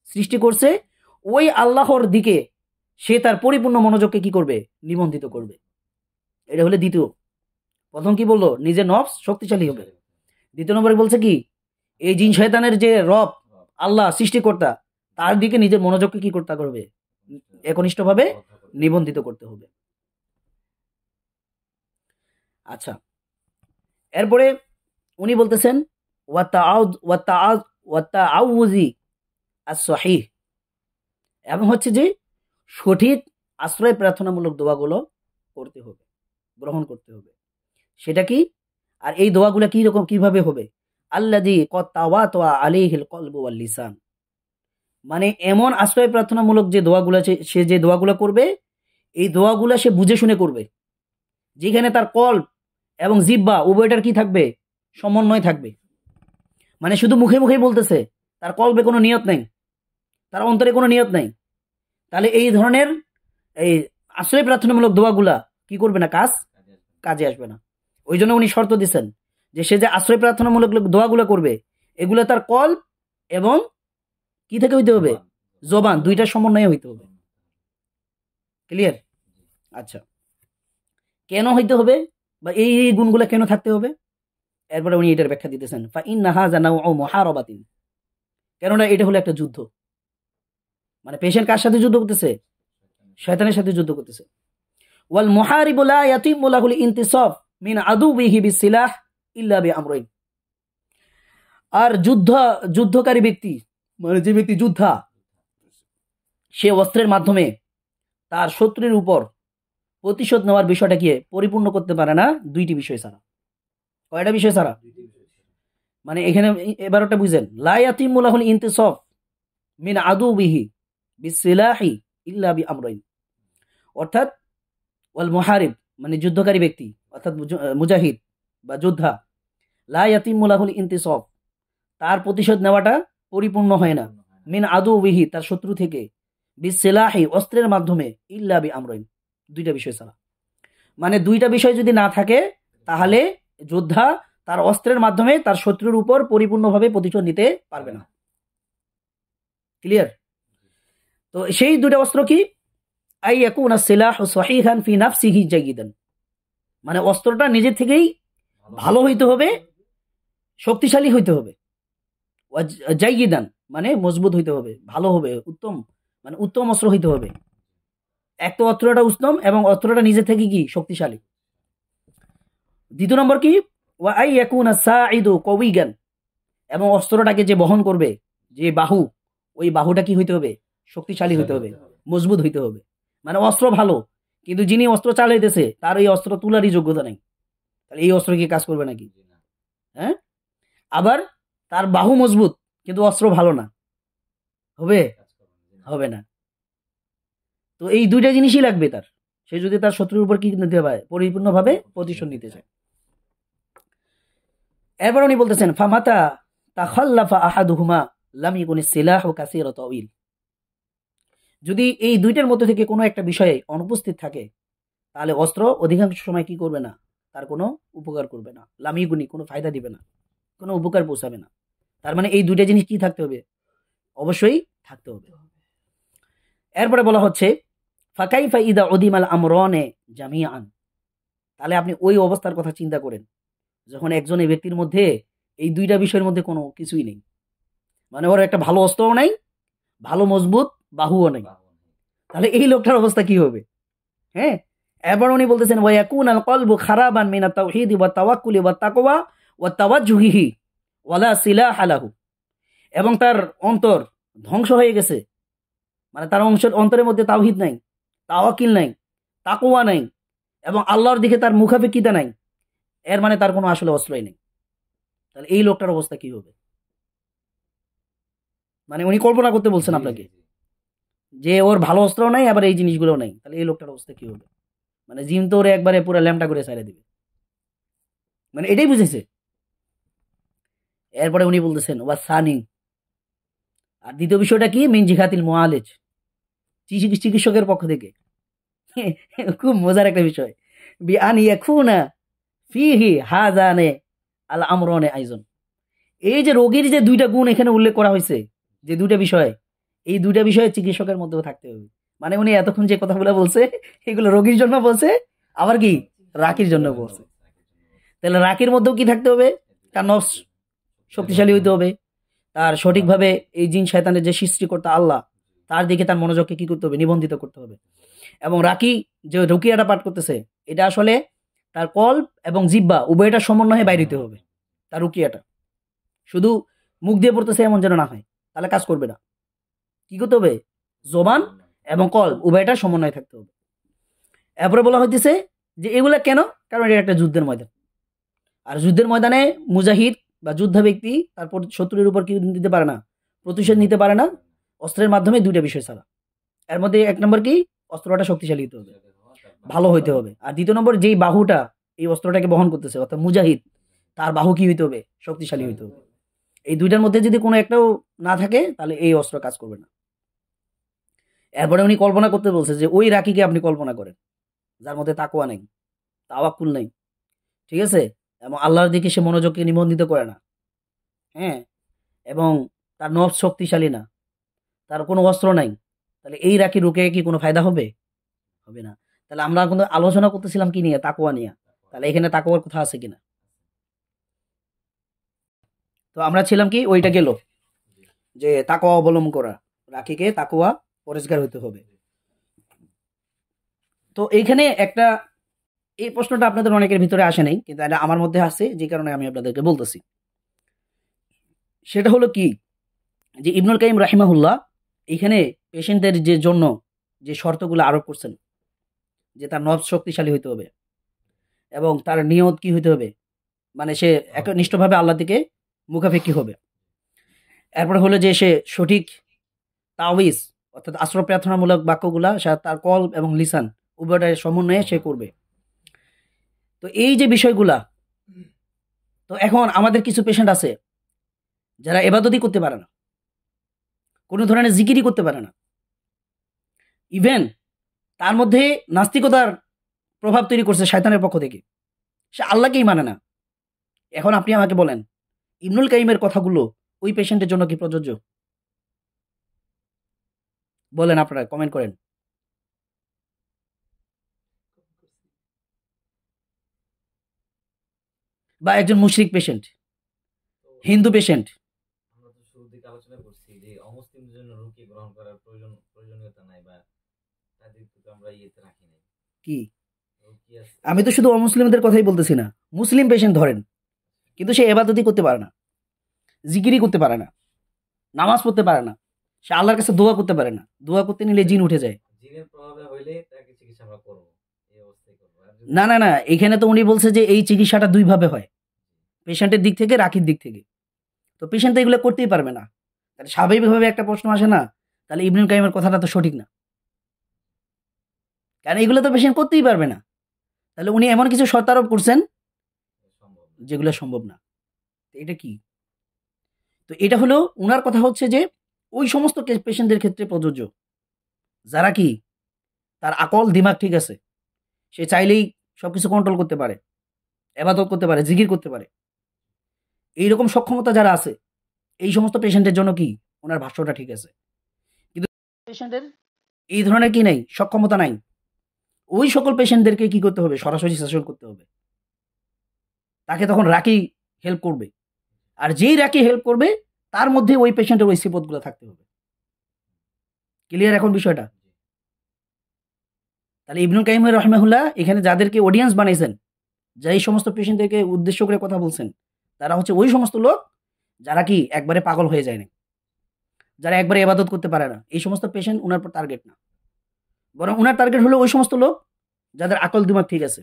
সৃষ্টি করছে, ওই আল্লাহর দিকে সে তার পরিপূর্ণ মনোযোগকে কি করবে, নিবন্ধিত করবে। এটা হলে দ্বিতীয়। প্রথম কি বললো, নিজের নফস শক্তিশালী হবে। দ্বিতীয় নম্বরে বলছে কি, এই জিন শয়তানের যে রব আল্লাহ সৃষ্টিকর্তা, তার দিকে নিজের মনোযোগকে কি করতে করবে, একনিষ্ঠভাবে নিবন্ধিত করতে হবে। আচ্ছা, এরপরে উনি বলতেছেন এবং হচ্ছে যে সঠিক আশ্রয় প্রার্থনামূলক দোয়াগুলো করতে হবে, গ্রহণ করতে হবে। সেটা কি, আর এই দোয়াগুলো কি রকম কিভাবে হবে, আল্লাযী ক্বাদ তাওয়াতা আলাইহিল কলবু ওয়াল লিসান, মানে এমন আশ্রয় প্রার্থনামূলক যে দোয়াগুলো আছে, সে যে দোয়াগুলো করবে, এই দোয়াগুলো সে বুঝে শুনে করবে, যেখানে তার কল্ব এবং জিহ্বা উভয়টার কি থাকবে, সমন্বয় থাকবে। মানে শুধু মুখে মুখে বলতেছে, তার কল্বে কোনো নিয়ত নেই, তার অন্তরে কোনো নিয়ত নেই, তাহলে এই ধরনের এই আশ্রয় প্রার্থনামূলক দোয়াগুলা কি করবে না, কাজে আসবে না। ওই জন্য উনি শর্ত দিচ্ছেন যে সে যে আশ্রয় প্রার্থনামূলক দোয়াগুলো করবে, এগুলো তার কল্ব এবং কি থেকে হইতে হবে, জবান, দুইটার সমন্বয়ে হইতে হবে। ক্লিয়ার? আচ্ছা, কেন হইতে হবে, বা এই গুণগুলো কেন থাকতে হবে, এরপরে উনি এটার ব্যাখ্যা দিতেছেন। কেননা এটা হলো একটা যুদ্ধ। মানে পেশেন্ট কার সাথে যুদ্ধ করতেছে, শয়তানের সাথে যুদ্ধ করতেছে। ওয়াল মুহারিবু লা ইয়াতিমু লাহুল ইনতিসাফ মিন আদুবিহি বিসিলাহ ইল্লা বিআমরাইন। আর যুদ্ধকারী ব্যক্তি, মানে যে ব্যক্তি যোদ্ধা, সে অস্ত্রের মাধ্যমে তার শত্রুর উপর প্রতিশোধ নেওয়ার বিষয়টাকে পরিপূর্ণ করতে পারে না দুইটি বিষয় ছাড়া। কয়টা বিষয় ছাড়া? মানে এখানে এবার ওটা বুঝেন, লা ইয়াতিমু লাহুল ইনতিসাফ মিন আদুবিহি বিসিলাহি ইল্লা বিআমরাইন। অর্থাৎ ওয়াল মুহারিব মানে যুদ্ধকারী ব্যক্তি, অর্থাৎ মুজাহিদ বা যোদ্ধা, লা ইয়াতিমু লাহুল ইনতিসাফ, তার প্রতিশোধ নেওয়াটা পরিপূর্ণ হয় না, মিন আদুবিহি তার শত্রু থেকে, বিসিলাহি অস্ত্রের মাধ্যমে, ইল্লা বিআমরাইন দুইটা বিষয় ছাড়া। মানে দুইটা বিষয় যদি না থাকে, তাহলে যোদ্ধা তার অস্ত্রের মাধ্যমে তার শত্রুর উপর পরিপূর্ণভাবে প্রতিশোধ নিতে পারবে না। ক্লিয়ার? তো সেই দুইটা অস্ত্র কি, আই ইয়াকুনা সিলাহু সহিহান ফি নাফসিহি জাইয়িদান, মানে অস্ত্রটা নিজে থেকেই ভালো হইতে হবে, শক্তিশালী হইতে হবে। জাইয়িদান মানে মজবুত হইতে হবে, ভালো হবে, উত্তম, মানে উত্তম অস্ত্র হইতে হবে। এক তো অস্ত্রটা উত্তম এবং অস্ত্রটা নিজে থেকে কি শক্তিশালী। দ্বিতীয় নম্বর কি, ওয়া আই ইয়াকুনা সাঈদু কওয়িগান, এবং অস্ত্রটাকে যে বহন করবে, যে বাহু, ওই বাহুটা কি হইতে হবে, শক্তিশালী হইতে হবে, মজবুত হইতে হবে। মানে অস্ত্র ভালো, কিন্তু যিনি অস্ত্র চালাইতেছে তার এই অস্ত্র তোলারই যোগ্যতা নেই, তাহলে এই অস্ত্র কি কাজ করবে নাকি? হ্যাঁ, আবার তার বাহু মজবুত কিন্তু অস্ত্র ভালো না, হবে না। তো এই দুইটা জিনিসই লাগবে তার, সে যদি তার শত্রুর উপর কি নিতে পারে, পরিপূর্ণভাবে প্রতিশোধ নিতে চায়। এরপর উনি বলতেছেন, ফামাতা তাখাল্লাফা আহাদুহুমা লাম ইয়াকুনিস সিলাহু কাসীরা তাওয়িল, যদি এই দুইটার মধ্যে থেকে কোনো একটা বিষয়ে অনুপস্থিত থাকে, তাহলে অস্ত্র অধিকাংশ সময় কি করবে না, তার কোনো উপকার করবে না, লামিগুনি কোনো ফায়দা দিবে না, কোনো উপকার পৌঁছাবে না। তার মানে এই দুইটা জিনিস কি থাকতে হবে, অবশ্যই থাকতে হবে। এরপরে বলা হচ্ছে, ফাকাইফা ইদা উদিমাল আমরানে জামিআন, তাহলে আপনি ওই অবস্থার কথা চিন্তা করেন যখন একজনের ব্যক্তির মধ্যে এই দুইটা বিষয়ের মধ্যে কোনো কিছুই নেই, মানে ওর একটা ভালো অস্ত্রও নাই, ভালো মজবুত বাহুও নেই, তাহলে এই লোকটার অবস্থা কি হবে? হ্যাঁ, এবার উনি বলতেছেন, ওয়া ইয়াকুনাল কলবু খারাবান মিনাত তাওহীদি ওয়াত তাওয়াক্কুলি ওয়াত তাকওয়া ওয়াত তাওয়াজ্জুহি ওয়ালা সিলাহা লাহু, এবং তার অন্তর ধ্বংস হয়ে গেছে, মানে তার অন্তরের মধ্যে তাওহীদ নাই, তাওয়াক্কুল নাই, তাকওয়া নাই, এবং আল্লাহর দিকে তার মুখাপেক্ষিতা নাই, এর মানে তার কোনো আসলে অস্ত্রই নেই। তাহলে এই লোকটার অবস্থা কি হবে? মানে উনি কল্পনা করতে বলছেন আপনাকে যে ওর ভালো অস্ত্রও নাই, আবার এই জিনিসগুলোও নাই, তাহলে এই লোকটার অবস্থা কি হবে? মানে জিম তো ওরে একবারে পুরো ল্যামটা করে ছেড়ে দিবে, মানে এটাই বুঝেছে। এরপরে উনি বলতেছেন ওয়া সানি, আর দ্বিতীয় বিষয়টা কি, মিন জিহাতিল মুআলিজ, চিকিৎসকের পক্ষ থেকে। খুব মজার একটা বিষয়, বি আন ইয়াকুনা ফিহি হাযানে আল আমরানে আইজন, এই যে রোগীর যে দুইটা গুণ এখানে উল্লেখ করা হয়েছে, যে দুইটা বিষয়, এই দুইটা বিষয়ে চিকিৎসকের মধ্যেও থাকতে হবে। মানে উনি এতক্ষণ যে কথাগুলো বলছে এগুলো রোগীর জন্য বলছে, আবার কি রাকির জন্য বলছে। তাহলে রাকির মধ্যেও কি থাকতে হবে? তার নফস শক্তিশালী হইতে হবে, তার সঠিকভাবে এই জিন শয়তানের যে সৃষ্টিকর্তা আল্লাহ, তার দিকে তার মনোযোগকে কি করতে হবে? নিবন্ধিত করতে হবে। এবং রাকি যে রুকিয়াটা পাঠ করতেছে, এটা আসলে তার কল্প এবং জিব্বা উভয়টা সমন্বয়ে বাইরে হতে হবে। তার রুকিয়াটা শুধু মুখ দিয়ে পড়তেছে এমন যেন না হয়, তাহলে কাজ করবে না। কি করতে হবে? জবান এবং কল্প উভয়টা সমন্বয় থাকতে হবে। এরপরে বলা হইতেছে যে এগুলা কেন? কারণ এটা একটা যুদ্ধের ময়দান, আর যুদ্ধের ময়দানে মুজাহিদ বা যোদ্ধা ব্যক্তি তারপর শত্রুর উপর কি দিতে পারে না? প্রতিশোধ নিতে পারে না অস্ত্রের মাধ্যমে, দুইটা বিষয় ছাড়া। এর মধ্যে এক নম্বর কি? অস্ত্রটা শক্তিশালী হতে হবে, ভালো হইতে হবে। আর দ্বিতীয় নম্বর, যেই বাহুটা এই অস্ত্রটাকে বহন করতেছে অর্থাৎ মুজাহিদ, তার বাহু কি হইতে হবে? শক্তিশালী হইতে হবে। এই দুইটার মধ্যে যদি কোনো একটাও না থাকে তাহলে এই অস্ত্র কাজ করবে না। এরপরে উনি কল্পনা করতে বলছে যে ওই রাকিকে আপনি কল্পনা করেন যার মধ্যে তাকওয়া নেই, তাওয়াক্কুল নেই, ঠিক আছে, এবং আল্লাহর দিকে সে মনোযোগকে নিবন্ধিত করে না, হ্যাঁ, এবং তার নফস শক্তিশালী না, তার কোনো অস্ত্র নাই। তাহলে এই রাকি রুকে কি কোনো ফায়দা হবে? হবে না। তাহলে আমরা কিন্তু আলোচনা করতেছিলাম কি নিয়ে? তাকওয়া নিয়ে। তাহলে এখানে তাকওয়ার কথা আছে কিনা? তো আমরা ছিলাম কি, ওইটা গেল যে তাকওয়া অবলম্বন করা, রাকিকে তাকওয়া পরিষ্কার হতে হবে। তো এইখানে একটা, এই প্রশ্নটা আপনাদের অনেকের ভিতরে আসে নাই, কিন্তু এটা আমার মধ্যে আছে, যে কারণে আমি আপনাদেরকে বলতেছি। সেটা হলো কি, যে ইবনুল কাইয়িম রাহিমাহুল্লাহ এখানে পেশেন্টদের যে জন্য যে শর্তগুলো আরোপ করছেন, যে তার নফস শক্তিশালী হইতে হবে এবং তার নিয়ত কি হইতে হবে, মানে সে একনিষ্ঠভাবে আল্লাহ দিকে মুখাপেক্ষী হবে। এরপরে হলো যে সে সঠিক তাওয়িজ অর্থাৎ আশ্রয় প্রার্থনামূলক বাক্যগুলা তার কল এবং লিসান উভয়টার সমন্বয়ে সে করবে। তো এই যে বিষয়গুলা, তো এখন আমাদের কিছু পেশেন্ট আছে যারা ইবাদতই করতে পারে না, কোনো ধরনের জিকিরই করতে পারে না, ইভেন তার মধ্যে নাস্তিকতার প্রভাব তৈরি করছে শয়তানের পক্ষ থেকে, সে আল্লাহকেই মানে না। এখন আপনি আমাকে বলেন, ইবনুল কাইয়িমের কথাগুলো ওই পেশেন্টের জন্য কি প্রযোজ্য? বলেন, আপনারা কমেন্ট করেন। বা একজন মুশরিক পেশেন্ট, হিন্দু পেশেন্ট, আমরা তো শুরুর দিকে আলোচনা করছি যে অমুসলিমদের জন্য রুকি গ্রহণ করার প্রয়োজনীয়তা নাই, বা তাদের তো আমরা ইয়েতে রাখি নাই। কি রুকি আছে, আমি তো শুধু অমুসলিমদের কথাই বলতেছি না, মুসলিম পেশেন্ট ধরেন, কিন্তু সে ইবাদতই করতে পারে না, জিকিরই করতে পারে না, নামাজ পড়তে পারে না, সে আল্লাহর কাছে দোয়া করতে পারে না, দোয়া করতে নিলে জিন উঠে যায়। জিনের প্রভাবে হইলে তাকে চিকিৎসা আমরা করবো, এই অবস্থায় করবো। আর যদি না না না, এখানে তো উনি বলছে যে এই চিকিৎসাটা দুইভাবে হয়, পেশেন্টের দিক থেকে, রাখির দিক থেকে। তো পেশেন্ট তো এগুলো করতেই পারবে না, তাহলে স্বাভাবিকভাবে একটা প্রশ্ন আসে না, তাহলে ইবনুল কাইয়িমের কথাটা তো সঠিক না, কারণ এগুলো তো পেশেন্ট করতেই পারবে না। তাহলে উনি এমন কিছু শর্ত আরোপ করছেন সম্ভব না। যেগুলো সম্ভব না। তো এটা কি? তো এটা হলো উনার কথা হচ্ছে যে ওই সমস্ত পেশেন্টদের ক্ষেত্রে প্রযোজ্য যারা কি তার আকল দিমাগ ঠিক আছে, সে চাইলেই সবকিছু কন্ট্রোল করতে পারে, এবাদত করতে পারে, জিকির করতে পারে, এইরকম সক্ষমতা যারা আছে, এই সমস্ত পেশেন্টের জন্য কি ওনার ভাষ্যটা ঠিক আছে। কিন্তু পেশেন্টের এই ধরনের কি নাই, সক্ষমতা নাই, ওই সকল পেশেন্টদেরকে কি করতে হবে? সরাসরি সেশন করতে হবে। তাকে তখন রাকি হেল্প করবে, আর যেই রাকি হেল্প করবে তার মধ্যে ওই পেশেন্টের ওই সিফতগুলো থাকতে হবে। ক্লিয়ার এখন বিষয়টা? তাহলে ইবনুল কাইয়িম রাহিমাহুল্লাহ এখানে যাদেরকে অডিয়েন্স বানাইছেন, যারা এই সমস্ত পেশেন্টদেরকে উদ্দেশ্য করে কথা বলছেন, তারা হচ্ছে ওই সমস্ত লোক যারা কি একবারে পাগল হয়ে যায় না, যারা একবারে ইবাদত করতে পারে না। এই সমস্ত পেশেন্ট উনার টার্গেট না, বরং উনার টার্গেট হলো ওই সমস্ত লোক যাদের আকল দিমাগ ঠিক আছে,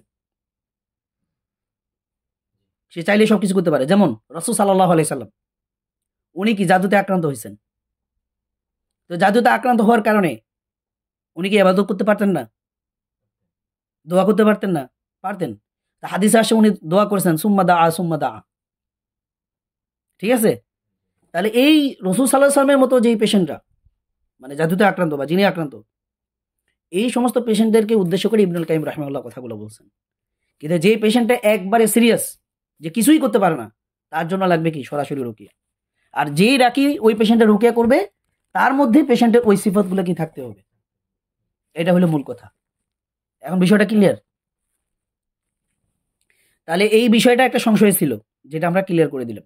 সে চাইলে সবকিছু করতে পারে। যেমন রাসূল সাল্লাল্লাহু আলাইহি সাল্লাম, উনি কি জাদুতে আক্রান্ত হয়েছেন, তো জাদুতে আক্রান্ত হওয়ার কারণে উনি কি ইবাদত করতে পারতেন না? দোয়া করতে পারতেন না? পারতেন। তা হাদিসে আসে উনি দোয়া করেছেন সুম্মা দা সুম্মা দা, ঠিক আছে। তাহলে এই রাসূল সাল্লাল্লাহু আলাইহি সাল্লামের মতো যেই পেশেন্টরা মানে জাদুতে আক্রান্ত বা জিনে আক্রান্ত, এই সমস্ত পেশেন্টদেরকে উদ্দেশ্য করে ইবনুল কাইয়িম রাহিমাহুল্লাহ কথাগুলো বলছেন। কিন্তু যে পেশেন্টটা একবারে সিরিয়াস, যে কিছুই করতে পারে না, তার জন্য লাগবে কি সরাসরি রুকিয়া। আর যেই রাকি ওই পেশেন্টের রুকিয়া করবে তার মধ্যে পেশেন্টের ওই সিফাতগুলো কি থাকতে হবে, এটা হলো মূল কথা। এখন বিষয়টা ক্লিয়ার? তাহলে এই বিষয়টা একটা সংশয় ছিল, যেটা আমরা ক্লিয়ার করে দিলাম।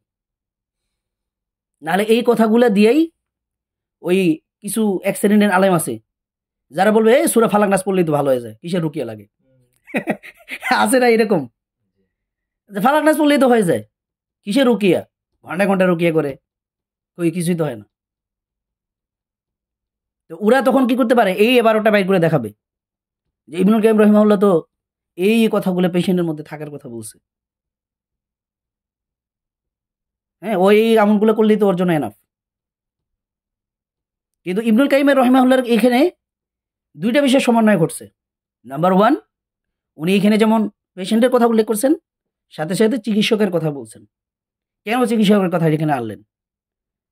নাহলে এই কথাগুলো দিয়েই ওই কিছু অ্যাক্সিডেন্টের আলেম আছে যারা বলবে এই সূরা ফালাক নাস পড়লেই তো ভালো হয়ে যায়, কিসের রুকিয়া লাগে? আছে না এরকম, যে ফালাক নাস পড়লেই তো হয়ে যায়, কিসের রুকিয়া? ঘন্টা ঘন্টা রুকিয়া করে, কই কিছুই তো হয় না। তো ওরা তখন কি করতে পারে, এই 12টা বাইর করে দেখাবে যে ইবনুল কাইয়িম রাহিমাহুল্লাহ তো এই কথাগুলো পেশেন্টের মধ্যে থাকার কথা বলছে, হ্যাঁ ওই আমলগুলো করলেই তো ওর জন্য এনাফ। কিন্তু ইবনুল কাইয়িম রাহিমাহুল্লাহর এখানে দুইটা বিষয় সমন্বয় ঘটছে। নাম্বার 1, উনি এখানে যেমন পেশেন্টের কথা উল্লেখ করছেন, সাথে সাথে চিকিৎসকের কথা বলছেন। কেন চিকিৎসকের কথা এখানে আনলেন?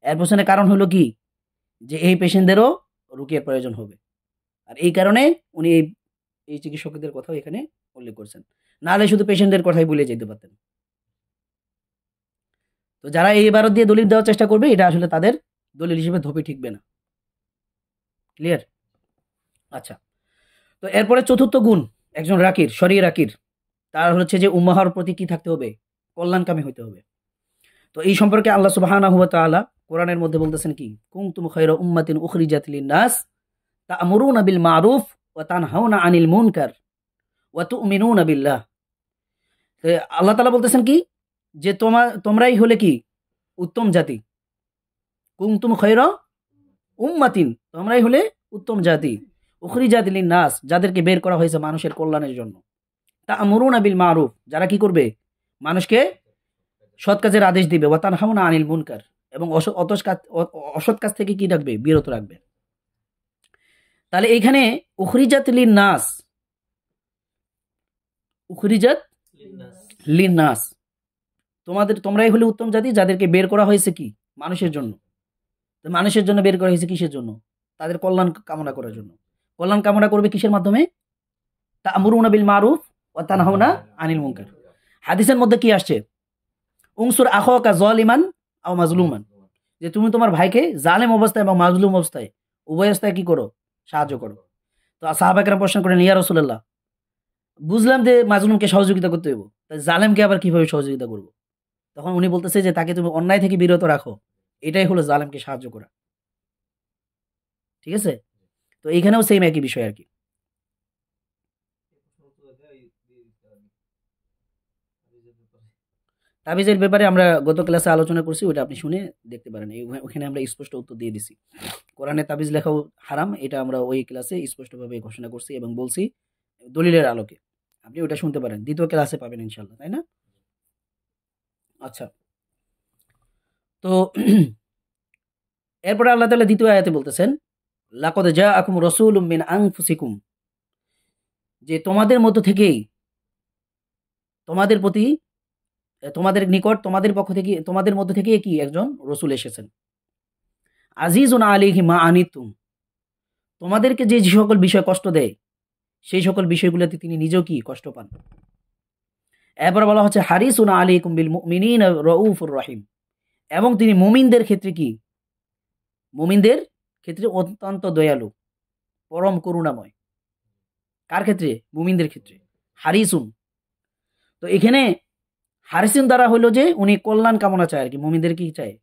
এর পেছনে কারণ হলো কি, যে এই পেশেন্টদেরও রুকিয়ার প্রয়োজন হবে, আর এই কারণে উনি এই চিকিৎসকদের কথাও এখানে উল্লেখ করছেন। নাহলে শুধু পেশেন্টদের কথাই বলে যেতে পারতেন। তো যারা এই ইবারত দিয়ে দলিল দেওয়ার চেষ্টা করবে, এটা আসলে তাদের দলিল হিসেবে ধোপে ঠিকবে না। ক্লিয়ার? আচ্ছা, তো এরপরে চতুর্থ গুণ একজন রাকির, শরীর রাকির, তার হচ্ছে যে উম্মাহর প্রতি কি থাকতে হবে, কল্যাণকামী হইতে হবে। তো এই সম্পর্কে আল্লাহ সুবহানাহু ওয়া তাআলা কোরআনের মধ্যে বলতেছেন কি, কুনতুম খায়রা উম্মাতিন উখরিজাত লিন-নাস তা'মুরুনা বিল মা'রুফ ওয়া তানহাউনা আনিল মুনকার ওয়া তু'মিনুনা বিল্লাহ। তো আল্লাহ তাআলা বলতেছেন কি, যে তোমরাই হলে কি উত্তম জাতি। কুনতুম খায়রা উম্মাতিন, তোমরাই হলে উত্তম জাতি, উখরিজাত লিন-নাস, যাদেরকে বের করা হয়েছে মানুষের কল্যাণের জন্য। তা'মুরুনা বিল মা'রুফ, যারা কি করবে, মানুষকে সৎ কাজের আদেশ দিবে, ওয়া তানহাউনা আনিল মুনকার, এবং অসৎ কাজ থেকে কি রাখবে, বিরত রাখবে। তাহলে এইখানে উখরিজাত লিন-নাস, উখরিজাত লিন-নাস, তোমরাই হলে উত্তম জাতি, যাদেরকে বের করা হয়েছে কি, মানুষের জন্য। তো মানুষের জন্য বের করা হয়েছে কিসের জন্য? তাদের কল্যাণ কামনা করার জন্য। কল্যাণ কামনা করবে কিসের মাধ্যমে? তা'মুরুনা বিল মা'রুফ ওয়া তানহাউনা আনিল মুনকার। হাদিসের মধ্যে কি আসছে, উনসুর আখাকা যালিমান আও মাজলুমান, যে তুমি তোমার ভাইকে জালেম অবস্থায় এবং মাজলুম অবস্থায়, উভয় অবস্থায় কি করো, সাহায্য করো। তো সাহাবা কেরাম প্রশ্ন করেন, ইয়া রাসূলুল্লাহ, বুঝলাম যে মাজলুমকে সহযোগিতা করতে হবে, তাই জালেমকে আবার কিভাবে সহযোগিতা করব? তখন উনি বলতেছে যে তাকে তুমি অন্যায় থেকে বিরত রাখো, এটাই হলো জালেমকে সাহায্য করা। ঠিক আছে? তো এইখানেও সেম একই বিষয় আর কি। তাবিজের ব্যাপারে আমরা গত ক্লাসে আলোচনা করছি, ওটা আপনি শুনে দেখতে পারেন। ওখানে আমরা স্পষ্ট উত্তর দিয়ে দিছি। কোরআনে তাবিজ লেখাও হারাম, এটা আমরা ওই ক্লাসে স্পষ্টভাবে ঘোষণা করছি এবং বলছি দলিলের আলোকে। আপনি ওটা শুনতে পারেন, দ্বিতীয় ক্লাসে পাবেন ইনশাল্লাহ, তাই না? আচ্ছা, তো এরপরে আল্লাহ তাআলা দ্বিতীয় আয়াতে বলতেছেন, লাকাদ জাআকুম রাসূলুম মিন আনফুসিকুম, যে তোমাদের মধ্য থেকেই, তোমাদের প্রতি, তোমাদের নিকট, তোমাদের পক্ষ থেকে, তোমাদের মধ্য থেকে কি একজন রসুল এসেছেন। আজিজুন আলাইহি মা আনিতুম, তোমাদেরকে যে সকল বিষয় কষ্ট দেয়, সেই সকল বিষয়গুলোতে তিনি নিজেও কি কষ্ট পান। এরপর বলা হচ্ছে হারিসুন আলাইকুম বিল মুমিনিনা রাউফুর রহিম, এবং তিনি মুমিনদের ক্ষেত্রে কি, মুমিনদের ক্ষেত্রে অত্যন্ত দয়ালু, পরম করুণাময়। কার ক্ষেত্রে? মুমিনদের ক্ষেত্রে। হারিসুন, তো এখানে হারিসুন দ্বারা হলো যে উনি কল্যাণ কামনা চায় আর কি, মুমিনদের কি চায়,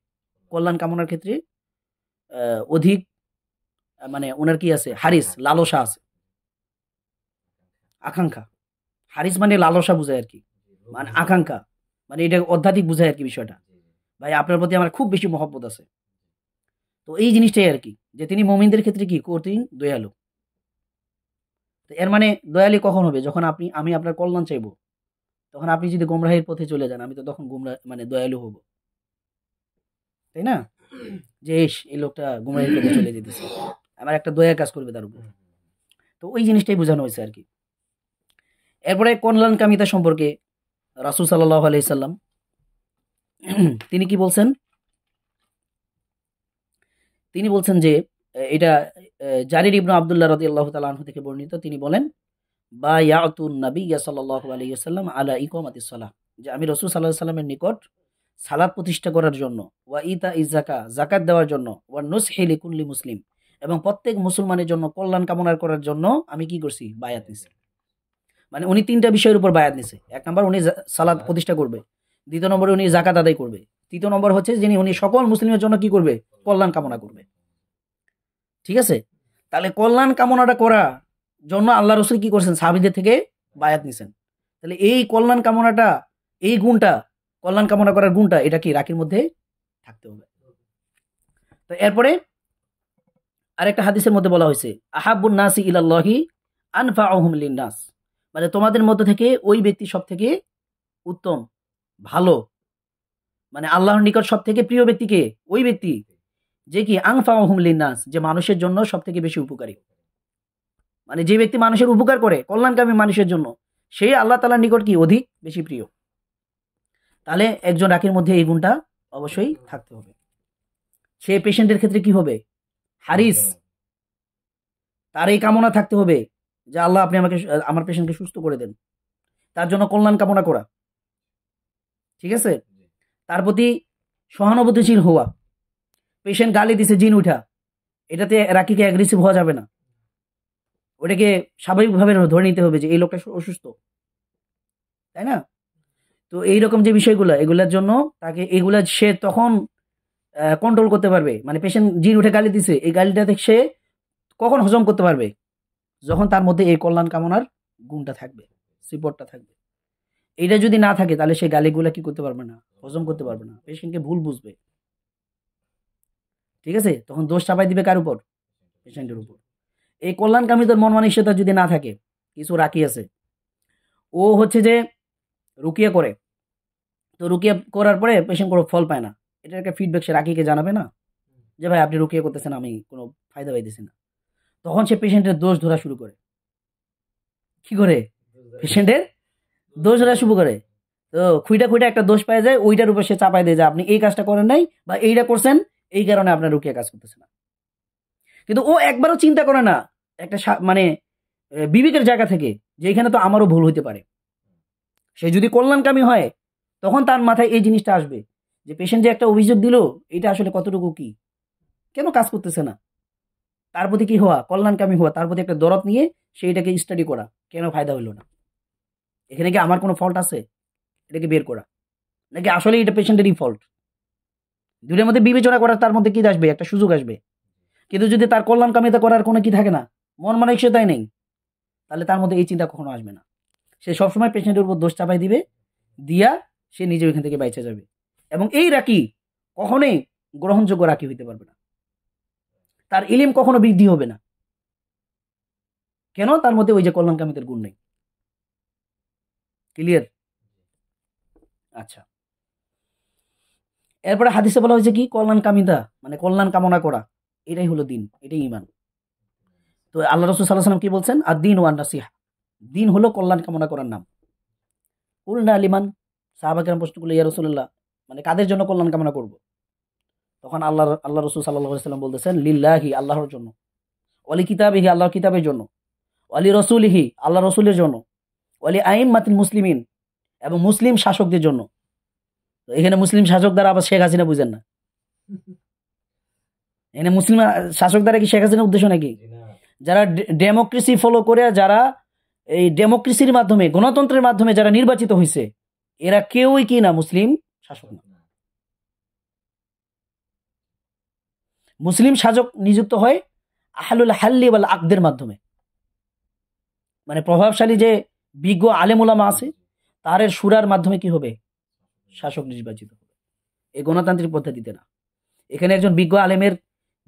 কল্যাণ কামনার ক্ষেত্রে অধিক, মানে ওনার কি আছে, হারিস, লালসা আছে, আকাঙ্ক্ষা। হারিস মানে লালসা বোঝায় আর কি, মানে আকাঙ্ক্ষা, মানে এটা অধ্যাত্মিক বোঝায় আর কি বিষয়টা। ভাই আপনার প্রতি আমার খুব বেশি মহব্বত আছে। তো এই জিনিসটাই আর কি, যে তিনি মুমিনদের ক্ষেত্রে কি কঠিন দয়ালু। তো এর মানে দয়ালু কখন হবে, যখন আমি আপনার কল্যাণ চাইবো। তখন আপনি যদি গোমরাহের পথে চলে যান, আমি তো তখন মানে দয়ালু হব, তাই না? যে এই লোকটা গোমরাহের পথে চলে যেতেছে, আমার একটা দয়া কাজ করবে তার উপর। তো ওই জিনিসটাই বোঝানো হয়েছে আর কি। এরপরে কল্যাণকামিতা সম্পর্কে রাসূল সাল্লাল্লাহু আলাইহি সাল্লাম তিনি কি বলছেন, তিনি বলছেন যে এটা জারির ইবনে আব্দুল্লাহ রাদিয়াল্লাহু তাআলা আনহু থেকে বর্ণিত। তিনি বলেন, বায়াতুন নবী সাল্লাল্লাহু আলাইহি ওয়াসাল্লাম আলা ইকামাতিস সালাহ, যে আমি রাসূল সাল্লাল্লাহু আলাইহি সাল্লামের নিকট সালাত প্রতিষ্ঠা করার জন্য, ওয়া ইতা ইজাকা জাকাত দেওয়ার জন্য, ওয়া নুসহি লিকুল্লি মুসলিম এবং প্রত্যেক মুসলমানের জন্য কল্যাণ কামনা করার জন্য আমি কি করছি? বায়াত নিছি। মানে উনি 3টা বিষয়ের উপর বায়াত নিছে। 1 নম্বর উনি সালাত প্রতিষ্ঠা করবে, 2 নম্বরে উনি জাকাত আদায় করবে, 3 নম্বর হচ্ছে যিনি উনি সকল মুসলিমের জন্য কি করবে? কল্যাণ কামনা করবে। ঠিক আছে? তাহলে কল্যাণ কামনাটা করার জন্য আল্লাহ রাসূল কি করছেন? সাহাবীদের থেকে বায়াত নিছেন। তাহলে এই কল্যাণ কামনাটা, এই গুণটা, কল্যাণ কামনা করার গুণটা এটা কি রাকির মধ্যে থাকতে হবে। তো এরপরে আরেকটা হাদিসের মধ্যে বলা হয়েছে আহাব্বুন নাসি ইলাল্লাহি আনফাউহুম লিন্নাস, মানে তোমাদের মধ্য থেকে ওই ব্যক্তি সব থেকে উত্তম, ভালো, মানে আল্লাহর নিকট সব থেকে প্রিয় ব্যক্তিকে ওই ব্যক্তি যে কি আনফাউহুম লিন্নাস, যে মানুষের জন্য সব থেকে বেশি উপকারী। মানে যে ব্যক্তি মানুষের উপকার করে, কল্যাণকামী মানুষের জন্য, সেই আল্লাহ তাআলার নিকট কি অধিক বেশি প্রিয়। তাহলে একজন রাকির মধ্যে এই গুণটা অবশ্যই থাকতে হবে। সে পেশেন্টের ক্ষেত্রে কি হবে? হারিস, তার এই কামনা থাকতে হবে যে আল্লাহ আপনি আমাকে, আমার পেশেন্টকে সুস্থ করে দেন, তার জন্য কল্যাণ কামনা করা। ঠিক আছে? তার প্রতি সহানুভূতিশীল হওয়া। পেশেন্ট গালি দিছে জিন উঠা, এটাতে রাকিকে অ্যাগ্রেসিভ হওয়া যাবে না, ওটাকে স্বাভাবিকভাবে ধরে নিতে হবে যে এই লোকটা অসুস্থ, তাই না? তো এইরকম যে বিষয়গুলো, এগুলোর জন্য তাকে, এগুলা সে তখন কন্ট্রোল করতে পারবে। মানে পেশেন্ট জিন উঠে গালি দিছে, এই গালিটাতে সে কখন হজম করতে পারবে? যখন তার মধ্যে এই কল্যাণ কামনার গুণটা থাকবে, সিপটটা থাকবে। এইটা যদি না থাকে তাহলে সেই গালিগুলা কি করতে পারবে না? হজম করতে পারবে না, পেশেন্টকে ভুল বুঝবে। ঠিক আছে? তখন দোষ চাপাই দিবে কার উপর? পেশেন্টের উপর। এই কল্যাণকামীদের মন মানসিকতা যদি না থাকে, কিছু রাকি আছে, ও হচ্ছে যে রুকিয়া করে, তো রুকিয়া করার পরে পেশেন্ট কোনো ফল পায় না, এটার একটা ফিডব্যাক সে রাকিকে জানাবে না যে ভাই আপনি রুকিয়া করতেছেন, আমি কোনো ফায়দা পাইতেছি না। তখন সে পেশেন্টের দোষ ধরা শুরু করে। কি করে? পেশেন্টের দোষ ধরা শুরু করে। তো খুইটা খুইটা একটা দোষ পাওয়া যায়, ওইটার উপর সে চাপাই দেয় যে আপনি এই কাজটা করেন নাই বা এইটা করছেন, এই কারণে আপনার রুকিয়া কাজ করতেছে না। কিন্তু ও একবারও চিন্তা করে না একটা মানে বিবেকের জায়গা থেকে যে এখানে তো আমারও ভুল হইতে পারে। সে যদি কল্যাণকামী হয় তখন তার মাথায় এই জিনিসটা আসবে যে পেশেন্ট যে একটা অভিযোগ দিল, এটা আসলে কতটুকু কি, কেন কাজ করতেছে না, তার প্রতি কি হওয়া, কল্যাণকামী হওয়া, তার প্রতি একটা দরদ নিয়ে সেইটাকে স্টাডি করা, কেন ফায়দা হইল না, এখানে কি আমার কোনো ফল্ট আছে, এটাকে বের করা, নাকি আসলে এটা পেশেন্টেরই ফল্ট। দুটোর মধ্যে বিবেচনা করার তার মধ্যে কি আসবে? একটা সুযোগ আসবে। কিন্তু যদি তার কল্যাণকামিতা করার কোনো কি থাকে না, মন মানসিকতাই নেই, তাহলে তার মধ্যে এই চিন্তা কখনো আসবে না। সে সবসময় পেশেন্টের উপর দোষ চাপাই দিবে, দিয়া সে নিজে ওইখান থেকে বাইচে যাবে। এবং এই রাকি কখনোই গ্রহণযোগ্য রাকি হইতে পারবে না, তার ইলিম কখনো বৃদ্ধি হবে না। কেন? তার মধ্যে ওই যে কল্যাণকামিতার গুণ নেই। ক্লিয়ার? আচ্ছা, এরপরে হাদিসে বলা হয়েছে কি, কল্যাণকামিতা মানে কল্যাণ কামনা করা, এটাই হলো দিন, এটাই ঈমান। তো আল্লাহ রাসূল সাল্লাল্লাহু আলাইহি ওয়াসাল্লাম কি বলছেন? আদ-দীন ওয়ান নাসিহা, দিন হলো কল্যাণ কামনা করার নাম। কুলনা লিমান, সাহাবা কেরাম প্রশ্ন করলো, ইয়া রাসূলুল্লাহ, মানে কাদের জন্য কল্যাণ কামনা করব? তখন আল্লাহ রাসূল সাল্লাল্লাহু আলাইহি ওয়াসাল্লাম বলতেছেন, লিল্লাহি, আল্লাহর জন্য, ওয়ালি কিতাবিহি, আল্লাহর কিতাবের জন্য, ওয়ালি রাসূলিহি, আল্লাহ রাসূলের জন্য, ওয়ালি আইম্মাতিল মুসলিমিন, এবং মুসলিম শাসকদের জন্য। তো এখানে মুসলিম শাসক দ্বারা আবার শেখ হাসিনা বুঝেন না, এখানে মুসলিম শাসক দ্বারা কি শেখ হাসিনার উদ্দেশ্য নাকি? যারা ডেমোক্রেসি ফলো করে, যারা এই ডেমোক্রেসির মাধ্যমে, গণতন্ত্রের মাধ্যমে যারা নির্বাচিত হয়েছে, এরা কেউই কি না মুসলিম শাসক না। মুসলিম শাসক নিযুক্ত হয় আহলুল হাল্লি ওয়াল আকদের মাধ্যমে, মানে প্রভাবশালী যে বিজ্ঞ আলেম ওলামা আছে, তাদের সুরার মাধ্যমে কি হবে? শাসক নির্বাচিত হবে, এই গণতান্ত্রিক পদ্ধতিতে না। এখানে একজন বিজ্ঞ আলেমের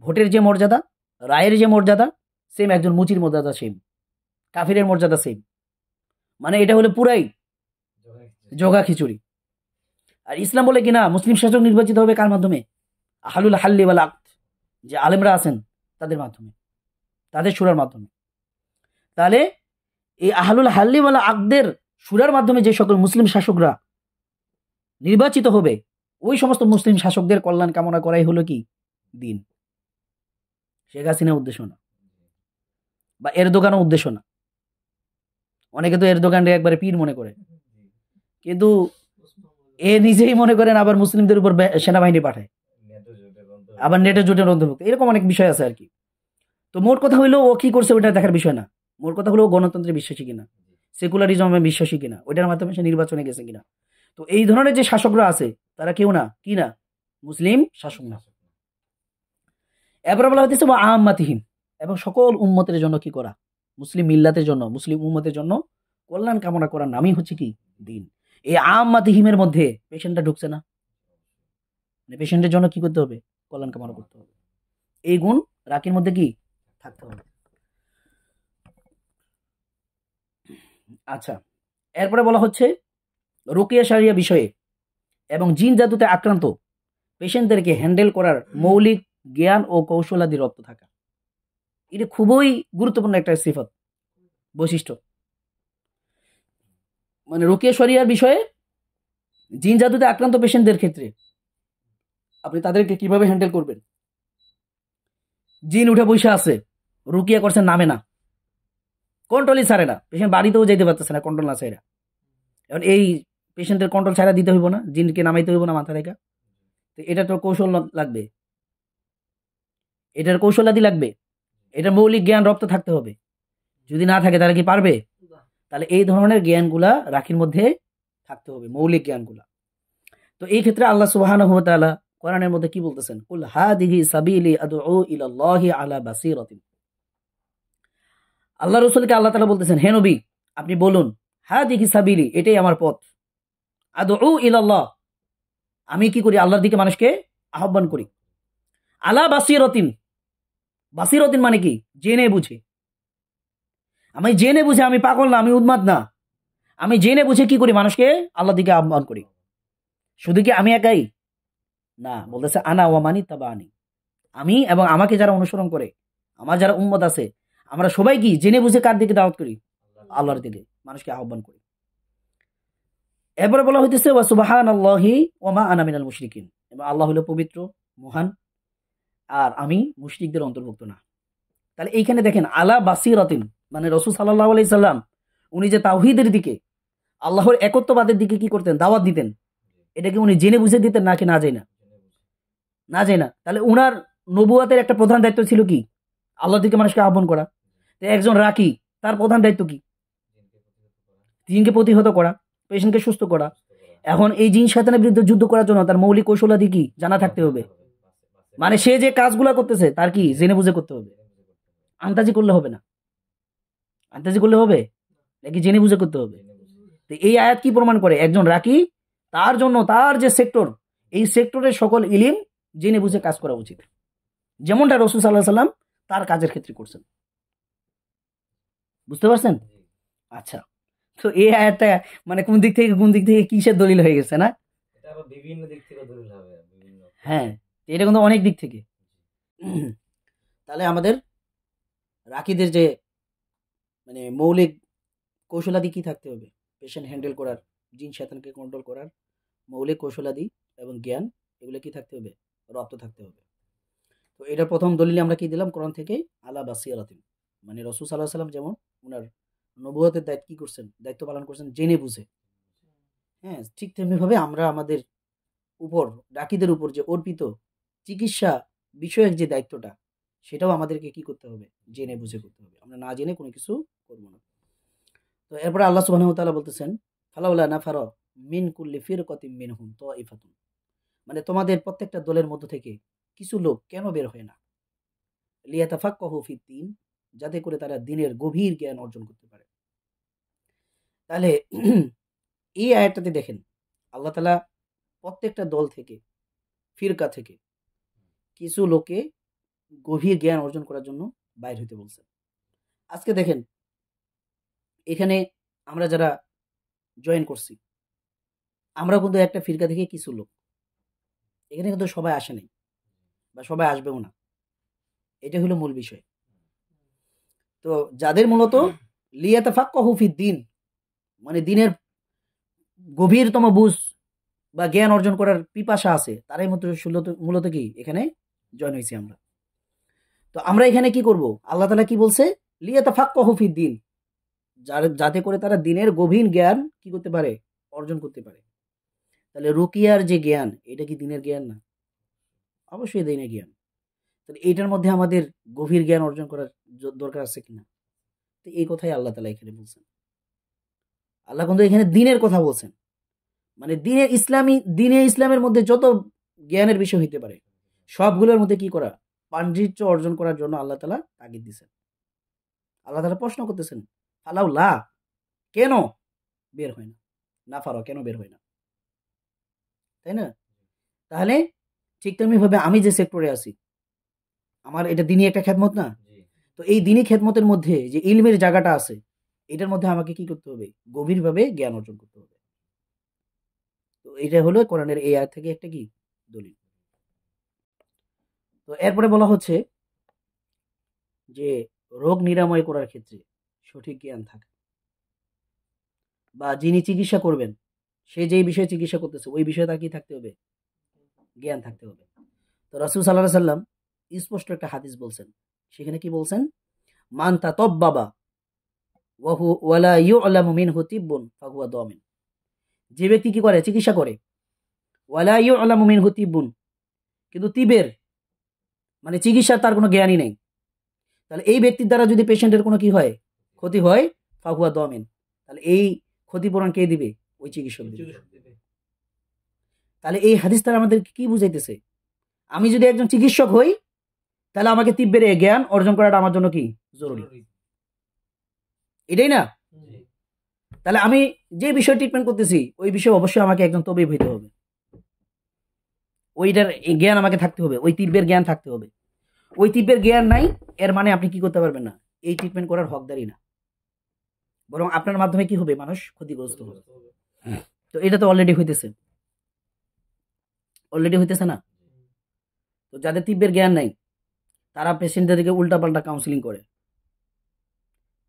ভোটের যে মর্যাদা, রায়ের যে মর্যাদা সেম, একজন মুচির মর্যাদা সেম, কাফিরের মর্যাদা সেম। মানে এটা হলো পুরাই জগা খিচুড়ি। আর ইসলাম বলে কিনা মুসলিম শাসক নির্বাচিত হবে কার মাধ্যমে? আহলুল হাল্লি ওয়াল আকদ, যে আলেমরা আছেন তাদের মাধ্যমে, তাদের সুরার মাধ্যমে। তাহলে এই আহলুল হাল্লি ওয়াল আকদের সুরার মাধ্যমে যে সকল মুসলিম শাসকরা নির্বাচিত হবে, ওই সমস্ত মুসলিম শাসকদের কল্যাণ কামনা করাই হলো কি দিন। শেখ হাসিনার উদ্দেশ্য না, বা এরদোগানের উদ্দেশ্য না। অনেকে তো এরদোগানকে একবারে পীর মনে করে, কিন্তু এ নিজেই মনে করেন আবার মুসলিমদের উপর সেনাবাহিনী পাঠায়, নেটো জোটের আবার নেটের জোটের অন্তর্ভুক্ত, এরকম অনেক বিষয় আছে আর কি। তো মোট কথা হইলো ও কি করছে ওটা দেখার বিষয় না, মোট কথা হলো ও গণতন্ত্রে বিশ্বাসী কিনা, সেকুলারিজমে বিশ্বাসী কিনা, ওইটার মাধ্যমে সে নির্বাচনে গেছে কিনা। তো এই ধরনের যে শাসকরা আছে তারা কেউ না কি না মুসলিম শাসক না। এরপরে বলা হইতেছে আম্মাতিহিম, এবং সকল উম্মতের জন্য কি করা, মুসলিম মিল্লাতের জন্য, মুসলিম উম্মতের জন্য কল্যাণ কামনা করার নামই হচ্ছে কি দিন। এই আম্মাতিহিমের মধ্যে পেশেন্টটা ঢুকছে না, মানে পেশেন্টের জন্য কি করতে হবে, কল্যাণ কামনা করতে হবে, এই গুণ রাকির মধ্যে কি থাকতে হবে। আচ্ছা, এরপরে বলা হচ্ছে রুকিয়া শারিয়া বিষয়ে এবং জিন জাদুতে আক্রান্ত পেশেন্টদেরকে হ্যান্ডেল করার মৌলিক জ্ঞান ও কৌশলাদি রপ্ত থাকা। এটা খুবই গুরুত্বপূর্ণ একটা সিফত, বৈশিষ্ট্য। মানে রুকিয়া শরিয়ার বিষয়ে জিন জাদুতে আক্রান্ত পেশেন্টদের ক্ষেত্রে আপনি তাদেরকে কিভাবে হ্যান্ডেল করবেন। জিন উঠে বসে আছে, রুকিয়া করছেন নামে না, কন্ট্রোলই ছাড়ে না, পেশেন্ট বাড়িতেও যেতে পারতেছে না কন্ট্রোল না ছাড়া। এখন এই পেশেন্টের কন্ট্রোল ছাড়া দিতে হইব না, জিনকে নামাইতে হইব না মাথা রেখা। তো এটা তো কৌশল লাগবে, এটার কৌশলাদি লাগবে, এটার মৌলিক জ্ঞান রপ্ত থাকতে হবে। যদি না থাকে তাহলে কি পারবে? তাহলে এই ধরনের জ্ঞানগুলা রাখির মধ্যে থাকতে হবে, মৌলিক জ্ঞানগুলা। তো এই ক্ষেত্রে আল্লাহ সুবহানাহু ওয়া তাআলা কোরআনের মধ্যে কি বলতেছেন, কুল হাদিহি সাবিলি আদউ ইলাল্লাহি আলা বাসীরাতিন। আল্লাহ রাসূলকে আল্লাহ তাআলা বলতেছেন, হে নবী আপনি বলুন, হাদিহি সাবিলি, এটাই আমার পথ, আদউ ইলাল্লাহ, আমি কি করি, আল্লাহর দিকে মানুষকে আহ্বান করি, আলা বাসীরাতিন, বাসীরাতিন মানে কি, জেনে বুঝে। আমি জেনে বুঝে, আমি পাগল না, আমি উন্মাদ না, আমি জেনে বুঝে কি করি, মানুষকে আল্লাহর দিকে আহ্বান করি। শুধু কি আমি একাই না, বলতেছে আনা ওয়া মানি তাবানি, আমি এবং আমাকে যারা অনুসরণ করে, আমার যারা উম্মত আছে, আমরা সবাই কি জেনে বুঝে কার দিকে দাওয়াত করি, আল্লাহর দিকে মানুষকে আহ্বান করি। এরপরে বলা হইতেছে ওয়া সুবহানাল্লাহি ওয়া মা আনা মিনাল মুশরিকিন, এবং আল্লাহ হলো পবিত্র মহান, আর আমি মুশরিকদের অন্তর্ভুক্ত না। তাহলে এইখানে দেখেন আলা বাসীরাতিন, মানে রাসূল সাল্লাল্লাহু আলাইহি সাল্লাম উনি যে তাওহীদের দিকে, আল্লাহর একত্ববাদের দিকে কি করতেন, দাওয়াত দিতেন, এটা কি উনি জেনে বুঝে দিতেন নাকি না জেনে? না জেনে। তাহলে উনার নবুয়াতের একটা প্রধান দায়িত্ব ছিল কি, আল্লাহর দিকে মানুষকে আহ্বান করা। তো একজন রাকি, তার প্রধান দায়িত্ব কি, জিনকে প্রতিহত করা, পেশেন্টকে সুস্থ করা। এখন এই জিন শয়তানের বিরুদ্ধে যুদ্ধ করার জন্য তার মৌলিক কৌশলাদি কি জানা থাকতে হবে, মানে সে যে কাজগুলা করতেছে তার কি জেনে বুঝে করতে হবে, আন্তাজি করলে হবে না। আন্তাজি করলে হবে নাকি জেনে বুঝে করতে হবে? তো এই আয়াত কি প্রমাণ করে, একজন রাকি তার জন্য তার যে সেক্টর, এই সেক্টরের সকল ইলিম জেনে বুঝে কাজ করা উচিত, যেমনটা রাসূল সাল্লাল্লাহু আলাইহি সাল্লাম তার কাজের ক্ষেত্রে করছেন। বুঝতে পারছেন? আচ্ছা, তো এই আয়াতটা মানে কোন দিক থেকে কিসের দলিল হয়ে গেছে না? এটা আবার বিভিন্ন দিক থেকে দলিল হবে, বিভিন্ন। হ্যাঁ, এটা কিন্তু অনেক দিক থেকে। তাহলে আমাদের রাকিদের যে মানে মৌলিক কৌশলাদি কি থাকতে হবে, পেশেন্ট হ্যান্ডেল করার, জিন শয়তানকে কন্ট্রোল করার মৌলিক কৌশলাদি এবং জ্ঞান, এগুলো কি থাকতে হবে, রপ্ত থাকতে হবে। তো এটার প্রথম দলিলে আমরা কি দিলাম, কোরআন থেকে, আলা বাসীরাতিন, মানে রাসূল সাল্লাল্লাহু আলাইহি সাল্লাম যেমন উনার নবুয়তের দায়িত্ব কি করছেন, দায়িত্ব পালন করছেন জেনে বুঝে। হ্যাঁ, ঠিক তেমনিভাবে আমরা আমাদের উপর, ডাকিদের উপর যে অর্পিত চিকিৎসা বিষয়ক যে দায়িত্বটা, সেটাও আমাদেরকে কি করতে হবে, জেনে বুঝে করতে হবে, আমরা না জেনে কোনো কিছু করব না। তো এরপরে আল্লাহ সুবহানাহু ওয়া তাআলা বলতেছেন, ফালাউলা নাফারা মিন কুল্লি ফিরকাতিন মিনহুম তাইফাতুন, মানে তোমাদের প্রত্যেকটা দলের মধ্য থেকে কিছু লোক কেন বের হয় না, লিয়াতাফাক্কাহু ফিদ্দীন, যাতে করে তারা দ্বীনের গভীর জ্ঞান অর্জন করতে পারে। তাহলে এই আয়াতটাতে দেখেন আল্লাহ তাআলা প্রত্যেকটা দল থেকে, ফিরকা থেকে কিছু লোকে গভীর জ্ঞান অর্জন করার জন্য বাইর হইতে বলছেন। আজকে দেখেন এখানে আমরা যারা জয়েন করছি, আমরা কিন্তু একটা ফিরকা থেকে কিছু লোক, এখানে কিন্তু সবাই আসে নাই বা সবাই আসবেও না, এটা হলো মূল বিষয়। তো যাদের মূলত লিয়াতাফাক্কাহু ফিদ্দীন, মানে দিনের গভীরতম বুঝ বা জ্ঞান অর্জন করার পিপাসা আছে, তারাই মূলত কি এখানে জয়েন হয়েছি আমরা। তো আমরা এখানে কি করব, আল্লাহ তাআলা কি বলছে, লিয়াতাফাক্কাহু ফিদ্দীন, যাতে করে তারা দিনের গভীর জ্ঞান কি করতে পারে, অর্জন করতে পারে। তাহলে রুকিয়ার যে জ্ঞান, এটা কি দিনের জ্ঞান না? অবশ্যই দিনের জ্ঞান। তাহলে এইটার মধ্যে আমাদের গভীর জ্ঞান অর্জন করার দরকার আছে কিনা? তো এই কথাই আল্লাহ তালা এখানে বলছেন। আল্লাহ কিন্তু এখানে দিনের কথা বলছেন, মানে দিনে ইসলামের মধ্যে যত জ্ঞানের বিষয় হইতে পারে সবগুলোর মধ্যে কি করা, পাণ্ডিত্য অর্জন করার জন্য আল্লাহ তালা তাগিদ দিচ্ছেন। আল্লাহ তালা প্রশ্ন করতেছেন, ফালাউ লা, কেন বের হয় না, না ফারো কেন বের হয় না, তাই না? তাহলে ঠিক তেমনি ভাবে আমি যে সেক্টরে আছি, আমার এটা দিনই একটা খেদমত না? তো এই দিনই খেদমতের মধ্যে যে ইলমের জায়গাটা আছে, এটার মধ্যে আমাকে কি করতে হবে, গভীরভাবে জ্ঞান অর্জন করতে হবে। তো এটা হলো কোরআনের এই আয়াত থেকে একটা কি দলিল। তো এরপরে বলা হচ্ছে যে রোগ নিরাময় করার ক্ষেত্রে সঠিক জ্ঞান থাকা, বা যিনি চিকিৎসা করবেন সে যেই বিষয়ে চিকিৎসা করতেছে ওই বিষয়ে তার কি থাকতে হবে, জ্ঞান থাকতে হবে। তো রাসূল সাল্লাল্লাহু আলাইহি সাল্লাম স্পষ্ট একটা হাদিস বলছেন, সেখানে কি বলছেন, মান তাতাব্বাবা ওয়ালা ইউলামু মিনহু তিব্বুন ফাহুয়া দামিন। যে ব্যক্তি কি করে, চিকিৎসা করে, ওয়ালা ইউলামু মিনহু তিব্বুন, কিন্তু তিবের মানে চিকিৎসার তার কোনো জ্ঞানই নেই, তাহলে এই ব্যক্তির দ্বারা যদি পেশেন্টের কোনো কি হয়, ক্ষতি হয়, ফাহুয়া দামিন, তাহলে এই ক্ষতিপূরণ কে দিবে, ওই চিকিৎসক দিবে। তাহলে এই হাদিস তারা আমাদের কি বুঝাইতেছে, আমি যদি একজন চিকিৎসক হই তাহলে আমাকে তিব্বের জ্ঞান অর্জন করাটা আমার জন্য কি জরুরি, এটাই না? তাহলে আমি যে বিষয় ট্রিটমেন্ট করতেছি ওই বিষয়ে অবশ্যই আমাকে একজন তবিব হইতে হবে, ওইটার জ্ঞান আমাকে থাকতে হবে, ওই তিব্বের জ্ঞান থাকতে হবে। ওই তিব্বের জ্ঞান নাই এর মানে আপনি কি করতে পারবেন না, এই ট্রিটমেন্ট করার হকদারি না, বরং আপনার মাধ্যমে কি হবে, মানুষ ক্ষতিগ্রস্ত হবে। তো এটা তো অলরেডি হইতেছে না? তো যাদের তিব্বের জ্ঞান নাই তারা পেশেন্টদেরকে উল্টাপাল্টা কাউন্সিলিং করে,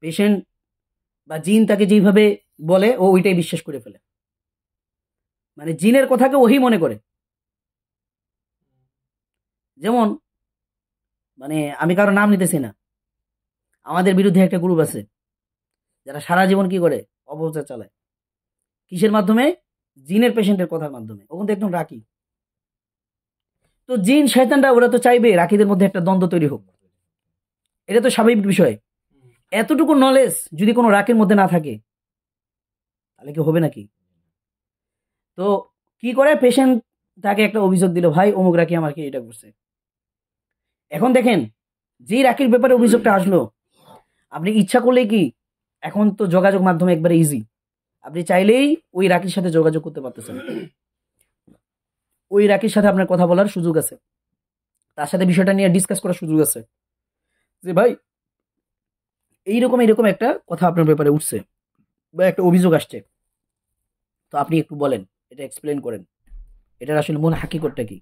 পেশেন্ট বা জিন তাকে যেভাবে বলে ও ওইটাই বিশ্বাস করে ফেলে, মানে জিনের কথাকে ওহি মনে করে। যেমন মানে আমি কারো নাম নিতেছি না, আমাদের বিরুদ্ধে একটা গ্রুপ আছে যারা সারা জীবন কি করে, অপপ্রচার চালায়, কিসের মাধ্যমে, জিনের পেশেন্টের কথার মাধ্যমে। ওখান থেকে একদম রাখি, তো জিন শয়তানরা ওরা তো চাইবে রাকিদের মধ্যে একটা দ্বন্দ্ব তৈরি হোক, এটা তো স্বাভাবিক বিষয়। এতটুকু নলেজ যদি কোনো রাকির মধ্যে না থাকে তাহলে কি হবে নাকি? তো কি করে, পেশেন্ট তাকে একটা অভিযোগ দিল, ভাই অমুক রাকি আমাকে এটা করছে। এখন দেখেন, যে রাকির ব্যাপারে অভিযোগটা আসলো, আপনি ইচ্ছা করলে কি, এখন তো যোগাযোগ মাধ্যমে একবারে ইজি, আপনি চাইলেই ওই রাকির সাথে যোগাযোগ করতে পারতেছেন, ওই রাকির সাথে আপনার কথা বলার সুযোগ আছে, তার সাথে বিষয়টা নিয়ে ডিসকাস করার সুযোগ আছে, যে ভাই এইরকম একটা কথা আপনার ব্যাপারে উঠছে বা একটা অভিযোগ আসছে, তো আপনি একটু বলেন, এটা এক্সপ্লেন করেন, এটার আসলে মূল হাকিকতটা কি।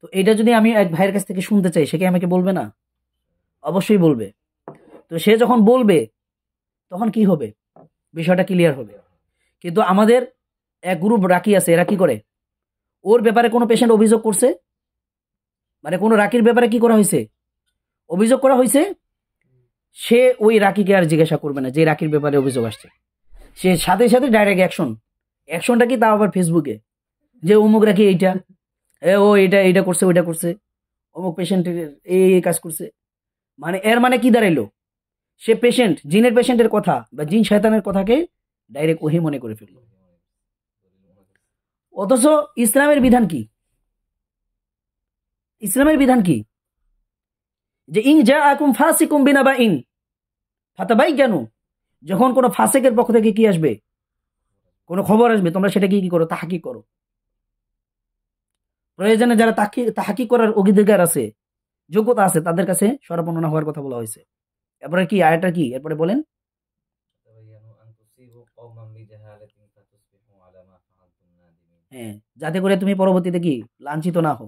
তো এটা যদি আমি এক ভাইয়ের কাছ থেকে শুনতে চাই, সে কি আমাকে বলবে না? অবশ্যই বলবে। তো সে যখন বলবে তখন কি হবে, বিষয়টা ক্লিয়ার হবে। কিন্তু আমাদের এক গ্রুপ রাকি আছে, এরা কি করে, ওর ব্যাপারে কোনো পেশেন্ট অভিযোগ করছে, মানে কোনো রাকির ব্যাপারে কি করা হয়েছে, অভিযোগ করা হয়েছে, সে ওই রাকিকে আর জিজ্ঞাসা করবে না যে রাকির ব্যাপারে অভিযোগ আসছে, সে সাথে সাথে ডাইরেক্ট অ্যাকশনটা কি, তাও আবার ফেসবুকে, যে অমুক রাখি এইটা, ও এটা করছে, ওইটা করছে, অমুক পেশেন্টের এই কাজ করছে। মানে এর মানে কি দাঁড়াইলো, সে জিনের পেশেন্টের কথা বা জিন শয়তানের কথাকে ডাইরেক্ট ওহি মনে করে ফেললো। অথচ ইসলামের বিধান কি, যে ইন জাআকুম ফাসিকুম বিনাবাইন ফাতাবাইয়ানু, যখন কোনো ফাসিকের পক্ষ থেকে কি আসবে, কোনো খবর আসবে, তোমরা সেটা কি করো, তাহকিক করো। প্রয়োজনে যারা তাহকিক করার অধিকার আছে, যোগ্যতা আছে, তাদের কাছে শরাপন্ন না হওয়ার কথা বলা হয়েছে। এরপরে কি আয়াতটা কি, এরপরে বলেন, হ্যাঁ, যাতে করে তুমি পরবর্তীতে কি লাঞ্ছিত না হও।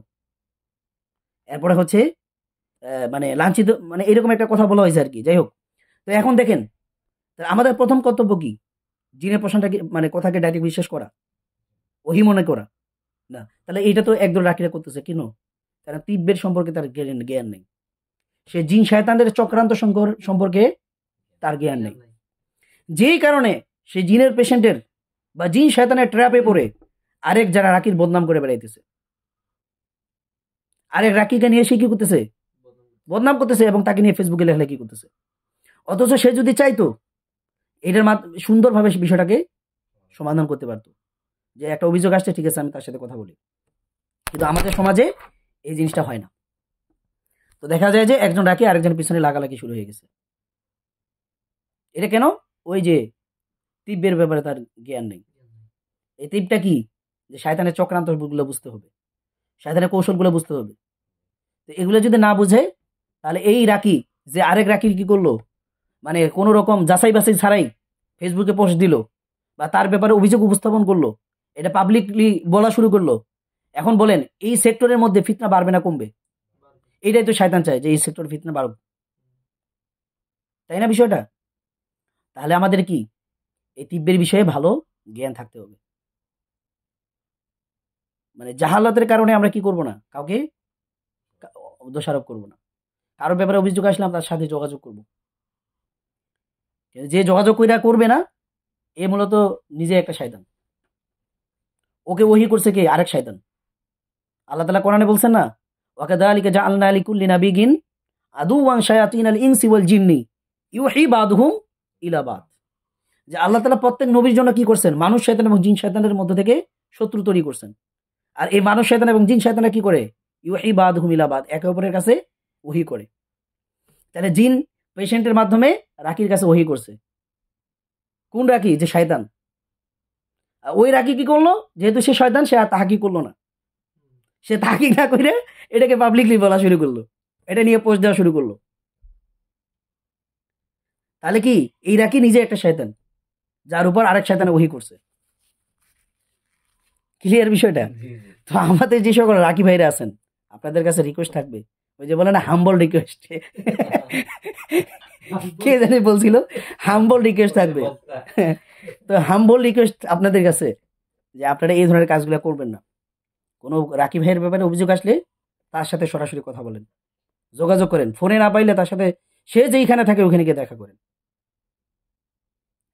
এরপরে হচ্ছে মানে লাঞ্ছিত, মানে এরকম একটা কথা বলা হয়েছে আর কি। যাই হোক, তো এখন দেখেন, আমাদের প্রথম কর্তব্য কি, জিনের প্রশ্নটাকে মানে কথাকে ডাইরেক্ট বিশ্বাস করা, ওহি মনে করা না। তাহলে এটা তো একদল রাকিরা করতেছে কেন, কারণ তিব্বের সম্পর্কে তার জ্ঞান নেই, সে জিন শয়তানদের চক্রান্ত সম্পর্কে তার জ্ঞান নেই, যেই কারণে সে জিনের পেশেন্টের বা জিন শয়তানের ট্র্যাপে পড়ে আরেক যারা রাকির বদনাম করে বেড়াইতেছে, আরেক রাকিকে নিয়ে সে কি করতেছে, বদনাম করতেছে, এবং তাকে নিয়ে ফেসবুকে লেখালেখি করতেছে। অথচ সে যদি চাইতো এটার সুন্দরভাবে বিষয়টাকে সমাধান করতে পারতো, যে একটা অভিযোগ আসছে, ঠিক আছে আমি তার সাথে কথা বলি, কিন্তু আমাদের সমাজে এই জিনিসটা হয় না। তো দেখা যায় যে একজন রাকি আরেকজনের পিছনে লাগালাগি শুরু হয়ে গেছে। এটা কেন? ওই যে তিব্বের ব্যাপারে তার জ্ঞান নেই। এই তিবটা কি, যে শয়তানের চক্রান্তগুলো বুঝতে হবে, শয়তানের কৌশলগুলো বুঝতে হবে। তো এগুলো যদি না বুঝে, তাহলে এই রাকি যে আরেক রাকি কি করলো, মানে কোনো রকম যাচাই বাছাই ছাড়াই ফেসবুকে পোস্ট দিল, বা তার ব্যাপারে অভিযোগ উপস্থাপন করলো, এটা পাবলিকলি বলা শুরু করলো। এখন বলেন এই সেক্টরের মধ্যে ফিতনা বাড়বে না কমবে? এইটাই তো শয়তান চায়, যে এই সেক্টরে ফিতনা বাড়ুক, তাই না বিষয়টা? তাহলে আমাদের কি এই তিব্বের বিষয়ে ভালো জ্ঞান থাকতে হবে। মানে জাহালাতের কারণে আমরা কি করব না, কাউকে দোষারোপ করব না। কারো ব্যাপারে অভিযোগ আসলাম তার সাথে যোগাযোগ করব। যে যোগাযোগ কইরা করবে না, এ মূলত নিজে একটা শয়তান। ওকে ওহী করছে কে? আরেক শয়তান। আল্লাহ তাআলা কোরআনে বলছেন না, ওয়াকাযালিকা জাআলনা লিকুল্লি নাবিয়্যিন আদুওয়ান শায়াতিনাল ইনসি ওয়াল জিন্নি ইউহি বাদুহুম ইলা বাদ। যে আল্লাহ তাআলা প্রত্যেক নবীর জন্য কি করছেন, মানুষ শয়তান এবং জিন শয়তানের মধ্য থেকে শত্রু তৈরি করছেন। আর এই মানুষ শয়তান এবং জিন শয়তানরা কি করে? ইউহি বাদুহুম ইলা বাদ, একে অপরের কাছে ওহী করে। তাহলে জিন পেশেন্টের মাধ্যমে রাকির কাছে ওহী করছে। কোন রাকি? যে শয়তান। ওই রাকি কি করলো? যেহেতু সে শয়তান, সে আর তাহাকি করলো না, সে তাহাকি না করে এটাকে পাবলিকলি বলা শুরু করলো, এটা নিয়ে পোস্ট দেওয়া শুরু করলো। তাহলে কি এই রাকি নিজে একটা শয়তান, যার উপর আরেক শয়তান ওহী করছে। ক্লিয়ার বিষয়টা? জি জি তো আমাদের যে সকল রাকি ভাইরা আছেন, আপনাদের কাছে রিকোয়েস্ট থাকবে, ওই যে বলে না হাম্বল রিকোয়েস্ট, কে জানি বলছিল, হাম্বল রিকোয়েস্ট থাকবে। বক্তা। তো হাম্বল রিকোয়েস্ট আপনাদের কাছে, যে আপনারা এই ধরনের কাজগুলো করবেন না। কোনো রাকি ভাইয়ের ব্যাপারে অভিযোগ আসলে তার সাথে সরাসরি কথা বলেন, যোগাযোগ করেন। ফোনে না পাইলে তার সাথে সে যেইখানে থাকে ওখানে গিয়ে দেখা করেন।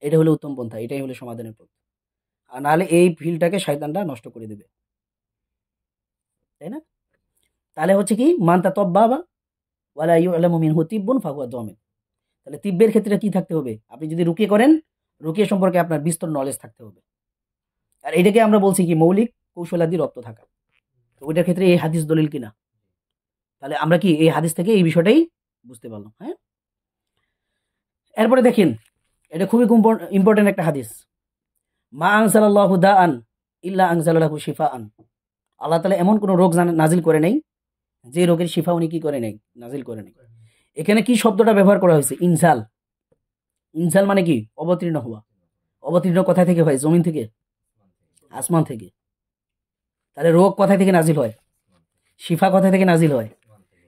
এটা হলো উত্তম পন্থা, এটাই হলো সমাধানের পথ। আর নাহলে এই ফিল্ডটাকে শয়তানরা নষ্ট করে দেবে, তাই না? তাহলে হচ্ছে কি, মানতা তব্বাবা ওয়ালা ইউলামু মিনহু তিব্বুন ফাহুয়া দামিন। তাহলে তিব্বের ক্ষেত্রে কি থাকতে হবে? আপনি যদি রুকিয়ে করেন, রুকিয়ে সম্পর্কে আপনার বিস্তর নলেজ থাকতে হবে। আর এটাকে আমরা বলছি কি, মৌলিক কৌশলাদি রপ্ত থাকা। তো ওইটার ক্ষেত্রে এই হাদিস দলিল কিনা? তাহলে আমরা কি এই হাদিস থেকে এই বিষয়টাই বুঝতে পারলাম। হ্যাঁ, এরপরে দেখেন, এটা খুবই ইম্পর্টেন্ট একটা হাদিস। মা আনসালাল্লাহু দাআন ইল্লা আনসালাহু শিফাআন। আল্লাহ তাআলা এমন কোন রোগ নাজিল করে নাই যে রোগের শিফা উনি কি করে নাই, নাজিল করে নাই। এখানে কি শব্দটা ব্যবহার করা হয়েছে? ইনসাল। ইনসাল মানে কি? অবতীর্ণ হওয়া। অবতীর্ণ কোথা থেকে হয়? জমিন থেকে, আসমান থেকে। তাহলে রোগ কোথা থেকে নাজিল হয়? শিফা কোথা থেকে নাজিল হয়?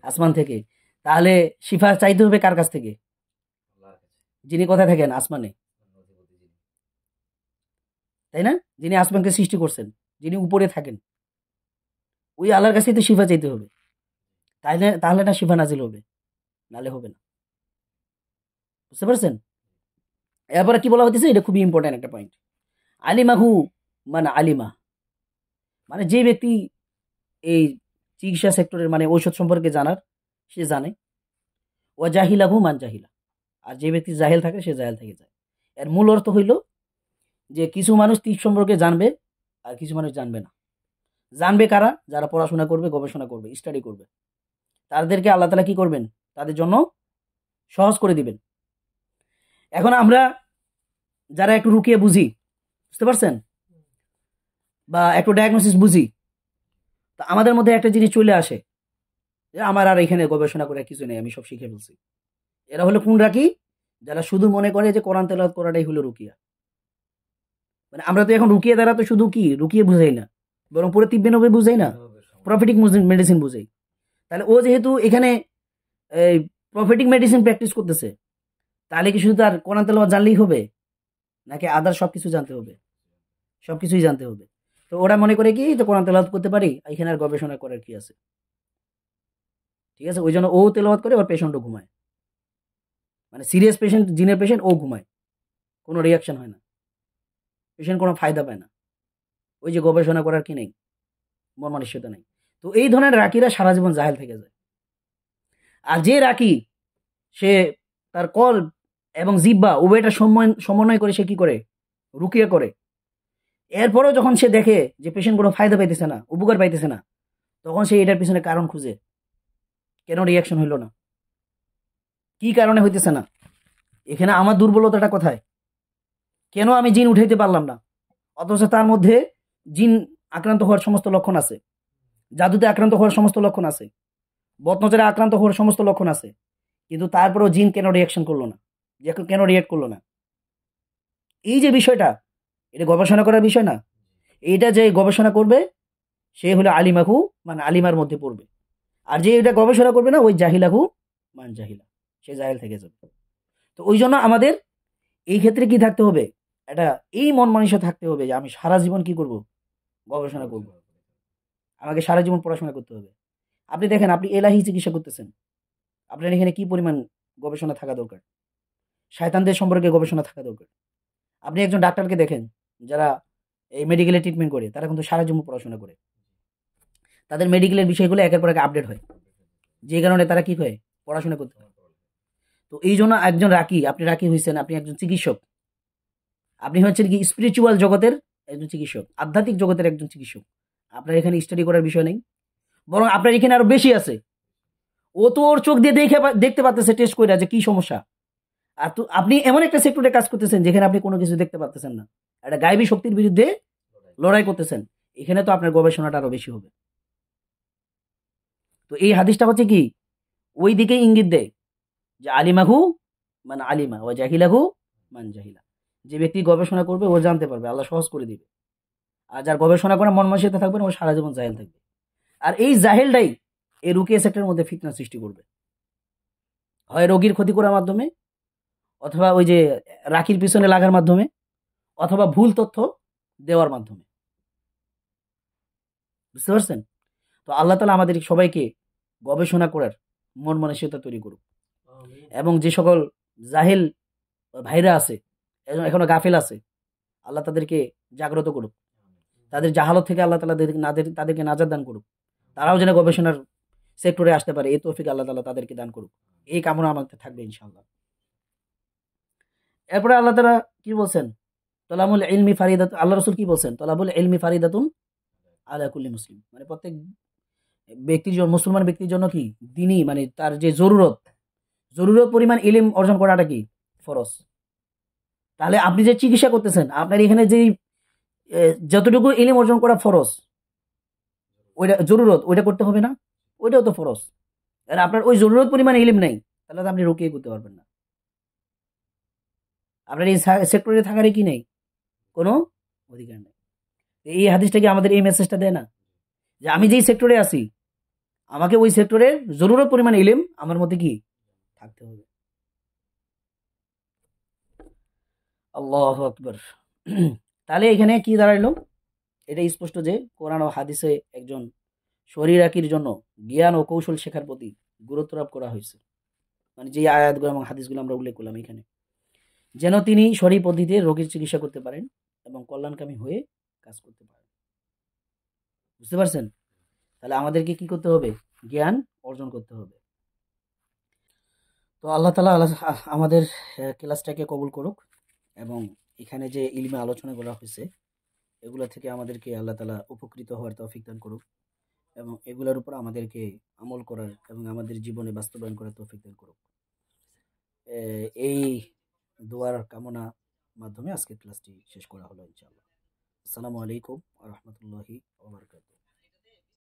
আসমান থেকে। তাহলে শিফা চাইতে হবে কার কাছ থেকে? যিনি কোথায় থাকেন? আসমানে, তাই না? যিনি আসমানকে সৃষ্টি করছেন, যিনি উপরে থাকেন, ওই আল্লাহর কাছেই তো শিফা চাইতে হবে। তাহলে তাহলে না শিফা নাজিল হবে, নালে হবে না। বুঝতে পারছেন? এরপরে কি বলা হতেছে, এটা খুবই ইম্পর্টেন্ট একটা পয়েন্ট। আলিমাহু মানে আলিমা, মানে যে ব্যক্তি এই চিকিৎসা সেক্টরের মানে ঔষধ সম্পর্কে জানার, সে জানে। ও জাহিলাহু মান জাহিলা, আর যে ব্যক্তি জাহেল থাকে সে জাহেল থেকে যায়। এর মূল অর্থ হইল যে কিছু মানুষ তীর সম্পর্কে জানবে আর কিছু মানুষ জানবে না। জানবে কারা? যারা পড়াশোনা করবে, গবেষণা করবে, স্টাডি করবে। তাদেরকে আল্লাহ তাআলা কি করবেন? তাদের জন্য সহজ করে দিবেন। এখন আমরা যারা একটু রুকিয়ে বুঝি, বুঝতে পারছেন, বা একটু ডায়াগনোসিস বুঝি, তা আমাদের মধ্যে একটা জিনিস চলে আসে যে আমার আর এখানে গবেষণা করে কিছু নেই, আমি সব শিখে ফেলছি। এরা হলো কোন রাকি? যারা শুধু মনে করে যে কোরআন তেলাওয়াত করাটাই হলো রুকিয়া। মানে আমরা তো এখন রুকিয়া দ্বারা তো শুধু কি রুকিয়ে বুঝাই না, বরং পুরো তিব্বে নবে বুঝাই না, প্রফিটিক মেডিসিন বুঝাই। তাহলে ও যেহেতু এখানে এই প্রফিটিক মেডিসিন প্র্যাকটিস করতেছে, তাহলে কি শুধু তার কোরআন তেলাওয়াত জানলেই হবে, নাকি আদার সবকিছু জানতে হবে? সবকিছুই জানতে হবে। তো ওরা মনে করে কি তো কোরআন তেলাওয়াত করতে পারি, এখানে আর গবেষণা করার কি আছে? ঠিক আছে, ওই জন্য ও তেলাওয়াত করে, ওর পেশেন্টও ঘুমায়। মানে সিরিয়াস পেশেন্ট, জিনের পেশেন্ট, ও ঘুমায়, কোনো রিয়াকশন হয় না, পেশেন্ট কোনো ফায়দা পায় না। ওই যে গবেষণা করার কি নেই, মন মানসিকতা নেই। তো এই ধরনের রাকিরা সারা জীবন জাহেল থেকে যায়। আর যে রাকি সে তার কল এবং জিব্বা উভয়টা সমন্বয় করে সে কি করে, রুকিয়া করে, এরপরেও যখন সে দেখে যে পেশেন্ট কোনো ফায়দা পাইতেছে না, উপকার পাইতেছে না, তখন সে এটার পিছনে কারণ খুঁজে, কেন রিয়াকশন হইল না, কি কারণে হইতেছে না, এখানে আমার দুর্বলতাটা কোথায়, কেন আমি জিন উঠাইতে পারলাম না, অথচ তার মধ্যে জিন আক্রান্ত হওয়ার সমস্ত লক্ষণ আছে, জাদুতে আক্রান্ত হওয়ার সমস্ত লক্ষণ আছে, বদনজরে আক্রান্ত হওয়ার সমস্ত লক্ষণ আছে, কিন্তু তারপরেও জিন কেন রিয়াকশন করলো না, কেন রিয়াক্ট করলো না, এই যে বিষয়টা, এটা গবেষণা করার বিষয় না। এইটা যে গবেষণা করবে সে হলো আলিমাহু, মানে আলিমার মধ্যে পড়বে। আর যে এটা গবেষণা করবে না, ওই জাহিলাহু মান জাহিলা, সে জাহিল থেকে যাবে। তো ওই জন্য আমাদের এই ক্ষেত্রে কি থাকতে হবে, এটা এই মন মানসিকতা থাকতে হবে যে আমি সারা জীবন কি করব, গবেষণা করব, আমাকে সারা জীবন পড়াশোনা করতে হবে। আপনি দেখেন, আপনি এলাহি চিকিৎসা করতেছেন, আপনার এখানে কি পরিমাণ গবেষণা থাকা দরকার, শয়তানদের সম্পর্কে গবেষণা থাকা দরকার। আপনি একজন ডাক্তারকে দেখেন, যারা এই মেডিকেলে ট্রিটমেন্ট করে, তারা কিন্তু সারা জীবন পড়াশোনা করে, তাদের মেডিকেলের বিষয়গুলো একের পর এক আপডেট হয়, যে কারণে তারা কি হয়, পড়াশোনা করতে হয়। তো এই জন্য একজন রাকি, আপনি রাকি হয়েছেন, আপনি একজন চিকিৎসক, আপনি হচ্ছেন কি স্পিরিচুয়াল জগতের একজন চিকিৎসক, আধ্যাত্মিক জগতের একজন চিকিৎসক। আপনার এখানে স্টাডি করার বিষয় নেই, বরং আপনার এখানে আরো বেশি আছে। ও তো ওর চোখ দিয়ে দেখতে পাচ্তেছে, টেস্ট করে যে কি সমস্যা। আর তো আপনি এমন একটা সেক্টরে কাজ করতেছেন যেখানে আপনি কোনো কিছু দেখতে পাচ্তেছেন না, একটা গায়েবী শক্তির বিরুদ্ধে লড়াই করতেছেন, এখানে তো আপনার গবেষণাটা আরো বেশি হবে। তো এই হাদিসটা হচ্ছে কি, ওই দিকে ইঙ্গিত দেয় যে আলিমাহু মান আলিমা ও জাহিলাহু মান জাহিলা, যে ব্যক্তি গবেষণা করবে ও জানতে পারবে, আল্লাহ সহজ করে দিবে। আর যার গবেষণা করে মন মানসিকতা থাকবে না, ও সারা জীবন জাহেল থাকবে। আর এই জাহেলটাই এই রুকিয়া সেক্টরের মধ্যে ফিতনা সৃষ্টি করবে, হয় রোগীর ক্ষতি করার মাধ্যমে, অথবা ওই যে রাখির পিছনে লাগার মাধ্যমে, অথবা ভুল তথ্য দেওয়ার মাধ্যমে। বুঝতে পারছেন? তো আল্লাহ তাআলা আমাদের সবাইকে গবেষণা করার মন মানসিকতা তৈরি করুক, এবং যে সকল জাহেল ভাইরা আছে, এখনো গাফিল আছে, আল্লাহ তাদেরকে জাগ্রত করুক, তাদের জাহালত থেকে আল্লাহ তাআলা তাদেরকে নাজাত দান করুক, তারাও যেন গবেষণার সেক্টরে আসতে পারে, এই তৌফিক আল্লাহ তাআলা তাদেরকে দান করুক, এই কামনা আমাদের থাকবে ইনশাআল্লাহ। এরপরে আল্লাহ তাআলা কি বলছেন, তলাবুল ইলমি ফারিদাতুন, আল্লাহ রাসূল কি বলছেন, তলাবুল ইলমি ফারিদাতুন আলা কুল্লি মুসলিম, মানে প্রত্যেক ব্যক্তির জন্য, মুসলমান ব্যক্তির জন্য কি দিনই, মানে তার যে জরুরত পরিমাণ ইলম অর্জন করাটা কি ফরজ। তাহলে আপনি যে চিকিৎসা করতেছেন, আপনার এখানে যেই যতটুকু ইলম অর্জন করা ফরজ, ওইটা জরুরত, ওইটা করতে হবে না, ওইটাও তো ফরজ। আর আপনার ওই জরুরত পরিমাণ ইলম নেই, তাহলে তো আপনি রুকিয়ে করতে পারবেন না, আপনার এই সেক্টরে থাকারই কি নেই, কোনো অধিকার নেই। এই হাদিসটা কি আমাদের এই মেসেজটা দেয় না, যে আমি যেই সেক্টরে আছি, আমাকে ওই সেক্টরের জরুরত পরিমাণ ইলম আমার মধ্যে কি থাকতে হবে। আল্লাহু আকবার। তাহলে এখানে কি দাঁড়াইলো, এটা স্পষ্ট যে কোরআন ও হাদিসে একজন শরীরাকির জন্য জ্ঞান ও কৌশল শেখার প্রতি গুরুত্ব আরোপ করা হয়েছে, মানে যে আয়াতগুলো এবং হাদিসগুলো আমরা উল্লেখ করলাম এখানে, যেন তিনি শরী পদ্ধতিতে রোগীর চিকিৎসা করতে পারেন এবং কল্যাণকামী হয়ে কাজ করতে পারেন। বুঝতে পারছেন? তাহলে আমাদেরকে কি করতে হবে, জ্ঞান অর্জন করতে হবে। তো আল্লাহ তাআলা আমাদের ক্লাসটাকে কবুল করুক, এবং এখানে যে ইলমে আলোচনা করা হয়েছে, এগুলো থেকে আমাদেরকে আল্লাহ তাআলা উপকৃত হওয়ার তৌফিক দান করুক, এবং এগুলোর উপর আমাদেরকে আমল করার এবং আমাদের জীবনে বাস্তবায়ন করার তৌফিক দান করুক। এই দোয়ার কামনা মাধ্যমে আজকের ক্লাসটি শেষ করা হলো ইনশাআল্লাহ। আসসালামু আলাইকুম ওয়া রাহমাতুল্লাহি ওয়া বারাকাতুহু।